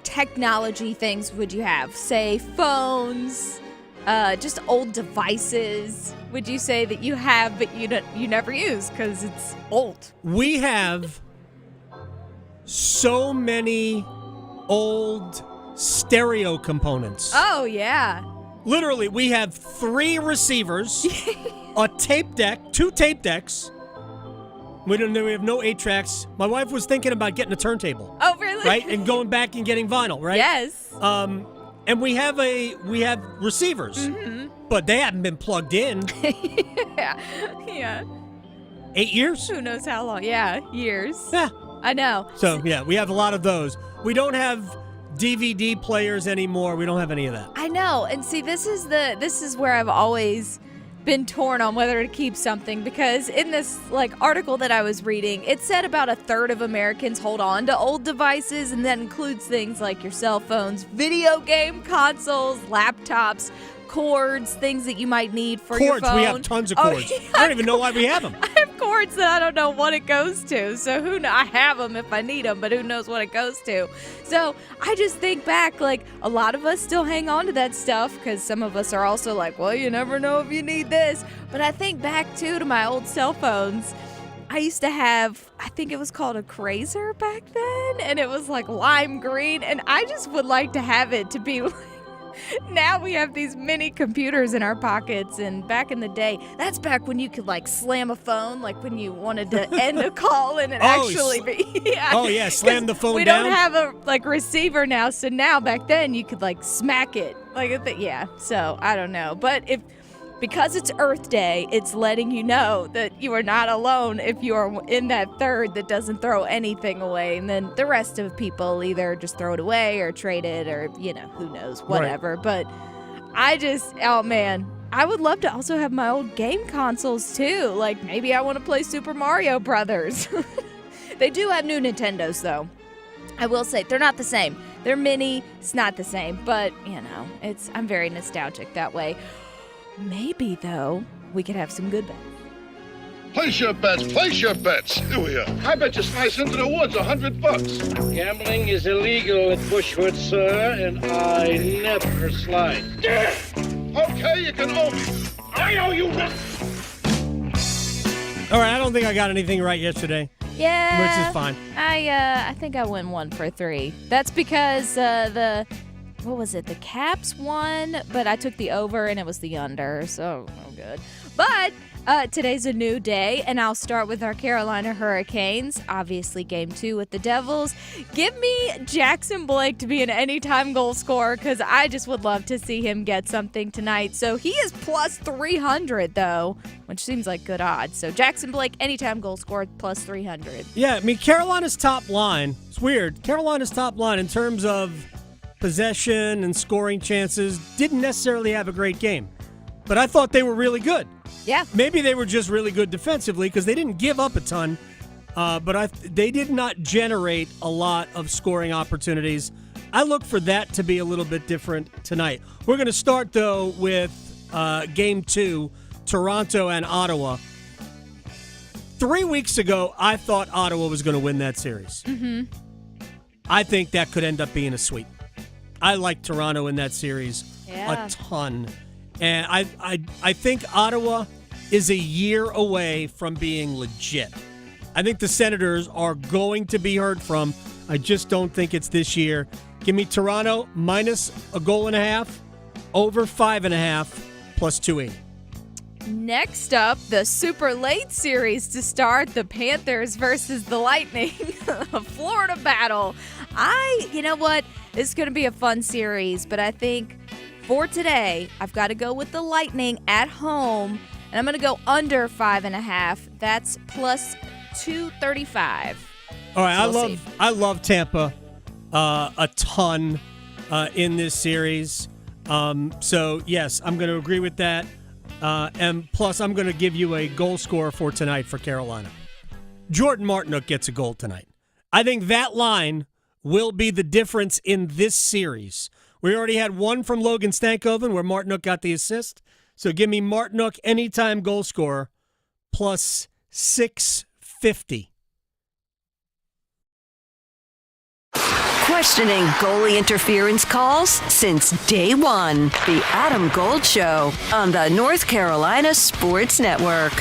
technology things would you have? Say, phones, just old devices, would you say that you have but you never use because it's old? We have so many old stereo components. Oh, yeah. Literally, we have 3 receivers, a tape deck, 2 tape decks. We have no 8 tracks. My wife was thinking about getting a turntable. Oh, really? Right? And going back and getting vinyl, right? Yes. And we have receivers, but they haven't been plugged in. Yeah. 8 years? Who knows how long? Yeah, years. Yeah. I know. So, yeah, we have a lot of those. We don't have DVD players anymore. We don't have any of that. I know. And see, this is where I've always been torn on whether to keep something, because in this article that I was reading, it said about a third of Americans hold on to old devices, and that includes things like your cell phones, video game consoles, laptops, cords, things that you might need for your phone. We have tons of cords. I don't even know why we have them. I have cords that I don't know what it goes to. So I have them if I need them, but who knows what it goes to. So I just think back, a lot of us still hang on to that stuff because some of us are also well, you never know if you need this. But I think back, too, to my old cell phones. I used to have, I think it was called a Crazer back then, and it was lime green, and I just would like to have it to be now we have these mini computers in our pockets, and back in the day, that's back when you could slam a phone, when you wanted to end a call and it actually be. Yeah. Oh, yeah, slam the phone we down. We don't have a receiver now, so now back then you could smack it. Yeah, so I don't know. But because it's Earth Day, it's letting you know that you are not alone if you are in that third that doesn't throw anything away. And then the rest of people either just throw it away or trade it or, who knows, whatever. Right. But I would love to also have my old game consoles too. Maybe I want to play Super Mario Brothers. They do have new Nintendos though. I will say, they're not the same. They're mini, it's not the same. But, I'm very nostalgic that way. Maybe, though, we could have some good bets. Place your bets. Here we are. I bet you slice into the woods $100. Gambling is illegal at Bushwood, sir, and I never slide. Okay, you can owe me. I owe you one. All right, I don't think I got anything right yesterday. Yeah. Which is fine. I think I went 1 for 3. That's because what was it? The Caps won, but I took the over and it was the under, so no good. But today's a new day, and I'll start with our Carolina Hurricanes. Obviously, game 2 with the Devils. Give me Jackson Blake to be an anytime goal scorer, because I just would love to see him get something tonight. So he is plus 300, though, which seems like good odds. So Jackson Blake, anytime goal scorer, plus 300. Yeah, Carolina's top line, it's weird. Carolina's top line in terms of possession and scoring chances didn't necessarily have a great game, but I thought they were really good. Yeah. Maybe they were just really good defensively because they didn't give up a ton, but they did not generate a lot of scoring opportunities. I look for that to be a little bit different tonight. We're going to start, though, with Game 2, Toronto and Ottawa. 3 weeks ago, I thought Ottawa was going to win that series. Mm-hmm. I think that could end up being a sweep. I like Toronto in that series a ton. And I think Ottawa is a year away from being legit. I think the Senators are going to be heard from. I just don't think it's this year. Give me Toronto minus a goal and a half, over 5.5, plus 280. Next up, the super late series to start, the Panthers versus the Lightning, a Florida battle. You know what? This is going to be a fun series, but I think for today, I've got to go with the Lightning at home, and I'm going to go under 5.5. That's plus 235. All right, so I love Tampa a ton in this series. So, yes, I'm going to agree with that. And plus, I'm going to give you a goal scorer for tonight for Carolina. Jordan Martinook gets a goal tonight. I think that line will be the difference in this series. We already had one from Logan Stankoven where Martinook got the assist. So give me Martinook anytime goal scorer plus 650. Questioning goalie interference calls since day one. The Adam Gold Show on the North Carolina Sports Network.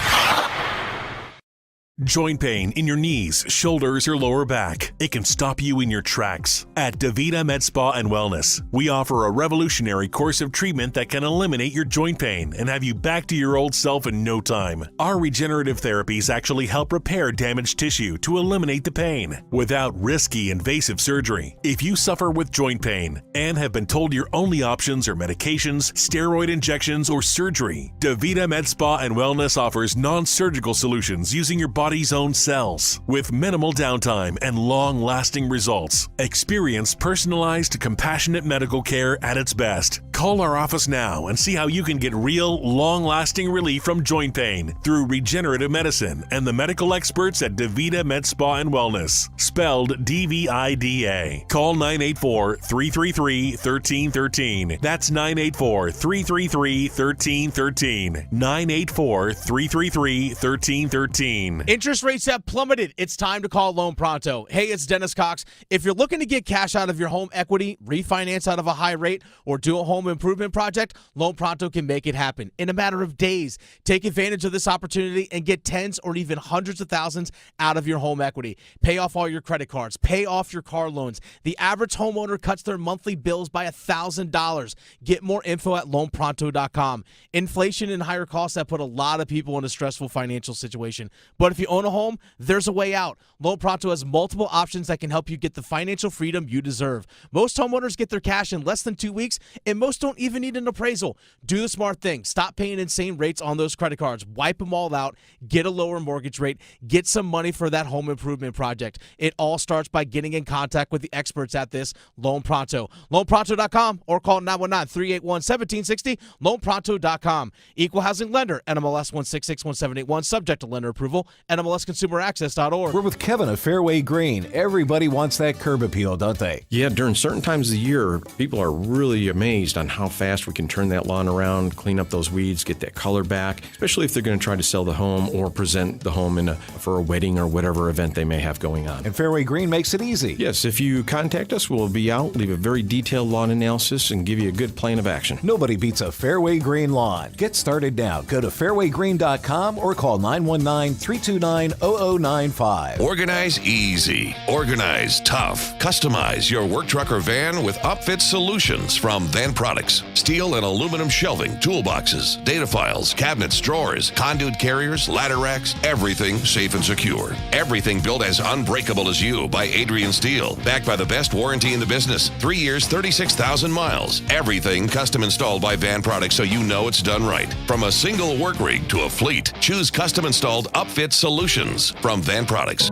Joint pain in your knees, shoulders, or lower back. It can stop you in your tracks. At DaVita Med Spa and Wellness, we offer a revolutionary course of treatment that can eliminate your joint pain and have you back to your old self in no time. Our regenerative therapies actually help repair damaged tissue to eliminate the pain without risky invasive surgery. If you suffer with joint pain and have been told your only options are medications, steroid injections, or surgery, DaVita Med Spa and Wellness offers non-surgical solutions using your body's own cells with minimal downtime and long-lasting results. Experience personalized, compassionate medical care at its best. Call our office now and see how you can get real, long-lasting relief from joint pain through regenerative medicine and the medical experts at DaVita Med Spa and Wellness, spelled DVIDA. Call 984-333-1313. That's 984-333-1313. 984-333-1313. Interest rates have plummeted. It's time to call Loan Pronto. Hey, it's Dennis Cox. If you're looking to get cash out of your home equity, refinance out of a high rate, or do a home improvement project, Loan Pronto can make it happen in a matter of days. Take advantage of this opportunity and get tens or even hundreds of thousands out of your home equity. Pay off all your credit cards. Pay off your car loans. The average homeowner cuts their monthly bills by $1,000. Get more info at loanpronto.com. Inflation and higher costs have put a lot of people in a stressful financial situation. But if you own a home, there's a way out. Loan Pronto has multiple options that can help you get the financial freedom you deserve. Most homeowners get their cash in less than 2 weeks, and most don't even need an appraisal. Do the smart thing. Stop paying insane rates on those credit cards. Wipe them all out. Get a lower mortgage rate. Get some money for that home improvement project. It all starts by getting in contact with the experts at this, Loan Pronto. LoanPronto.com or call 919-381-1760. LoanPronto.com. Equal housing lender. NMLS 1661781. Subject to lender approval. NMLSConsumerAccess.org. We're with Kevin of Fairway Green. Everybody wants that curb appeal, don't they? Yeah, during certain times of the year, people are really amazed on how fast we can turn that lawn around, clean up those weeds, get that color back, especially if they're going to try to sell the home or present the home for a wedding or whatever event they may have going on. And Fairway Green makes it easy. Yes, if you contact us, we'll be out, leave a very detailed lawn analysis, and give you a good plan of action. Nobody beats a Fairway Green lawn. Get started now. Go to fairwaygreen.com or call 919-329-0095. Organize easy. Organize tough. Customize your work truck or van with upfit solutions from Van Products. Steel and aluminum shelving, toolboxes, data files, cabinets, drawers, conduit carriers, ladder racks, everything safe and secure. Everything built as unbreakable as you by Adrian Steel. Backed by the best warranty in the business. 3 years, 36,000 miles. Everything custom installed by Van Products so you know it's done right. From a single work rig to a fleet, choose custom installed upfit solutions from Van Products.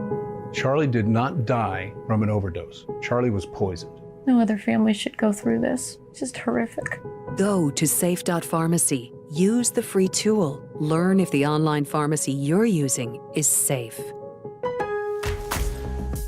Charlie did not die from an overdose. Charlie was poisoned. No other family should go through this. It's just horrific. Go to safe.pharmacy. Use the free tool. Learn if the online pharmacy you're using is safe.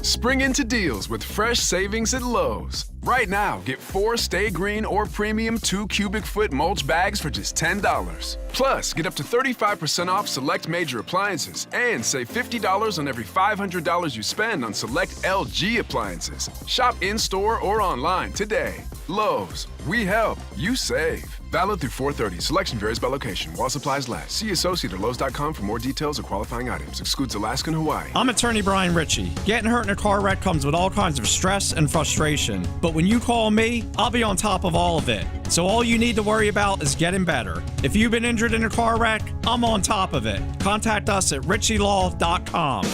Spring into deals with fresh savings at Lowe's. Right now, get 4 Stay Green or Premium 2 cubic foot mulch bags for just $10. Plus, get up to 35% off select major appliances and save $50 on every $500 you spend on select LG appliances. Shop in-store or online today. Lowe's, we help, you save. Valid through 4/30. Selection varies by location. While supplies last. See associate or Lowe's.com for more details or qualifying items. Excludes Alaska and Hawaii. I'm attorney Brian Ritchie. Getting hurt in a car wreck comes with all kinds of stress and frustration. But when you call me, I'll be on top of all of it. So all you need to worry about is getting better. If you've been injured in a car wreck, I'm on top of it. Contact us at ritchielaw.com.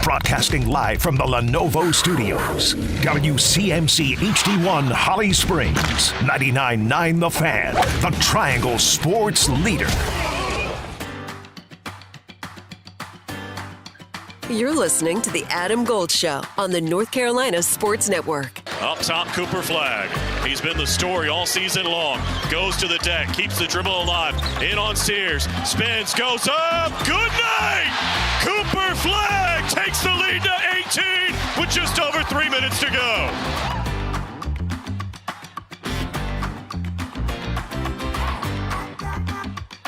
Broadcasting live from the Lenovo Studios. WCMC HD1 Holly Springs. 99.9 The Fan. The Triangle Sports Leader. You're listening to The Adam Gold Show on the North Carolina Sports Network. Up top, Cooper Flagg. He's been the story all season long. Goes to the deck, keeps the dribble alive. In on Sears, spins, goes up. Good night! Cooper Flagg takes the lead to 18 with just over 3 minutes to go.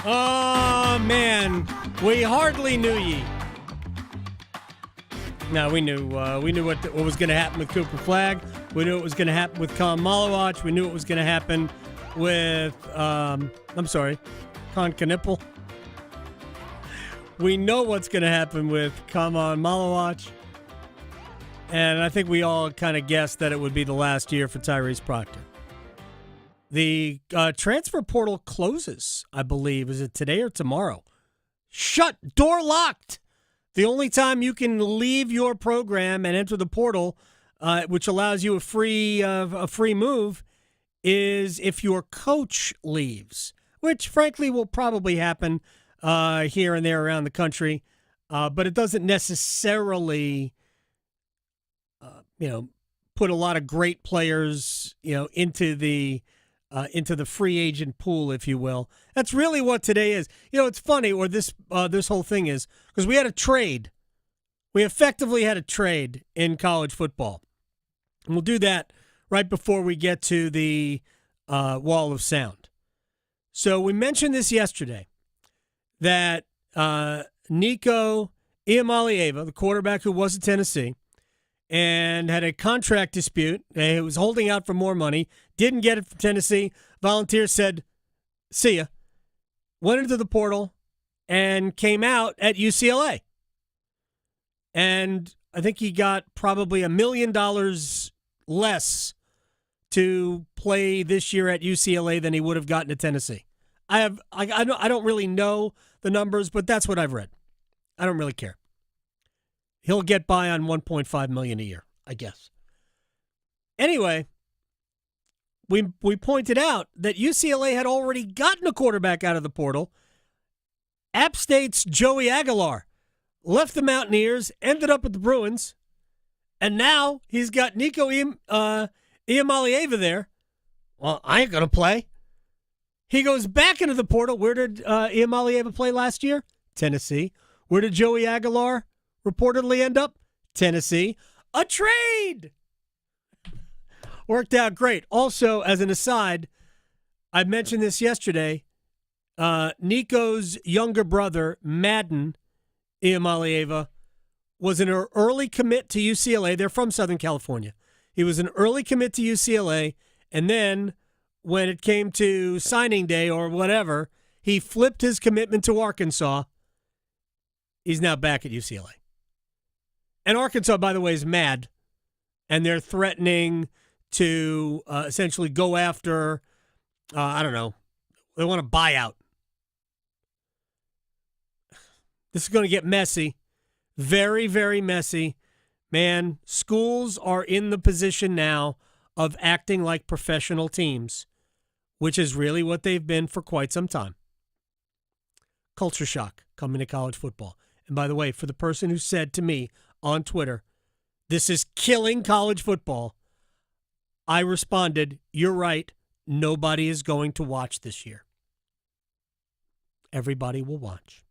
Oh, man. We hardly knew ye. No, we knew what was going to happen with Cooper Flagg. We knew it was going to happen with Con Malawach. We knew it was going to happen with, Con Knipple. We know what's going to happen with Kamon Malawach. And I think we all kind of guessed that it would be the last year for Tyrese Proctor. The transfer portal closes, I believe. Is it today or tomorrow? Shut, door locked. The only time you can leave your program and enter the portal, which allows you a free move, is if your coach leaves, which frankly will probably happen here and there around the country, but it doesn't necessarily, put a lot of great players, into the free agent pool, if you will. That's really what today is. It's funny, or this whole thing is, because we had a trade. We effectively had a trade in college football. And we'll do that right before we get to the Wall of Sound. So we mentioned this yesterday, that Nico Iamaleava, the quarterback who was at Tennessee, and had a contract dispute. He was holding out for more money, didn't get it from Tennessee. Volunteer said, see ya. Went into the portal and came out at UCLA. And I think he got probably $1 million less to play this year at UCLA than he would have gotten at Tennessee. I don't really know the numbers, but that's what I've read. I don't really care. He'll get by on $1.5 million a year, I guess. Anyway, we pointed out that UCLA had already gotten a quarterback out of the portal. App State's Joey Aguilar left the Mountaineers, ended up at the Bruins, and now he's got Nico Iamaleava there. Well, I ain't going to play. He goes back into the portal. Where did Iamaleava play last year? Tennessee. Where did Joey Aguilar reportedly end up? Tennessee. A trade! Worked out great. Also, as an aside, I mentioned this yesterday, Nico's younger brother, Madden Iamaleava, was an early commit to UCLA. They're from Southern California. He was an early commit to UCLA, and then when it came to signing day or whatever, he flipped his commitment to Arkansas. He's now back at UCLA. And Arkansas, by the way, is mad, and they're threatening to essentially go after, I don't know, they want a buyout. This is going to get messy. Very, very messy. Man, schools are in the position now of acting like professional teams, which is really what they've been for quite some time. Culture shock coming to college football. And by the way, for the person who said to me on Twitter, this is killing college football, I responded, you're right, nobody is going to watch this year. Everybody will watch.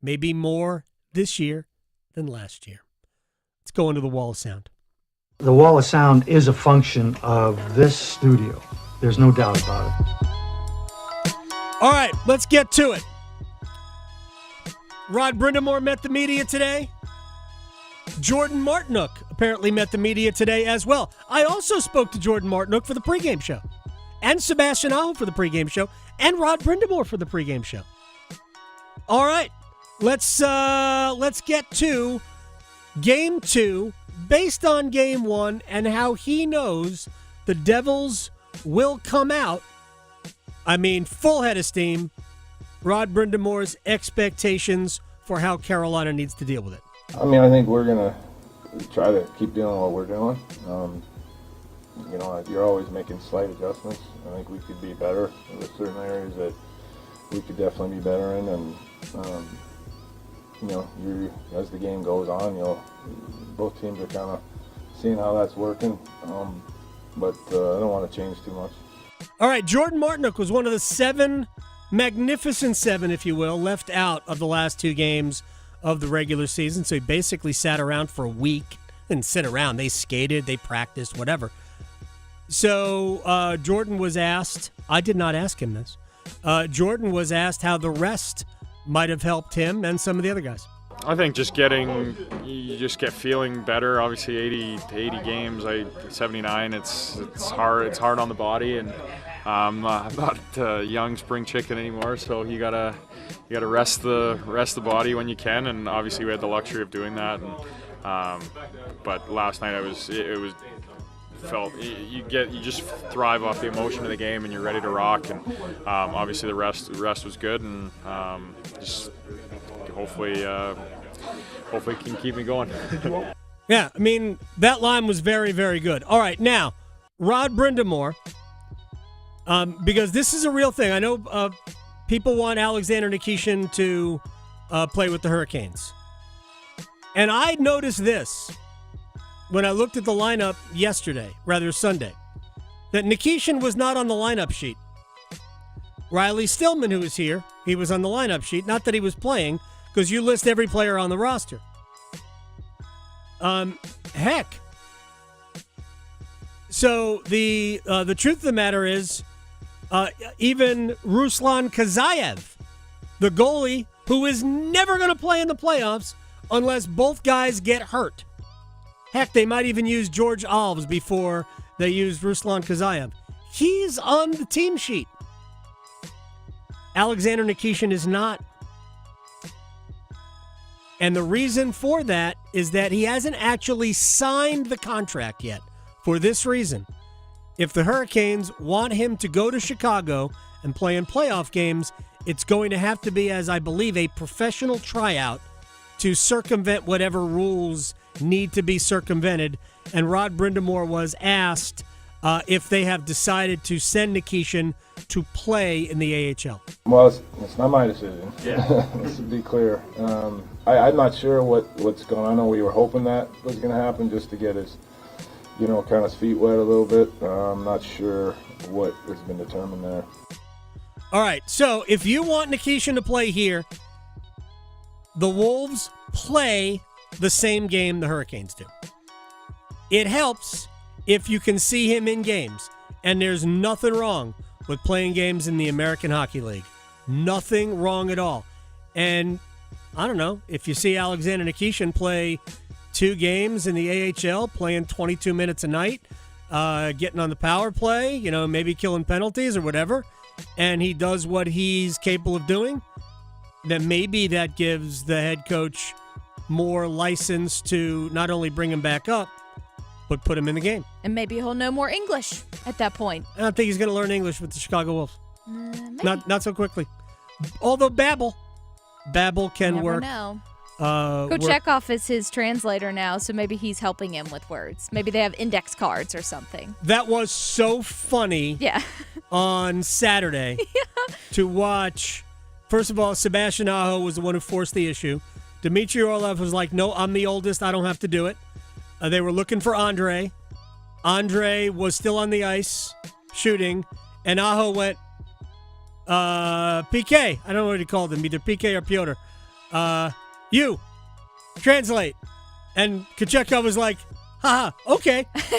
Maybe more this year than last year. Let's go into the Wall of Sound. The Wall of Sound is a function of this studio. There's no doubt about it. All right, let's get to it. Rod Brindamore met the media today. Jordan Martinook apparently met the media today as well. I also spoke to Jordan Martinook for the pregame show, and Sebastian Aho for the pregame show, and Rod Brindamore for the pregame show. All right, let's get to Game 2 based on Game 1 and how he knows the Devils will come out. I mean, full head of steam. Rod Brindamore's expectations for how Carolina needs to deal with it. I mean, I think we're going to try to keep doing what we're doing. You're always making slight adjustments. I think we could be better. There's certain areas that we could definitely be better in. And, as the game goes on, both teams are kind of seeing how that's working. but I don't want to change too much. All right, Jordan Martinook was one of the magnificent seven, if you will, left out of the last 2 games of the regular season. So he basically sat around for a week. Didn't sit around. They skated, they practiced, whatever. So Jordan was asked, I did not ask him this, Jordan was asked how the rest might have helped him and some of the other guys. I think you just get feeling better. Obviously 80 games, 79, it's hard on the body, and I'm not a young spring chicken anymore, so you gotta rest the body when you can, and obviously we had the luxury of doing that. And but last night you just thrive off the emotion of the game, and you're ready to rock. And obviously the rest was good, and just hopefully can keep me going. Yeah, I mean, that line was very, very good. All right, now, Rod Brindamore, because this is a real thing. I know people want Alexander Nikishin to play with the Hurricanes. And I noticed this when I looked at the lineup Sunday, that Nikishin was not on the lineup sheet. Riley Stillman, who was here, he was on the lineup sheet. Not that he was playing, because you list every player on the roster. Heck. So the truth of the matter is, even Ruslan Kazayev, the goalie, who is never going to play in the playoffs unless both guys get hurt. Heck, they might even use George Alves before they use Ruslan Kazayev. He's on the team sheet. Alexander Nikishin is not. And the reason for that is that he hasn't actually signed the contract yet. For this reason, if the Hurricanes want him to go to Chicago and play in playoff games, it's going to have to be, as I believe, a professional tryout to circumvent whatever rules need to be circumvented. And Rod Brindamore was asked if they have decided to send Nikishin to play in the AHL. Well, it's not my decision. Yeah. Let's be clear. I'm not sure what's going on. I know we were hoping that was going to happen just to get his, kind of his feet wet a little bit. I'm not sure what has been determined there. All right, so if you want Nikishin to play here, the Wolves play the same game the Hurricanes do. It helps if you can see him in games, and there's nothing wrong with playing games in the American Hockey League. Nothing wrong at all. And I don't know, if you see Alexander Nikishin play 2 games in the AHL, playing 22 minutes a night, getting on the power play, maybe killing penalties or whatever, and he does what he's capable of doing, then maybe that gives the head coach more license to not only bring him back up, but put him in the game. And maybe he'll know more English at that point. I don't think he's going to learn English with the Chicago Wolves. Not so quickly. Although Babbel can Never work. Know. Coach Chekhov is his translator now, so maybe he's helping him with words. Maybe they have index cards or something. That was so funny. Yeah. On Saturday to watch. First of all, Sebastian Aho was the one who forced the issue. Dmitry Orlov was like, no, I'm the oldest. I don't have to do it. They were looking for Andre. Andre was still on the ice shooting, and Aho went, PK. I don't know what he called him, either PK or Piotr. You, translate. And Kochetkov was like, haha, okay. So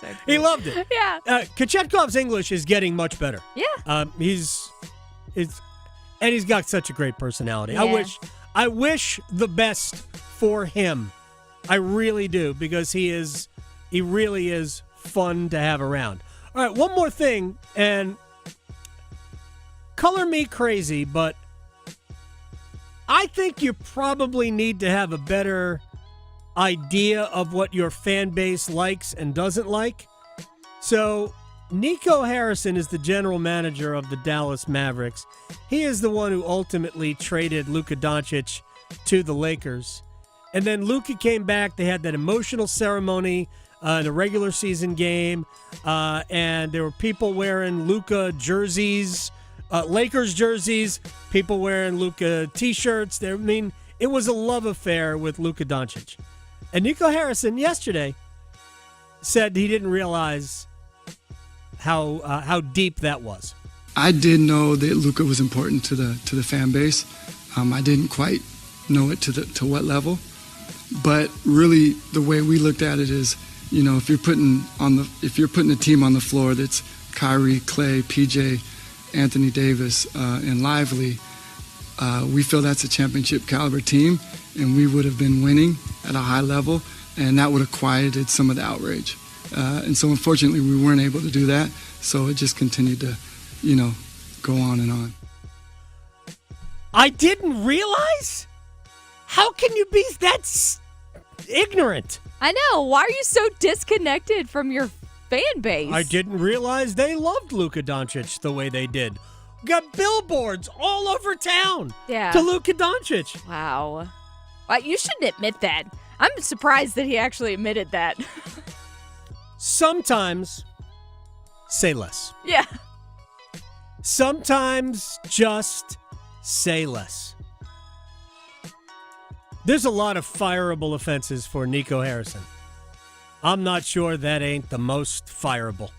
cool. He loved it. Yeah. Kochetkov's English is getting much better. Yeah. He's got such a great personality. Yeah. I wish the best for him. I really do, because he really is fun to have around. All right, one more thing, and color me crazy, but I think you probably need to have a better idea of what your fan base likes and doesn't like. So Nico Harrison is the general manager of the Dallas Mavericks. He is the one who ultimately traded Luka Doncic to the Lakers. And then Luka came back. They had that emotional ceremony in the regular season game. And there were people wearing Luka jerseys, Lakers jerseys, people wearing Luka T-shirts. It was a love affair with Luka Doncic. And Nico Harrison yesterday said he didn't realize how deep that was. I did know that Luka was important to the fan base. I didn't quite know it to what level, but really the way we looked at it is, if you're putting a team on the floor that's Kyrie, Clay, PJ, Anthony Davis, and Lively, we feel that's a championship caliber team, and we would have been winning at a high level, and that would have quieted some of the outrage. And so unfortunately we weren't able to do that, so it just continued to, go on and on. I didn't realize? How can you be that ignorant? I know. Why are you so disconnected from your fan base? I didn't realize they loved Luka Doncic the way they did. Got billboards all over town to Luka Doncic. Wow. You shouldn't admit that. I'm surprised that he actually admitted that. Sometimes, say less. Yeah. Sometimes, just say less. There's a lot of fireable offenses for Nico Harrison. I'm not sure that ain't the most fireable.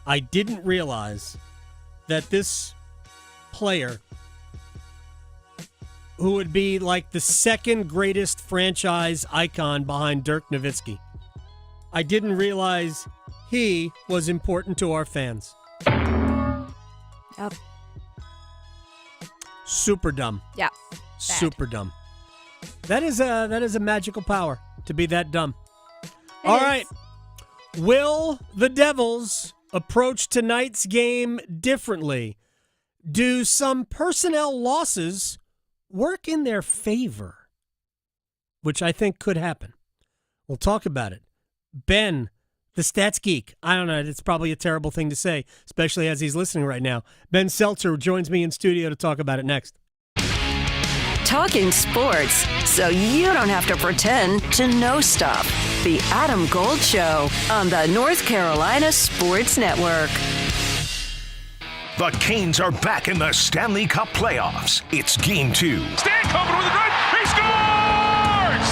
I didn't realize that this player, who would be like the second greatest franchise icon behind Dirk Nowitzki, I didn't realize he was important to our fans. Yep. Super dumb. Yeah. Super dumb. That is a magical power to be that dumb. All right. Will the Devils approach tonight's game differently? Do some personnel losses work in their favor? Which I think could happen. We'll talk about it. Ben, the stats geek. I don't know. It's probably a terrible thing to say, especially as he's listening right now. Ben Seltzer joins me in studio to talk about it next. Talking sports so you don't have to pretend to know stuff. The Adam Gold Show on the North Carolina Sports Network. The Canes are back in the Stanley Cup playoffs. It's Game 2. Stankoven with a drive. He scores!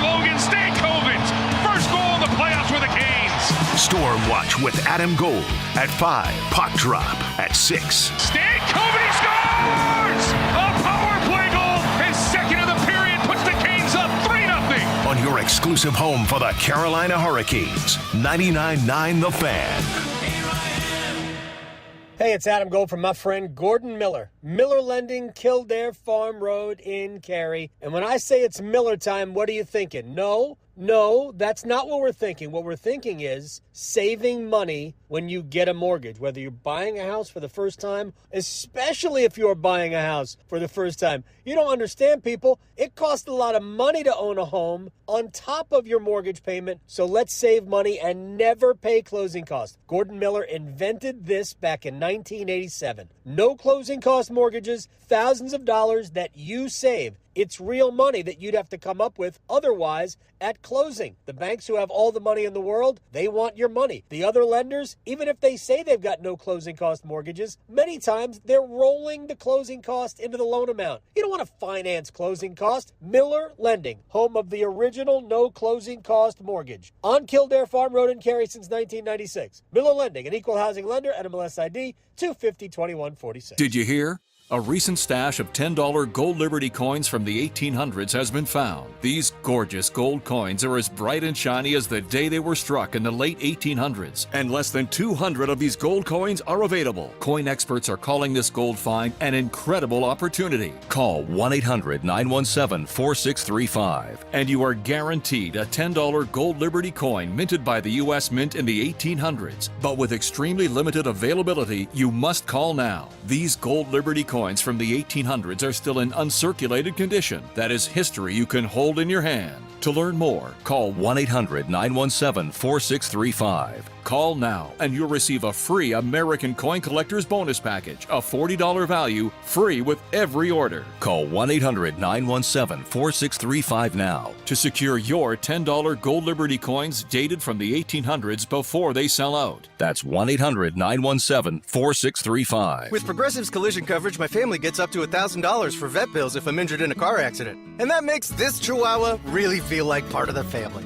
Logan Stankoven's first goal in the playoffs for the Canes. Storm Watch with Adam Gold at 5. Puck drop at 6. Stankoven, he scores! A power play goal. His second of the period puts the Canes up 3-0. On your exclusive home for the Carolina Hurricanes, 99.9 The Fan. Hey, it's Adam Gold from my friend Gordon Miller. Miller Lending, Kildare Farm Road in Cary. And when I say it's Miller time, what are you thinking? No, that's not what we're thinking. What we're thinking is saving money when you get a mortgage, whether you're buying a house for the first time, especially if you're buying a house for the first time. You don't understand, people. It costs a lot of money to own a home on top of your mortgage payment, so let's save money and never pay closing costs. Gordon Miller invented this back in 1987. No closing cost mortgages, thousands of dollars that you save. It's real money that you'd have to come up with otherwise at closing. The banks who have all the money in the world, they want your money. The other lenders, even if they say they've got no closing cost mortgages, many times they're rolling the closing cost into the loan amount. You don't want to finance closing cost. Miller Lending, home of the original no closing cost mortgage. On Kildare Farm Road in Cary since 1996. Miller Lending, an equal housing lender, NMLS ID 2502146. Did you hear? A recent stash of $10 gold Liberty coins from the 1800s has been found. These gorgeous gold coins are as bright and shiny as the day they were struck in the late 1800s. And less than 200 of these gold coins are available. Coin experts are calling this gold find an incredible opportunity. Call 1-800-917-4635 and you are guaranteed a $10 gold Liberty coin minted by the U.S. Mint in the 1800s. But with extremely limited availability, you must call now. These gold Liberty coins from the 1800s are still in uncirculated condition. That is history you can hold in your hand. To learn more, call 1-800-917-4635. Call now and you'll receive a free American Coin Collector's Bonus Package, a $40 value, free with every order. Call 1-800-917-4635 now to secure your $10 gold Liberty coins dated from the 1800s before they sell out. That's 1-800-917-4635. With Progressive's collision coverage, my family gets up to $1,000 for vet bills if I'm injured in a car accident. And that makes this Chihuahua really feel like part of the family.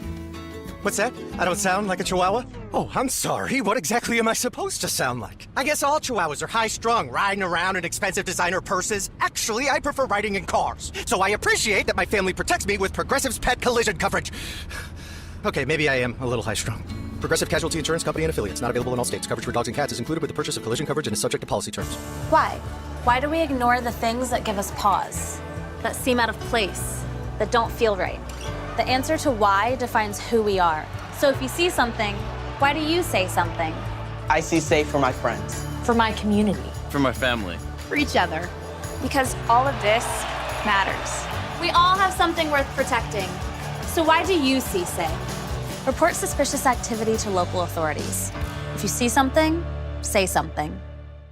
What's that? I don't sound like a chihuahua? Oh, I'm sorry. What exactly am I supposed to sound like? I guess all chihuahuas are high-strung, riding around in expensive designer purses. Actually, I prefer riding in cars. So I appreciate that my family protects me with Progressive's pet collision coverage. Okay, maybe I am a little high-strung. Progressive Casualty Insurance Company and Affiliates. Not available in all states. Coverage for dogs and cats is included with the purchase of collision coverage and is subject to policy terms. Why? Why do we ignore the things that give us pause, that seem out of place, that don't feel right? The answer to why defines who we are. So if you see something, why do you say something? I see safe for my friends. For my community. For my family. For each other. Because all of this matters. We all have something worth protecting. So why do you see safe? Report suspicious activity to local authorities. If you see something, say something.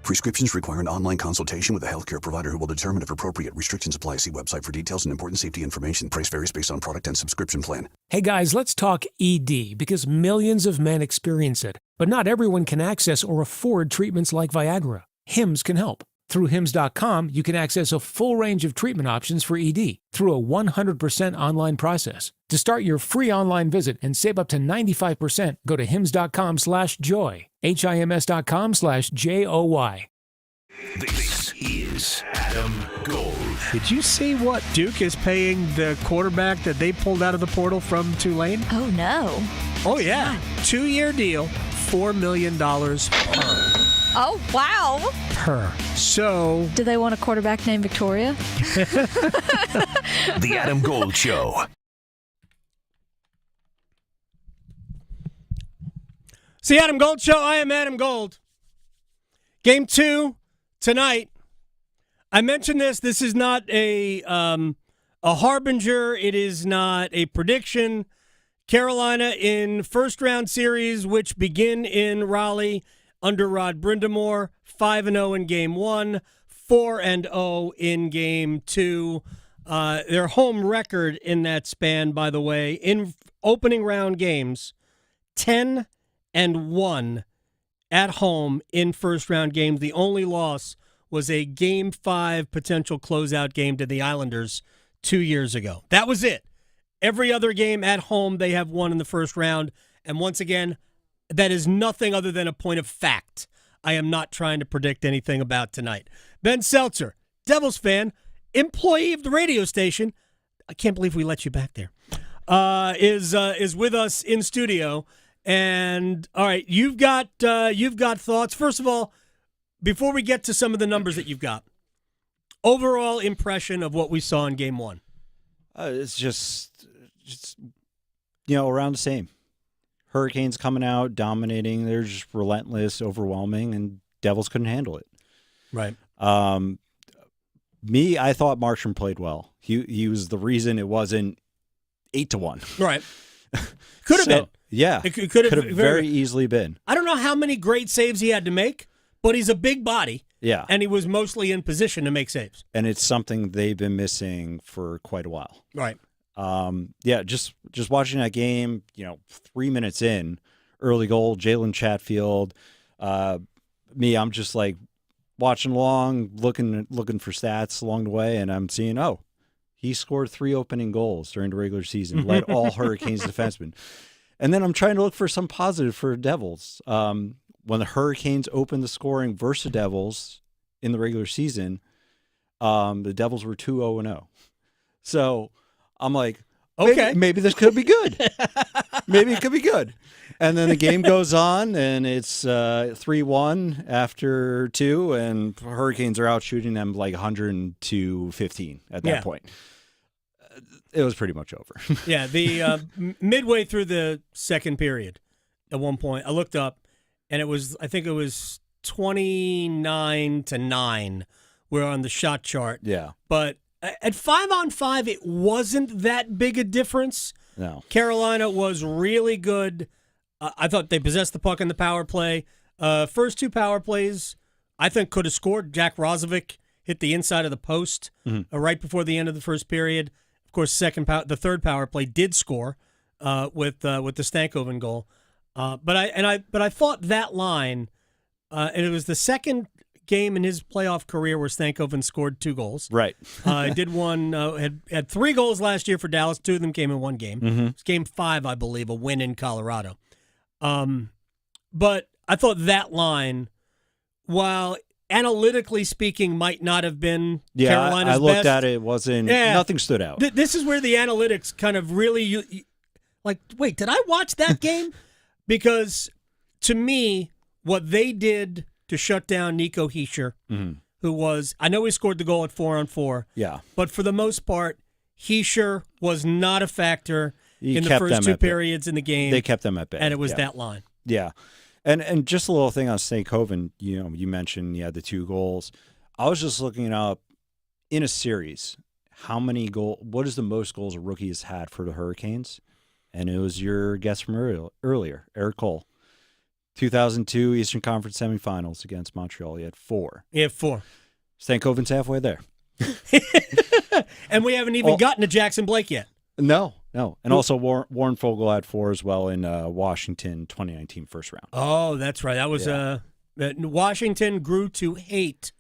Prescriptions require an online consultation with a healthcare provider who will determine if appropriate. Restrictions apply. See website for details and important safety information. Price varies based on product and subscription plan. Hey guys, let's talk ED because millions of men experience it. But not everyone can access or afford treatments like Viagra. Hims can help. Through Hims.com, you can access a full range of treatment options for ED through a 100% online process. To start your free online visit and save up to 95%, go to Hims.com/joy. HIMS.com/JOY. This is Adam Gold. Did you see what Duke is paying the quarterback that they pulled out of the portal from Tulane? Oh, no. Oh, yeah. 2-year deal, $4 million per. Oh, wow. Per. So. Do they want a quarterback named Victoria? The Adam Gold Show. It's the Adam Gold Show. I am Adam Gold. Game 2 tonight. I mentioned this. This is not a harbinger. It is not a prediction. Carolina in first-round series, which begin in Raleigh under Rod Brindamore, 5-0 in Game 1, 4-0 in Game 2. Their home record in that span, by the way, in opening round games, 10-1 at home in first-round games. The only loss was a Game 5 potential closeout game to the Islanders 2 years ago. That was it. Every other game at home they have won in the first round. And once again, that is nothing other than a point of fact. I am not trying to predict anything about tonight. Ben Seltzer, Devils fan, employee of the radio station. I can't believe we let you back there. Is with us in studio. And all right, you've got thoughts. First of all, before we get to some of the numbers that you've got, overall impression of what we saw in Game 1. It's just around the same. Hurricanes coming out, dominating. They're just relentless, overwhelming, and Devils couldn't handle it. Right. I thought Marchand played well. He was the reason it wasn't 8-1. Right. Could have been. Yeah. It could have very easily been. I don't know how many great saves he had to make, but he's a big body. Yeah. And he was mostly in position to make saves. And it's something they've been missing for quite a while. Right. Just watching that game, 3 minutes in, early goal, Jalen Chatfield. I'm just like watching along, looking for stats along the way, and I'm seeing, he scored 3 opening goals during the regular season, led all Hurricanes defensemen. And then I'm trying to look for some positive for Devils. When the Hurricanes opened the scoring versus the Devils in the regular season, the Devils were 2-0-0. So I'm like, okay, maybe this could be good. Maybe it could be good. And then the game goes on, and it's 3-1 after 2, and Hurricanes are out shooting them like 100-15 at that point. It was pretty much over. Yeah, the midway through the second period, at one point, I looked up, and I think it was 29-9. We're on the shot chart. Yeah. But at 5-on-5, it wasn't that big a difference. No. Carolina was really good. I thought they possessed the puck in the power play. First 2 power plays, I think could have scored. Jack Rozovic hit the inside of the post right before the end of the first period. Of course, the third power play did score with the Stankoven goal. But I thought that line, and it was the second game in his playoff career where Stankoven scored 2 goals. Right. Did one, had 3 goals last year for Dallas. 2 of them came in one game. Mm-hmm. It was game 5, I believe, a win in Colorado. But I thought that line, while analytically speaking might not have been Carolina's I looked best, at it. It wasn't, nothing stood out. This is where the analytics kind of really, like, wait, did I watch that game? Because to me, what they did to shut down Nico Hischier, who was, I know he scored the goal at 4-on-4. Yeah. But for the most part, Hischier was not a factor in the first 2 periods in the game. They kept them at bay. And it was that line. Yeah. And just a little thing on Stankoven, you mentioned he had the 2 goals. I was just looking up in a series, what is the most goals a rookie has had for the Hurricanes? And it was your guess from earlier, Erik Cole. 2002 Eastern Conference semifinals against Montreal. He had 4. He had 4. Stankoven's halfway there. And we haven't even gotten to Jackson Blake yet. No. And also Warren Fogle had 4 as well in Washington 2019 first round. Oh, that's right. That was Washington grew to hate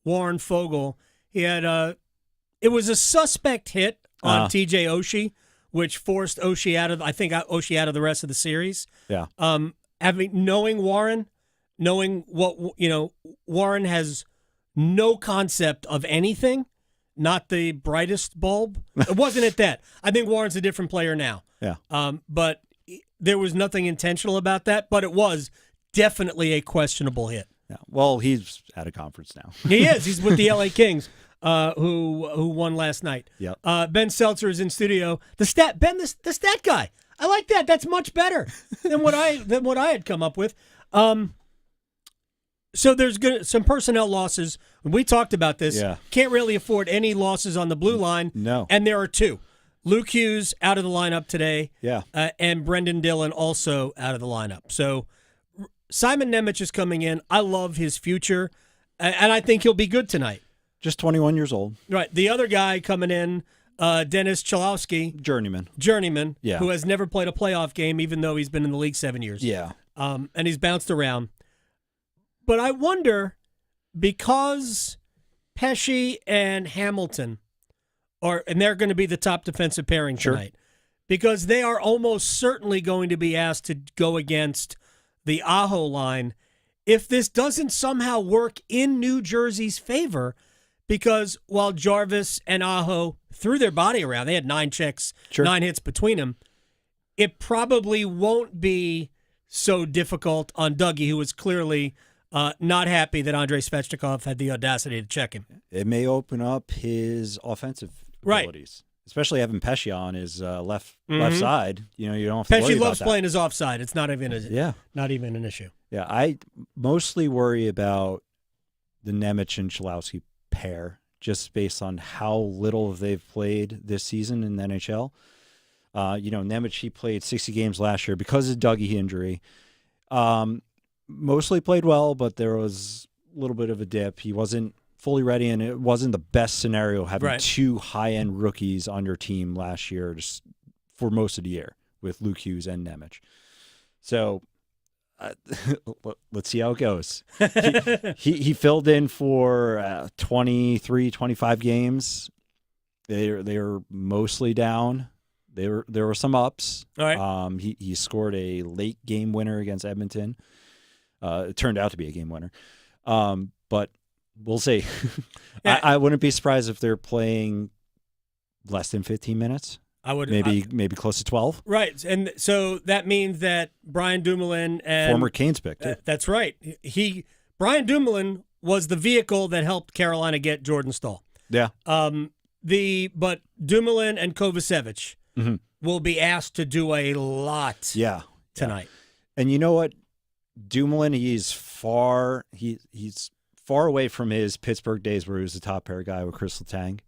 Warren Fogle. He had it was a suspect hit on TJ Oshie, which forced Oshie out of the rest of the series. Yeah. Knowing Warren, knowing what Warren has no concept of anything. Not the brightest bulb. It wasn't at that. I think Warren's a different player now. Yeah. But there was nothing intentional about that, but it was definitely a questionable hit. Yeah. Well, he's at a conference now. He is. He's with the LA Kings, who won last night. Yep. Ben Seltzer is in studio. The stat guy. I like that. That's much better than what I had come up with. So there's some personnel losses. We talked about this. Yeah. Can't really afford any losses on the blue line. No. And there are 2. Luke Hughes out of the lineup today. Yeah. And Brendan Dillon also out of the lineup. So Simon Nemec is coming in. I love his future, and I think he'll be good tonight. Just 21 years old. Right. The other guy coming in, Dennis Chalowski. Journeyman. Yeah. Who has never played a playoff game, even though he's been in the league 7 years. Yeah. And he's bounced around. But I wonder, because Pesce and Hamilton and they're going to be the top defensive pairing tonight, because they are almost certainly going to be asked to go against the Aho line, if this doesn't somehow work in New Jersey's favor, because while Jarvis and Aho threw their body around, they had 9 checks, 9 hits between them, it probably won't be so difficult on Dougie, who was clearly not happy that Andrei Svechnikov had the audacity to check him. It may open up his offensive abilities, especially having Pesce on his left side. You don't have to worry about that. Pesce loves playing his offside. It's not even an issue. Yeah, I mostly worry about the Nemec and Chalowski pair, just based on how little they've played this season in the NHL. Nemec, he played 60 games last year because of Dougie injury. Mostly played well, but there was a little bit of a dip. He wasn't fully ready, and it wasn't the best scenario having 2 high-end rookies on your team last year just for most of the year with Luke Hughes and Nemec. So let's see how it goes. He filled in for 23, 25 games. They were mostly down. There were some ups. All right. He scored a late game winner against Edmonton. It turned out to be a game winner. But we'll see. I wouldn't be surprised if they're playing less than 15 minutes. I would maybe close to 12. Right, and so that means that Brian Dumoulin and former Canes pick. That's right. Brian Dumoulin was the vehicle that helped Carolina get Jordan Staal. Yeah. But Dumoulin and Kovacevic will be asked to do a lot. tonight. Yeah. And you know what? Dumoulin, he's far away from his Pittsburgh days where he was the top pair guy with Chris Letang.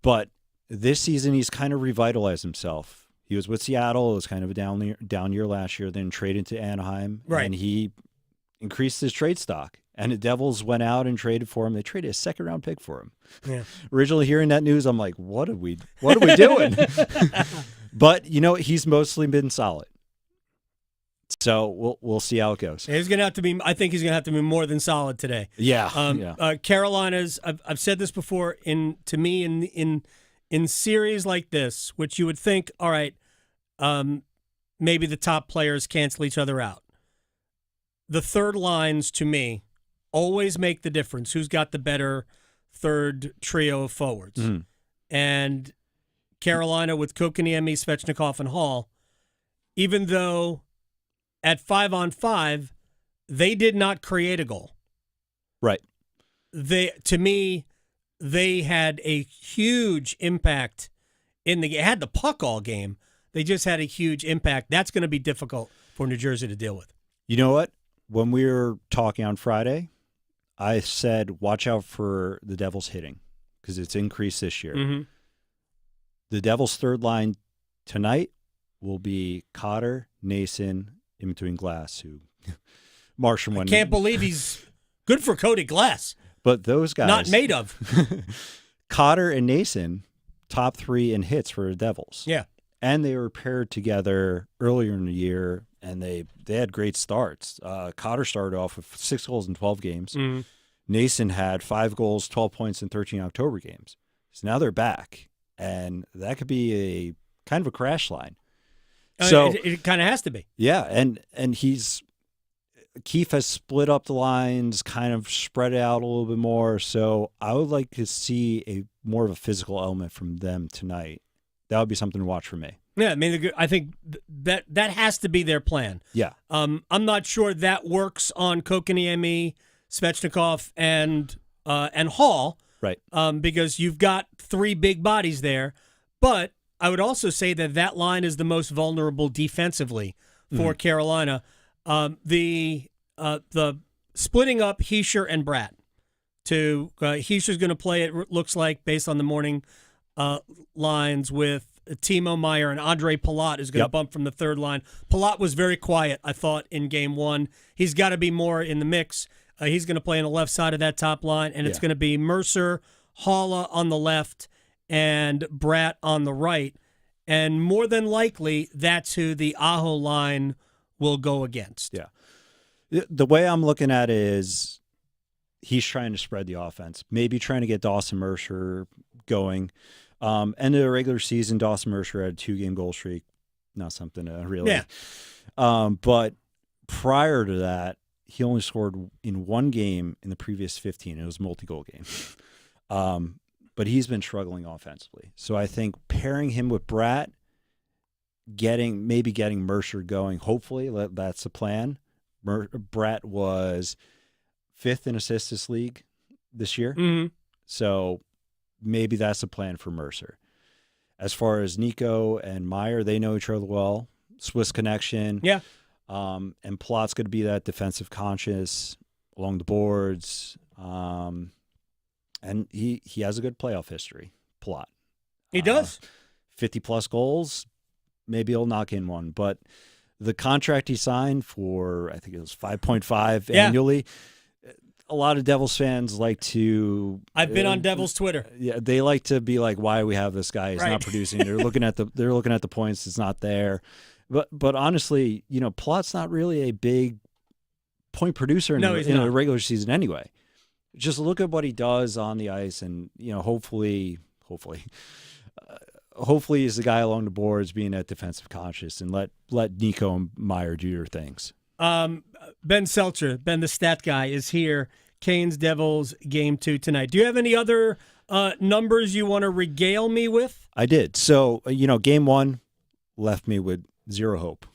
But this season, he's kind of revitalized himself. He was with Seattle. It was kind of a down year last year, then traded to Anaheim. Right. And he increased his trade stock. And the Devils went out and traded for him. They traded a second-round pick for him. Yeah. Originally hearing that news, I'm like, what are we doing? But, he's mostly been solid. So we'll see how it goes. He's going to have to be. I think he's going to have to be more than solid today. Yeah. Carolina's. I've said this before. In series like this, which you would think, all right, maybe the top players cancel each other out. The third lines, to me, always make the difference. Who's got the better third trio of forwards? Mm-hmm. And Carolina with Kotkaniemi, Svechnikov, and Hall, even though at 5-on-5, they did not create a goal. Right. To me, they had a huge impact in the game. Had the puck all game. They just had a huge impact. That's going to be difficult for New Jersey to deal with. You know what? When we were talking on Friday, I said, watch out for the Devils hitting because it's increased this year. Mm-hmm. The Devils' third line tonight will be Cotter, Nason, in between Glass, who Martian went. Can't believe he's good for Cody Glass. But those guys. Not made of. Cotter and Nason, top 3 in hits for the Devils. Yeah. And they were paired together earlier in the year, and they had great starts. Cotter started off with 6 goals in 12 games. Mm-hmm. Nason had 5 goals, 12 points in 13 October games. So now they're back, and that could be a kind of a crash line. So it kind of has to be. Yeah, and Keefe has split up the lines, kind of spread it out a little bit more. So I would like to see a more of a physical element from them tonight. That would be something to watch for me. Yeah, I mean, I think that has to be their plan. Yeah. I'm not sure that works on Kotkaniemi, Svechnikov, and Hall. Right. Because you've got 3 big bodies there. But I would also say that line is the most vulnerable defensively for Carolina. The splitting up Hischier and Bratt. Hischier's going to play, it looks like, based on the morning lines with Timo Meier, and Andre Palat is going to bump from the third line. Palat was very quiet, I thought, in Game 1. He's got to be more in the mix. He's going to play on the left side of that top line, and it's going to be Mercer, Haula on the left, and Bratt on the right. And more than likely, that's who the Aho line will go against. Yeah. The way I'm looking at it is he's trying to spread the offense, maybe trying to get Dawson Mercer going. End of the regular season, Dawson Mercer had a 2-game goal streak. Not something to really. Yeah. But prior to that, he only scored in 1 game in the previous 15. It was a multi-goal game. But he's been struggling offensively. So I think pairing him with Bratt, maybe getting Mercer going, hopefully that's the plan. Bratt was 5th in assists this league this year. Mm-hmm. So maybe that's the plan for Mercer. As far as Nico and Meier, they know each other well. Swiss connection. Yeah. And Plot's going to be that defensive conscious along the boards. And he has a good playoff history, Plot. He does. 50-plus goals. Maybe he'll knock in one. But the contract he signed for, I think it was 5.5 annually, a lot of Devils fans like to... I've been on Devils Twitter. Yeah, they like to be like, why do we have this guy? He's not producing. They're looking at the points. It's not there. But honestly, Plot's not really a big point producer in the regular season anyway. Just look at what he does on the ice, and hopefully is the guy along the boards being that defensive conscious, and let Nico and Meier do their things. Ben Seltzer, Ben the stat guy, is here. Canes Devils Game 2 tonight. Do you have any other numbers you want to regale me with? I did. So Game 1 left me with zero hope.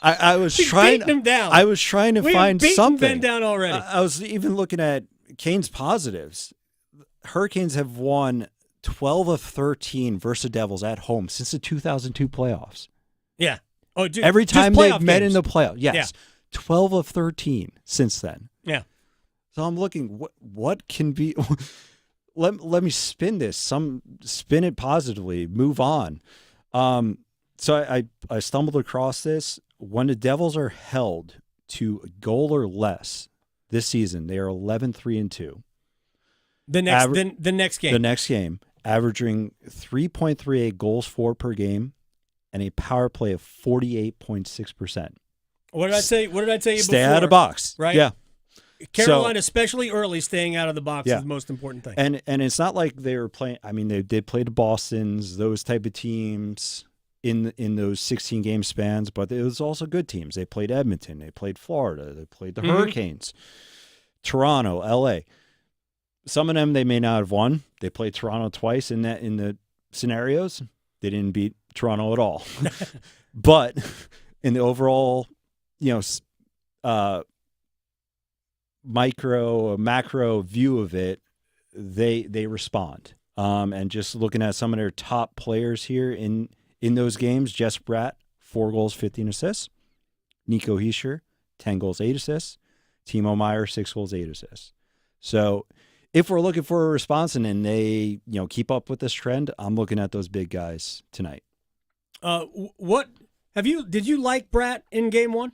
I was trying him down. I was trying to find something. Ben down already. I was even looking at Canes positives. Hurricanes have won 12 of 13 versus Devils at home since the 2002 playoffs. Yeah. Oh, dude, every time they've met in the playoffs. Yes. Yeah. 12 of 13 since then. Yeah. So I'm looking, what can be let me spin this. Spin it positively. Move on. So I stumbled across this. When the Devils are held to a goal or less this season, they are 11-3-2. The next game. The next game, averaging 3.38 goals for per game and a power play of 48.6%. What did I say? What did I tell you before? Stay out of the box. Right? Yeah. Carolina, especially early, staying out of the box Yeah. is the most important thing. And it's not like they were playing. I mean, they did play the Bostons, those type of teams in those 16-game spans, but it was also good teams. They played Edmonton, they played Florida, they played the Hurricanes, Toronto, LA. Some of them they may not have won. They played Toronto twice in the scenarios. They didn't beat Toronto at all. But in the overall, macro view of it, they respond. And just looking at some of their top players here in those games, Jess Bratt, 4 goals, 15 assists. Nico Hischier, 10 goals, 8 assists. Timo Meier, 6 goals, 8 assists. So if we're looking for a response and they keep up with this trend, I'm looking at those big guys tonight. Did you like Bratt in game 1?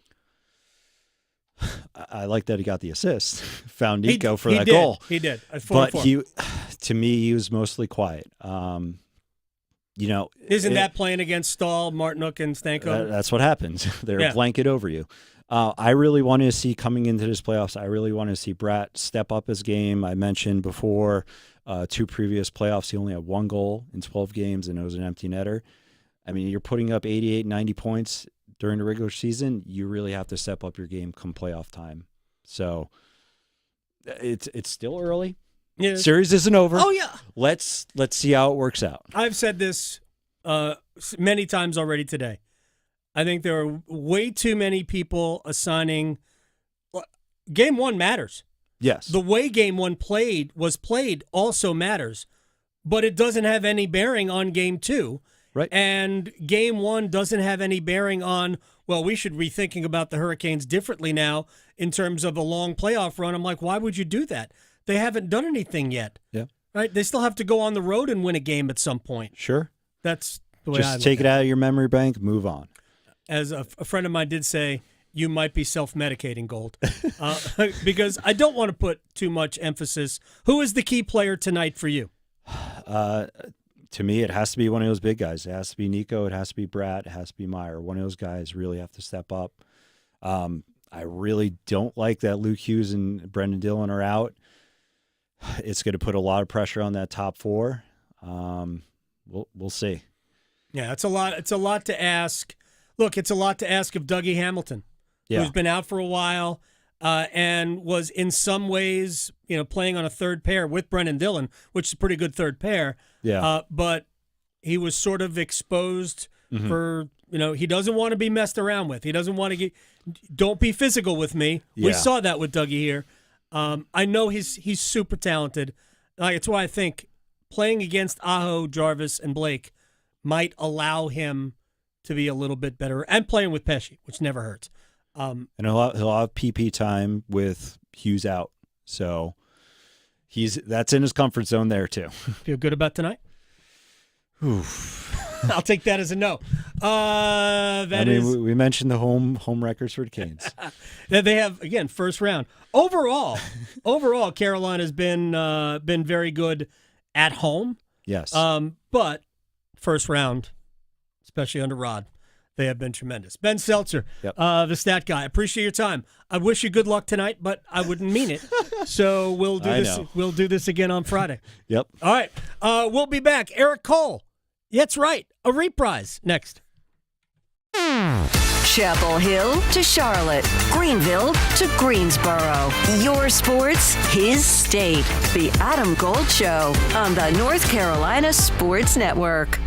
I like that he got the assist. Found Nico for that did. goal. He did. But to me, he was mostly quiet. Isn't that playing against Stahl, Martinook, and Stanko? That's what happens. They're blanket over you. I really wanted to see coming into this playoffs, I really wanted to see Bratt step up his game. I mentioned before 2 previous playoffs, he only had 1 goal in 12 games, and it was an empty netter. I mean, you're putting up 88, 90 points during the regular season. You really have to step up your game come playoff time. So it's still early. Yeah. Series isn't over. Oh, yeah. Let's see how it works out. I've said this many times already today. I think there are way too many people assigning game 1 matters. Yes. The way game 1 was played also matters, but it doesn't have any bearing on game 2. Right. And game 1 doesn't have any bearing on, well, we should be thinking about the Hurricanes differently now in terms of a long playoff run. I'm like, why would you do that? They haven't done anything yet. Yeah. Right? They still have to go on the road and win a game at some point. Sure. That's the way I just take it out of your memory bank, move on. As a friend of mine did say, you might be self-medicating, Gold. Because I don't want to put too much emphasis. Who is the key player tonight for you? To me, it has to be one of those big guys. It has to be Nico. It has to be Bratt. It has to be Meier. One of those guys really have to step up. I really don't like that Luke Hughes and Brendan Dillon are out. It's going to put a lot of pressure on that top 4. We'll see. Yeah, it's a lot. It's a lot to ask. Look, it's a lot to ask of Dougie Hamilton, who's been out for a while and was in some ways, playing on a third pair with Brendan Dillon, which is a pretty good third pair. Yeah. But he was sort of exposed for, he doesn't want to be messed around with. He doesn't want to don't be physical with me. Yeah. We saw that with Dougie here. I know he's super talented. It's why I think playing against Aho, Jarvis, and Blake might allow him to be a little bit better, and playing with Pesci, which never hurts. And he'll have PP time with Hughes out, so that's in his comfort zone there too. Feel good about tonight? Oof. I'll take that as a no. We mentioned the home records for the Canes. That they have, again, first round. Overall, Carolina's been very good at home. Yes. But first round, especially under Rod, they have been tremendous. Ben Seltzer, the stat guy. Appreciate your time. I wish you good luck tonight, but I wouldn't mean it. So we'll do this. We'll do this again on Friday. Yep. All right. We'll be back. Erik Cole. That's right. A reprise next. Chapel Hill to Charlotte, Greenville to Greensboro. Your sports, his state. The Adam Gold Show on the North Carolina Sports Network.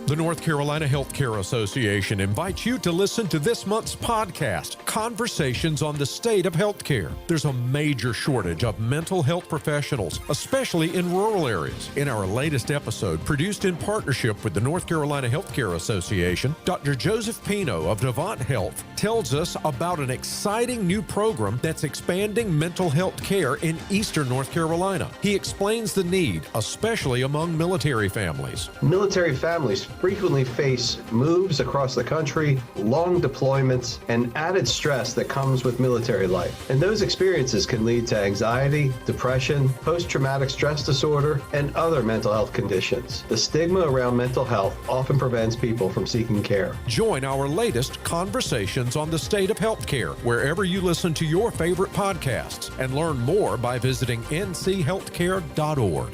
The North Carolina Healthcare Association invites you to listen to this month's podcast, Conversations on the State of Healthcare. There's a major shortage of mental health professionals, especially in rural areas. In our latest episode, produced in partnership with the North Carolina Healthcare Association, Dr. Joseph Pino of Devant Health tells us about an exciting new program that's expanding mental health care in eastern North Carolina. He explains the need, especially among military families. Military families frequently face moves across the country, long deployments, and added stress that comes with military life. And those experiences can lead to anxiety, depression, post-traumatic stress disorder, and other mental health conditions. The stigma around mental health often prevents people from seeking care. Join our latest Conversations on the State of Healthcare wherever you listen to your favorite podcasts, and learn more by visiting nchealthcare.org.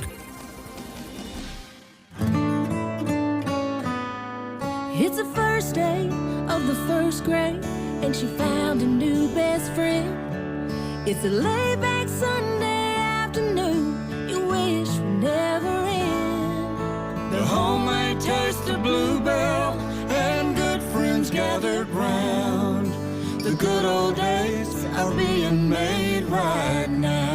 It's the first day of the first grade, and she found a new best friend. It's a laid-back Sunday afternoon you wish would never end. The homemade taste of Bluebell and good friends gathered round. The good old days are being made right now.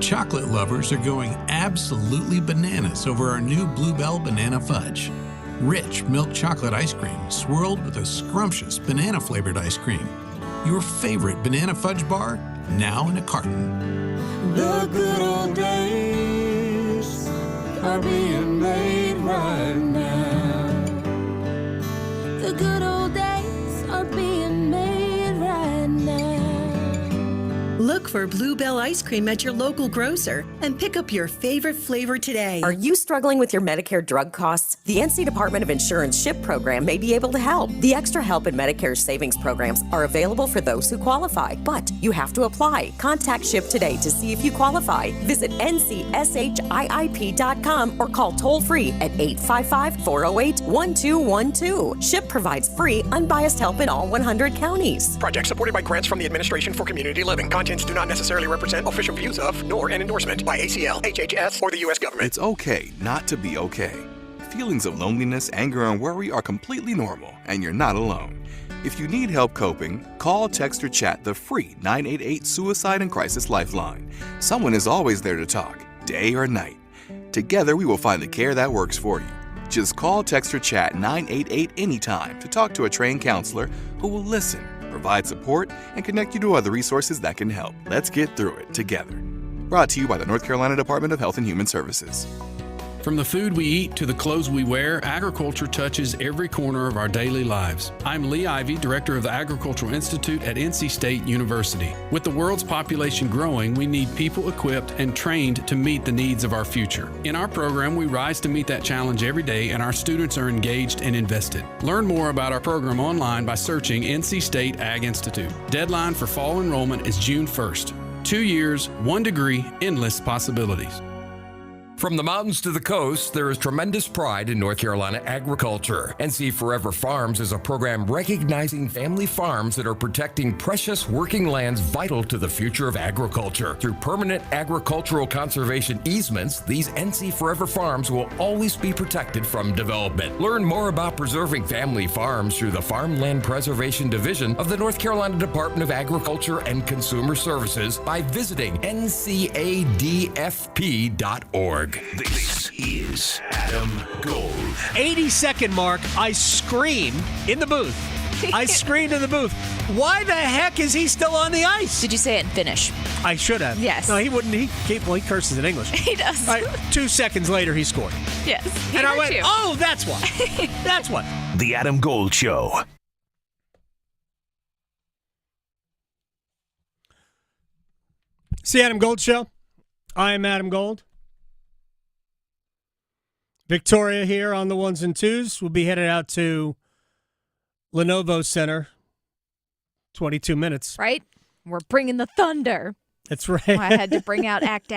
Chocolate lovers are going absolutely bananas over our new Bluebell Banana Fudge. Rich milk chocolate ice cream swirled with a scrumptious banana-flavored ice cream. Your favorite banana fudge bar, now in a carton. The good old days are being made right now. The good old days are being made right now. Look for Bluebell ice cream at your local grocer and pick up your favorite flavor today. Are you struggling with your Medicare drug costs? The NC Department of Insurance SHIP program may be able to help. The extra help in Medicare savings programs are available for those who qualify, but you have to apply. Contact SHIP today to see if you qualify. Visit ncship.com or call toll-free at 855-408-1212. SHIP provides free, unbiased help in all 100 counties. Project supported by grants from the Administration for Community Living. Contents do not necessarily represent official views of, nor an endorsement by ACL, HHS, or the U.S. government. It's okay not to be okay. Feelings of loneliness, anger, and worry are completely normal, and you're not alone. If you need help coping, call, text, or chat the free 988 Suicide and Crisis Lifeline. Someone is always there to talk, day or night. Together, we will find the care that works for you. Just call, text, or chat 988 anytime to talk to a trained counselor who will listen, provide support, and connect you to other resources that can help. Let's get through it together. Brought to you by the North Carolina Department of Health and Human Services. From the food we eat to the clothes we wear, agriculture touches every corner of our daily lives. I'm Lee Ivey, Director of the Agricultural Institute at NC State University. With the world's population growing, we need people equipped and trained to meet the needs of our future. In our program, we rise to meet that challenge every day, and our students are engaged and invested. Learn more about our program online by searching NC State Ag Institute. Deadline for fall enrollment is June 1st. 2 years, 1 degree, endless possibilities. From the mountains to the coast, there is tremendous pride in North Carolina agriculture. NC Forever Farms is a program recognizing family farms that are protecting precious working lands vital to the future of agriculture. Through permanent agricultural conservation easements, these NC Forever Farms will always be protected from development. Learn more about preserving family farms through the Farmland Preservation Division of the North Carolina Department of Agriculture and Consumer Services by visiting ncadfp.org. This is Adam Gold. 80-second mark, I scream in the booth. I screamed in the booth. Why the heck is he still on the ice? Did you say it in Finnish? I should have. Yes. No, he wouldn't. He curses in English. He does. All right, 2 seconds later, he scored. Yes. And I went, oh, that's why. That's why. The Adam Gold Show. It's the Adam Gold Show. I am Adam Gold. Victoria here on the ones and twos. We'll be headed out to Lenovo Center. 22 minutes. Right? We're bringing the thunder. That's right. I had to bring out Act.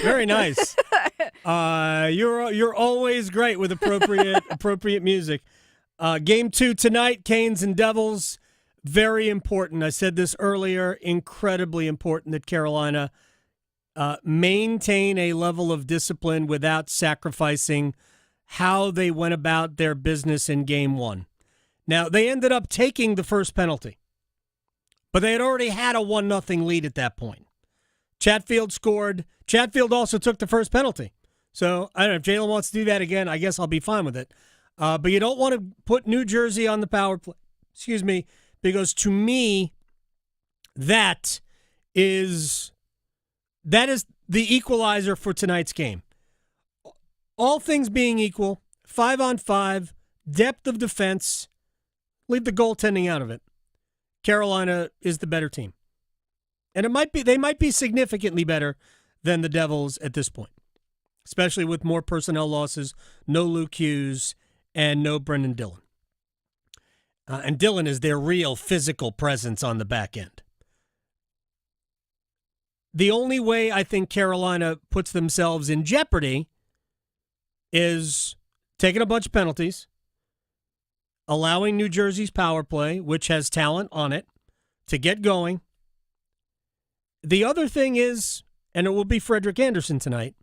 Very nice. You're always great with appropriate music. Game 2 tonight, Canes and Devils. Very important. I said this earlier. Incredibly important that Carolina maintain a level of discipline without sacrificing how they went about their business in Game 1. Now, they ended up taking the first penalty, but they had already had a 1-0 lead at that point. Chatfield scored. Chatfield also took the first penalty. So, I don't know, if Jalen wants to do that again, I guess I'll be fine with it. But you don't want to put New Jersey on the power play. Excuse me, because to me, that is the equalizer for tonight's game. All things being equal, 5-on-5, depth of defense, leave the goaltending out of it. Carolina is the better team. And they might be significantly better than the Devils at this point, especially with more personnel losses, no Luke Hughes, and no Brendan Dillon. And Dillon is their real physical presence on the back end. The only way I think Carolina puts themselves in jeopardy is taking a bunch of penalties, allowing New Jersey's power play, which has talent on it, to get going. The other thing is, and it will be Frederik Andersen tonight,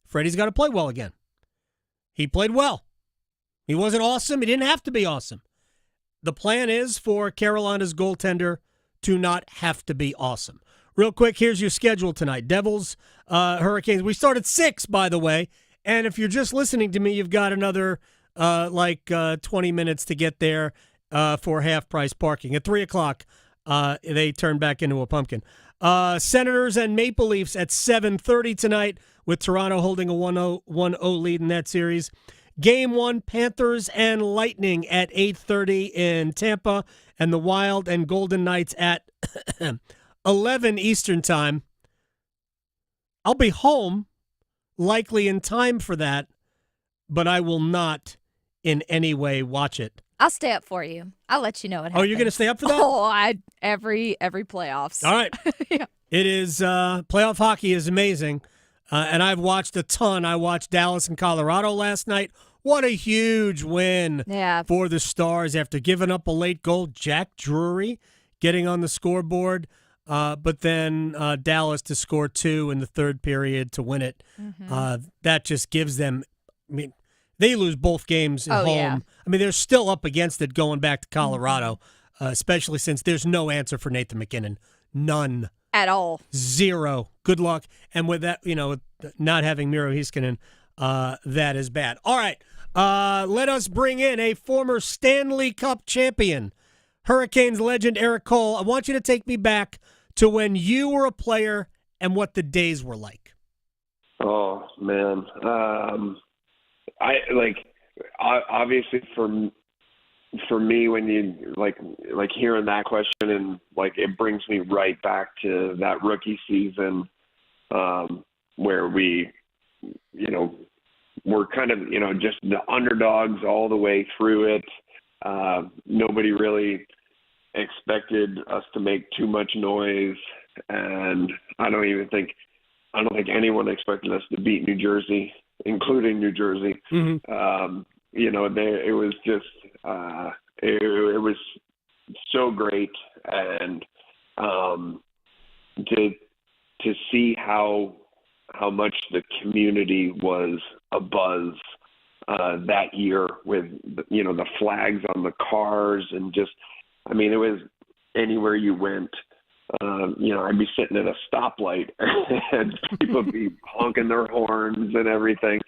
Freddie's got to play well again. He played well. He wasn't awesome. He didn't have to be awesome. The plan is for Carolina's goaltender to not have to be awesome. Real quick, here's your schedule tonight. Devils, Hurricanes. We start at 6, by the way. And if you're just listening to me, you've got another 20 minutes to get there for half-price parking. At 3 o'clock, they turn back into a pumpkin. Senators and Maple Leafs at 7:30 tonight, with Toronto holding a 1-0 lead in that series. Game 1, Panthers and Lightning at 8:30 in Tampa, and the Wild and Golden Knights at 11 Eastern Time. I'll be home, likely in time for that, but I will not in any way watch it. I'll stay up for you. I'll let you know what happens. Oh, you're going to stay up for that? Oh, every playoffs. All right. Yeah. It is, playoff hockey is amazing, and I've watched a ton. I watched Dallas and Colorado last night. What a huge win for the Stars after giving up a late goal. Jack Drury getting on the scoreboard, but then Dallas to score 2 in the third period to win it. Mm-hmm. That just gives them, I mean, they lose both games at home. Yeah. I mean, they're still up against it going back to Colorado, especially since there's no answer for Nathan McKinnon. None. At all. 0. Good luck. And with that, not having Miro Heiskanen, that is bad. All right. Let us bring in a former Stanley Cup champion, Hurricanes legend Erik Cole. I want you to take me back to when you were a player and what the days were like. Oh, man. Obviously for me, when you like hearing that question, and it brings me right back to that rookie season, where we, we're kind of, just the underdogs all the way through it. Nobody really expected us to make too much noise, and I don't think anyone expected us to beat New Jersey, including New Jersey. Mm-hmm. It was just it was so great, and to see how much the community was abuzz that year with the flags on the cars, and just, I mean, it was anywhere you went. I'd be sitting at a stoplight and people would be honking their horns and everything.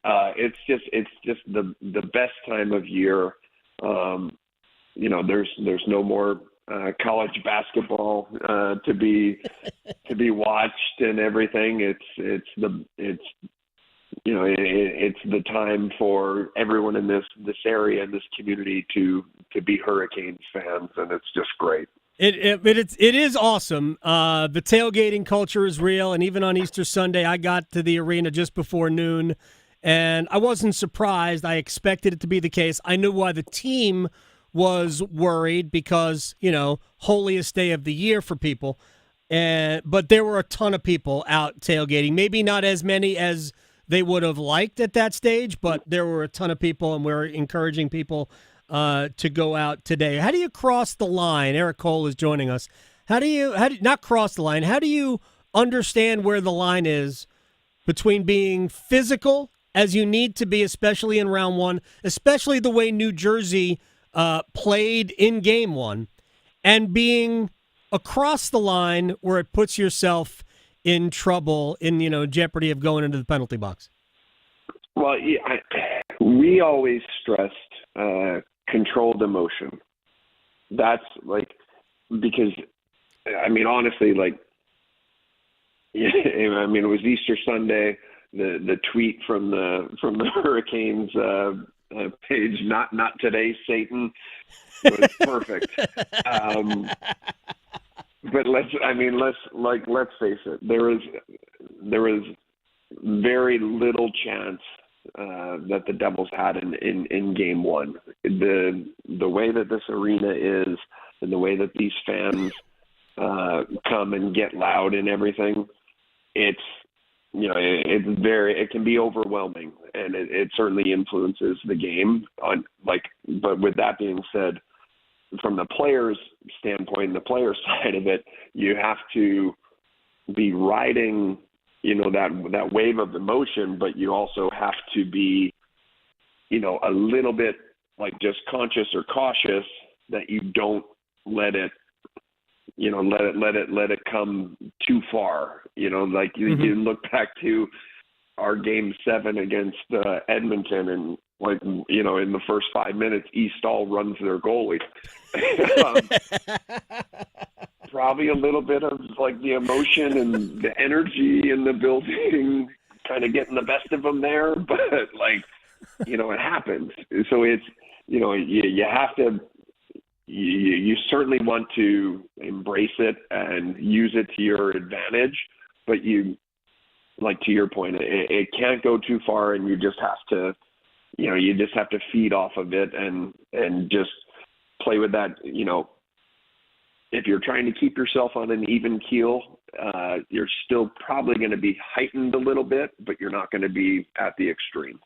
It's just the best time of year. There's no more college basketball to be watched and everything. It's the time for everyone in this area, in this community, to be Hurricanes fans, and it's just great. It is awesome. The tailgating culture is real, and even on Easter Sunday, I got to the arena just before noon, and I wasn't surprised. I expected it to be the case. I knew why the team was worried, because, holiest day of the year for people. But there were a ton of people out tailgating. Maybe not as many as they would have liked at that stage, but there were a ton of people, and we're encouraging people to go out today. How do you cross the line? Erik Cole is joining us. How do you not cross the line? How do you understand where the line is between being physical, as you need to be, especially in round one, especially the way New Jersey played in game one, and being across the line where it puts yourself in trouble, in jeopardy of going into the penalty box? Well, we always stressed controlled emotion. That's because, honestly, it was Easter Sunday. the tweet from the Hurricanes page, not today, Satan, was perfect. But let's face it, there was very little chance that the Devils had in game one. The way that this arena is, and the way that these fans come and get loud and everything, it can be overwhelming, and it certainly influences the game. But with that being said, from the players' standpoint, the player side of it, you have to be riding, that wave of emotion, but you also have to be, a little bit just conscious or cautious that you don't let it come too far. You look back to our game 7 against Edmonton, and in the first 5 minutes, Eastall runs their goalie. Probably a little bit of the emotion and the energy in the building kind of getting the best of them there, but it happens. So it's, you have to, you certainly want to embrace it and use it to your advantage, but to your point, it can't go too far, and you just have to, feed off of it and just play with that. If you're trying to keep yourself on an even keel, you're still probably going to be heightened a little bit, but you're not going to be at the extreme.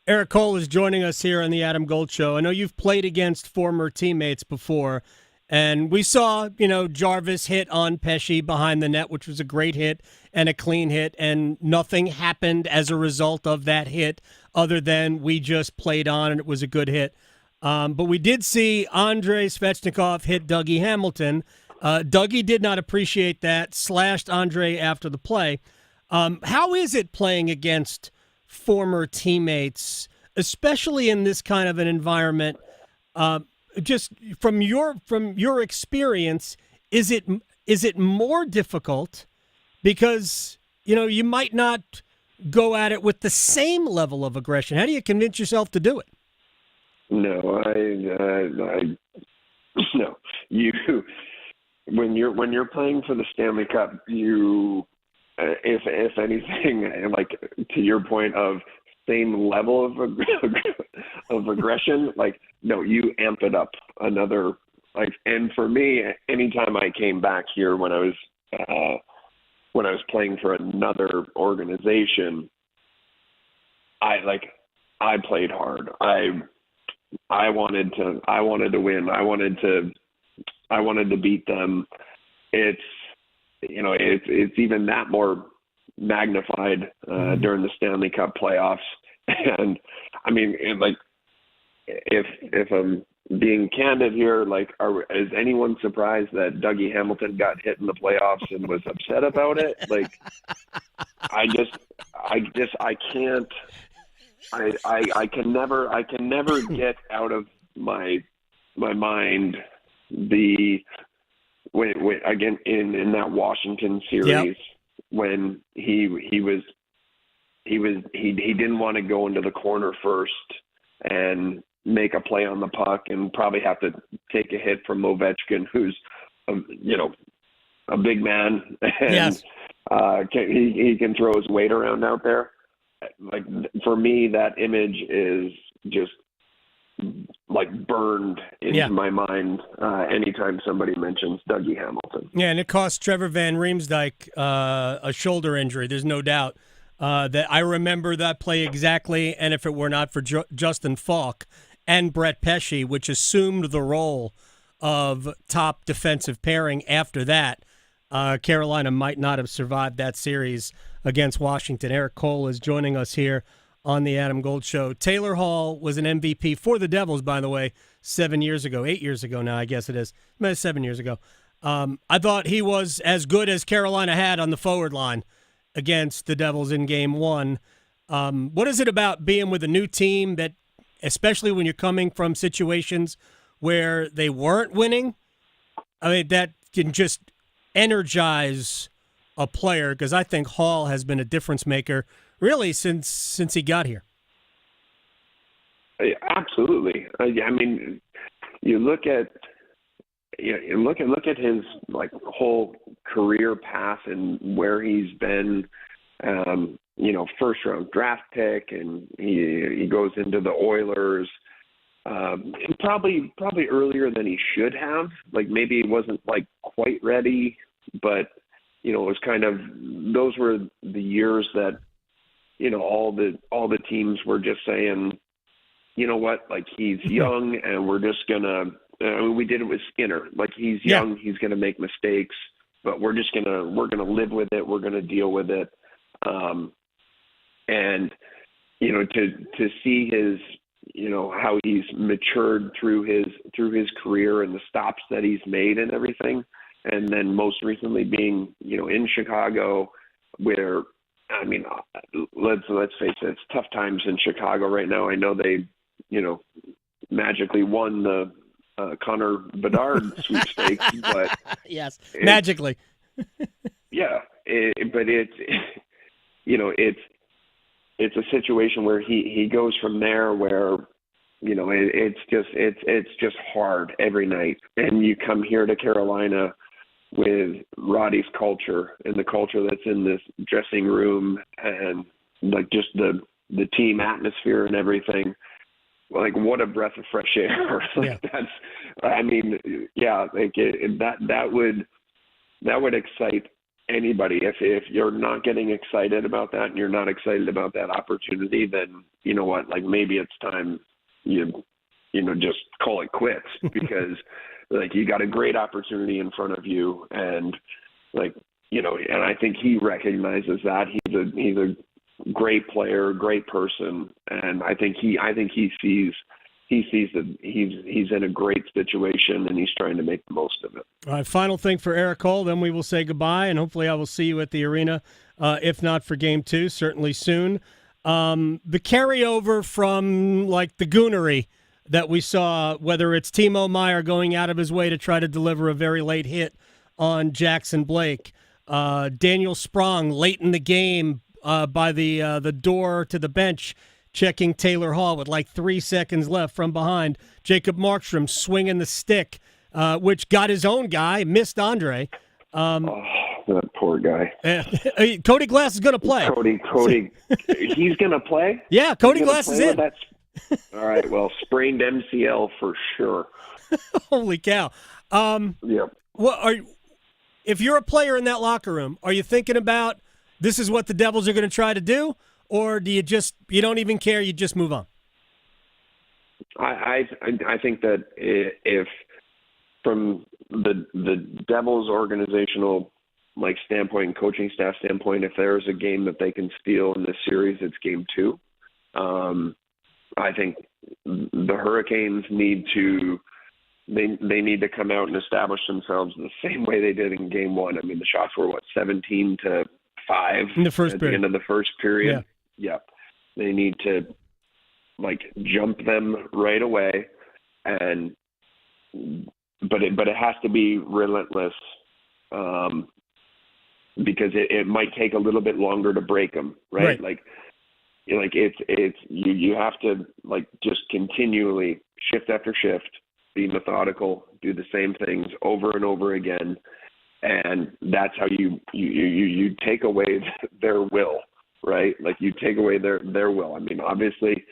Erik Cole is joining us here on the Adam Gold Show. I know you've played against former teammates before, and we saw, Jarvis hit on Pesce behind the net, which was a great hit and a clean hit, and nothing happened as a result of that hit other than we just played on and it was a good hit. But we did see Andrei Svechnikov hit Dougie Hamilton. Dougie did not appreciate that, slashed Andrei after the play. How is it playing against former teammates, especially in this kind of an environment? Just from your experience, is it more difficult because you might not go at it with the same level of aggression? How do you convince yourself to do it? No, no. When you're playing for the Stanley Cup, if anything, to your point of same level of aggression, no, you amp it up another. And for me, anytime I came back here when I was playing for another organization, I played hard. I wanted to win. I wanted to beat them. It's even that more magnified during the Stanley Cup playoffs. And I mean, if I'm being candid here, is anyone surprised that Dougie Hamilton got hit in the playoffs and was upset about it? I can't. I can never get out of my mind again in that Washington series when he didn't want to go into the corner first and make a play on the puck and probably have to take a hit from Ovechkin, who's a big man and he can throw his weight around out there. For me, that image is just burned into my mind anytime somebody mentions Dougie Hamilton. Yeah, and it cost Trevor Van Riemsdyk a shoulder injury. There's no doubt that I remember that play exactly. And if it were not for Justin Falk and Brett Pesce, which assumed the role of top defensive pairing after that, Carolina might not have survived that series against Washington. Erik Cole is joining us here on the Adam Gold Show. Taylor Hall was an MVP for the Devils, by the way, 8 years ago now, I guess it is. 7 years ago. I thought he was as good as Carolina had on the forward line against the Devils in Game 1. What is it about being with a new team that, especially when you're coming from situations where they weren't winning, that can just energize a player? Because I think Hall has been a difference maker really since he got here. Absolutely. I mean, you look at his like whole career path and where he's been. First round draft pick, and he goes into the Oilers. Probably earlier than he should have. Like maybe he wasn't like quite ready, but it was kind of, those were the years that all the teams were just saying, you know what, like he's young and we're just gonna. We did it with Skinner. Like he's young, he's gonna make mistakes, but we're gonna live with it. We're gonna deal with it. And to see his, how he's matured through his career and the stops that he's made and everything, and then most recently being in Chicago, where I mean, let's face it, it's tough times in Chicago right now. I know they magically won the Connor Bedard sweepstakes, but yes, magically, yeah, but it's a situation where he goes from there where it's just hard every night, and you come here to Carolina with Roddy's culture and the culture that's in this dressing room and like just the team atmosphere and everything. Like what a breath of fresh air. Like that's, I mean, yeah, like that would excite anybody. If you're not getting excited about that and you're not excited about that opportunity, then you know what, like maybe it's time you just call it quits, because like you got a great opportunity in front of you, and like and I think he recognizes that. He's a great player, great person, and I think he sees that he's in a great situation and he's trying to make the most of it. All right, final thing for Erik Cole, then we will say goodbye, and hopefully I will see you at the arena, if not for Game 2, certainly soon. The carryover from like the goonery that we saw, whether it's Timo Meier going out of his way to try to deliver a very late hit on Jackson Blake, Daniel Sprong late in the game by the door to the bench, checking Taylor Hall with like 3 seconds left from behind. Jacob Markstrom swinging the stick, which got his own guy, missed Andre. That poor guy. Cody Glass is going to play. Cody, he's going to play? Yeah, Cody Glass is in. All right, well, sprained MCL for sure. Holy cow. Yep. If you're a player in that locker room, are you thinking about this is what the Devils are going to try to do, or do you don't even care, you just move on? I think that if from the Devils organizational standpoint and coaching staff standpoint, if there's a game that they can steal in this series, it's Game 2. I think the Hurricanes need to come out and establish themselves the same way they did in Game 1. I mean, the shots were 17-5 in the first at period. The end of the first period. Yeah. Yep. They need to jump them right away, but it has to be relentless, because it might take a little bit longer to break them, right? It's you have to just continually shift after shift, be methodical, do the same things over and over again, and that's how you take away their will, right? Like you take away their will. I mean, obviously,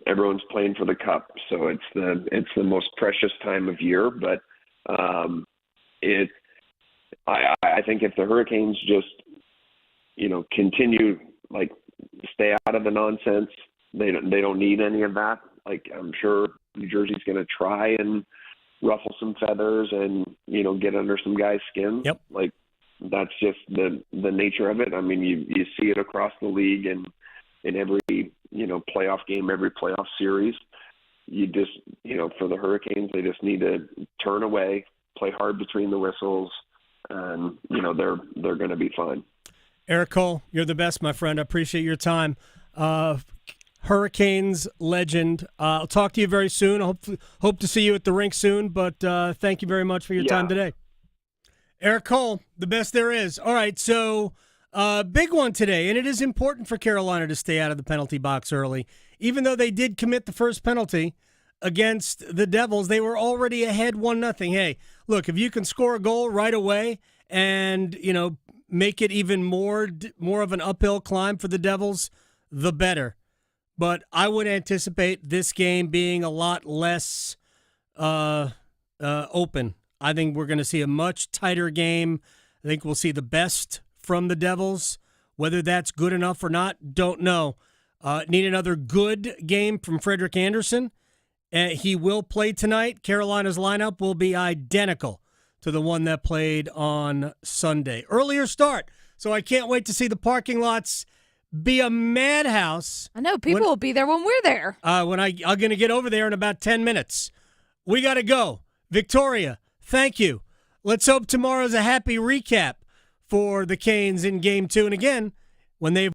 everyone's playing for the cup, so it's the most precious time of year. But I think if the Hurricanes just continue stay out of the nonsense, they don't need any of that. I'm sure New Jersey's going to try and ruffle some feathers and get under some guys' skins. Yep. That's just the nature of it. I mean, you see it across the league and in every playoff game, every playoff series. You just for the Hurricanes, they just need to turn away, play hard between the whistles, and they're going to be fine. Erik Cole, you're the best, my friend. I appreciate your time. Hurricanes legend. I'll talk to you very soon. I hope to see you at the rink soon, but thank you very much for your time today. Erik Cole, the best there is. All right, so Big one today, and it is important for Carolina to stay out of the penalty box early. Even though they did commit the first penalty against the Devils, they were already ahead 1-0. Hey, look, if you can score a goal right away and, make it even more of an uphill climb for the Devils, the better. But I would anticipate this game being a lot less open. I think we're going to see a much tighter game. I think we'll see the best from the Devils. Whether that's good enough or not, don't know. Need another good game from Frederik Andersen. He will play tonight. Carolina's lineup will be identical to the one that played on Sunday. Earlier start, so I can't wait to see the parking lots be a madhouse. I know, people will be there when we're there. I'm going to get over there in about 10 minutes. We got to go. Victoria, thank you. Let's hope tomorrow's a happy recap for the Canes in Game 2. And again, when they've